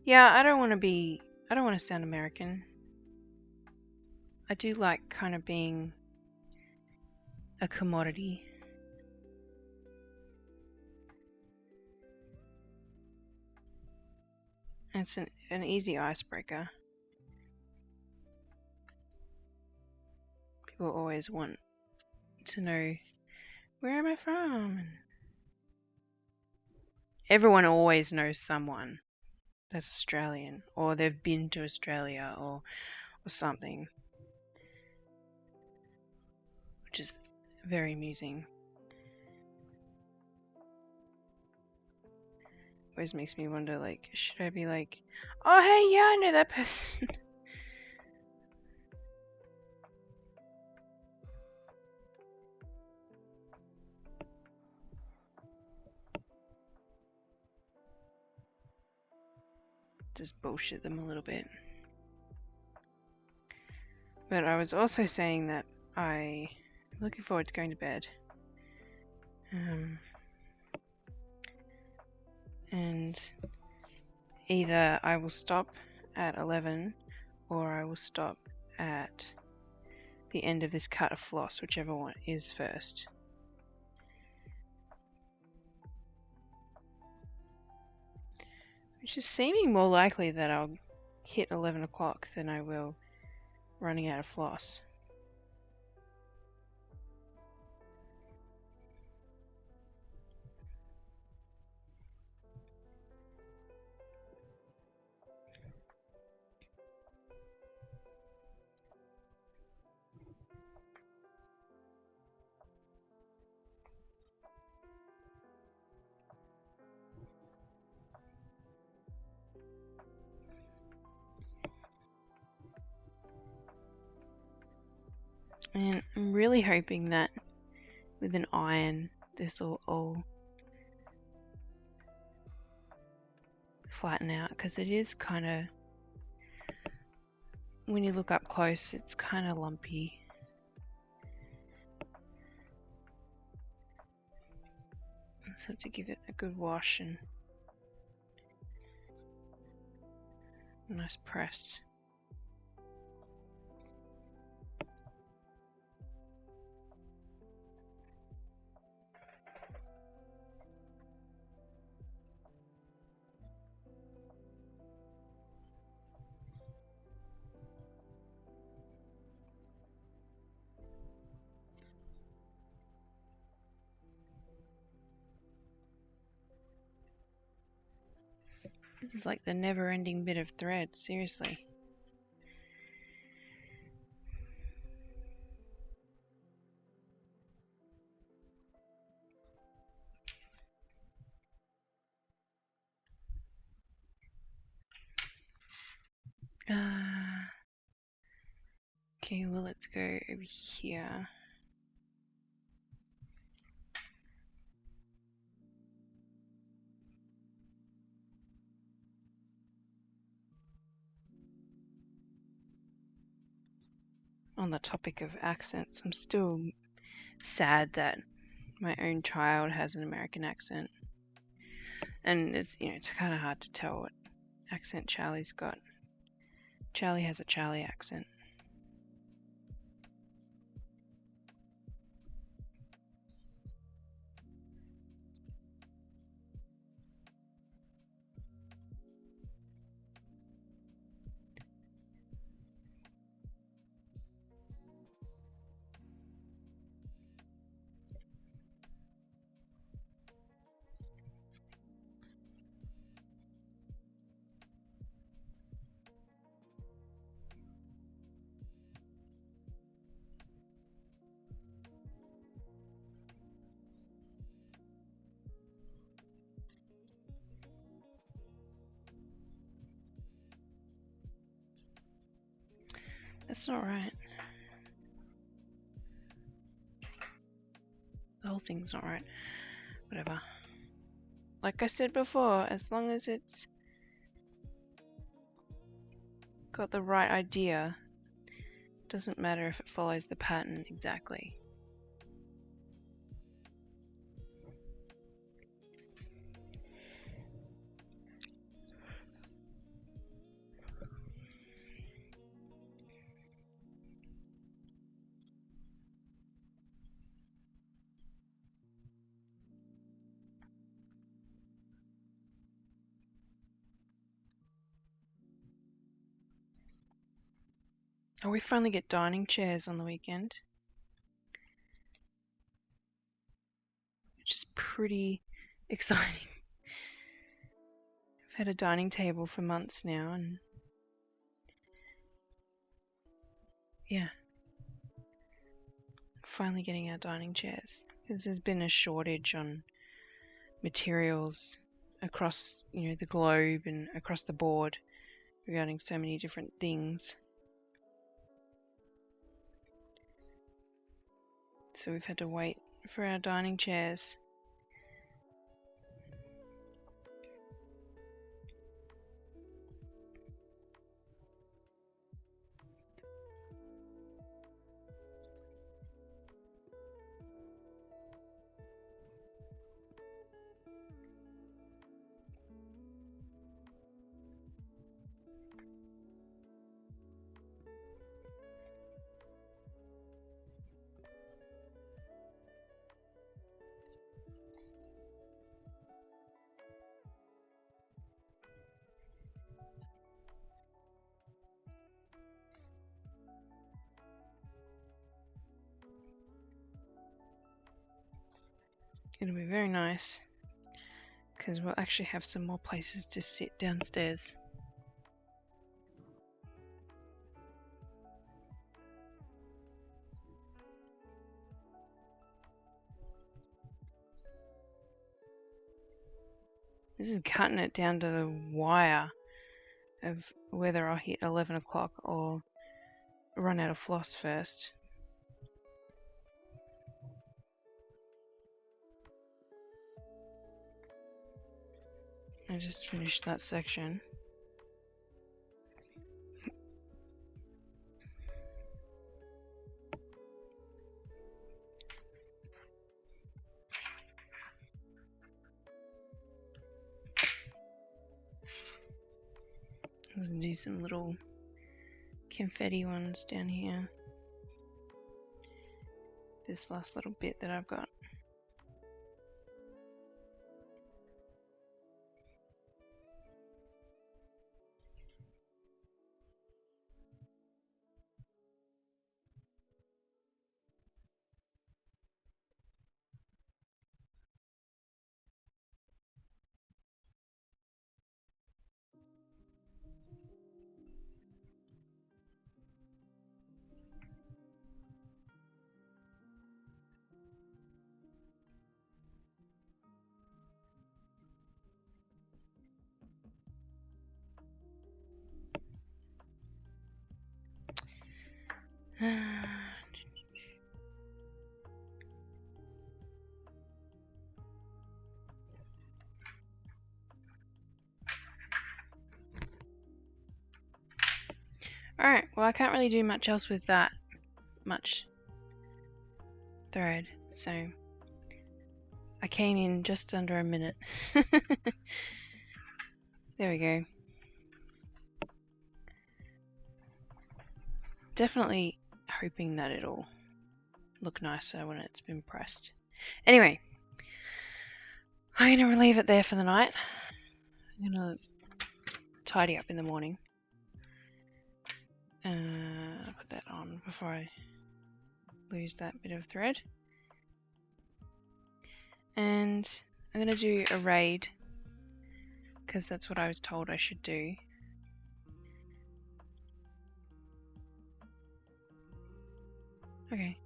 Yeah, I don't want to sound American. I do like kind of being a commodity. And it's an easy icebreaker. People always want to know, where am I from? Everyone always knows someone that's Australian, or they've been to Australia, or something, which is very amusing. Always makes me wonder, like, should I be like, oh hey, yeah, I know that person. Just bullshit them a little bit. But I was also saying that I'm looking forward to going to bed. And either I will stop at 11 or I will stop at the end of this cut of floss, whichever one is first. Which is seeming more likely that I'll hit 11 o'clock than I will running out of floss. And I'm really hoping that with an iron this will all flatten out, because it is kind of, when you look up close, it's kind of lumpy. Just have to give it a good wash and a nice press. This is like the never-ending bit of thread, seriously. Okay, well, let's go over here. On the topic of accents, I'm still sad that my own child has an American accent, and it's it's kind of hard to tell what accent Charlie's got. Charlie has a Charlie accent. That's not right. The whole thing's not right. Whatever. Like I said before, as long as it's got the right idea, doesn't matter if it follows the pattern exactly. Oh, we finally get dining chairs on the weekend, which is pretty exciting. I've had a dining table for months now, and yeah, finally getting our dining chairs, because there's been a shortage on materials across the globe and across the board regarding so many different things. So we've had to wait for our dining chairs. It'll be very nice, because we'll actually have some more places to sit downstairs. This is cutting it down to the wire of whether I'll hit 11 o'clock or run out of floss first. I just finished that section. Let's do some little confetti ones down here. This last little bit that I've got. Alright, well I can't really do much else with that. thread, so I came in just under a minute. There we go. Definitely hoping that it'll look nicer when it's been pressed. Anyway, I'm going to leave it there for the night. I'm going to tidy up in the morning. I'll put that on before I lose that bit of thread. And I'm going to do a raid because that's what I was told I should do. Okay.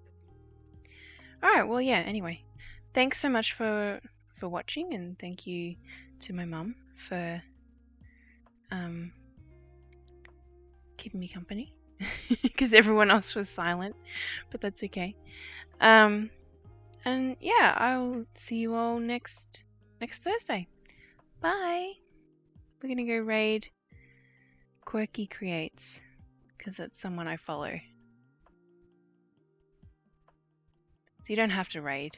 Alright, well yeah, anyway. Thanks so much for watching, and thank you to my mum for keeping me company because everyone else was silent, but that's okay. And yeah, I'll see you all next Thursday. Bye. We're gonna go raid Quirky Creates because that's someone I follow. So you don't have to raid.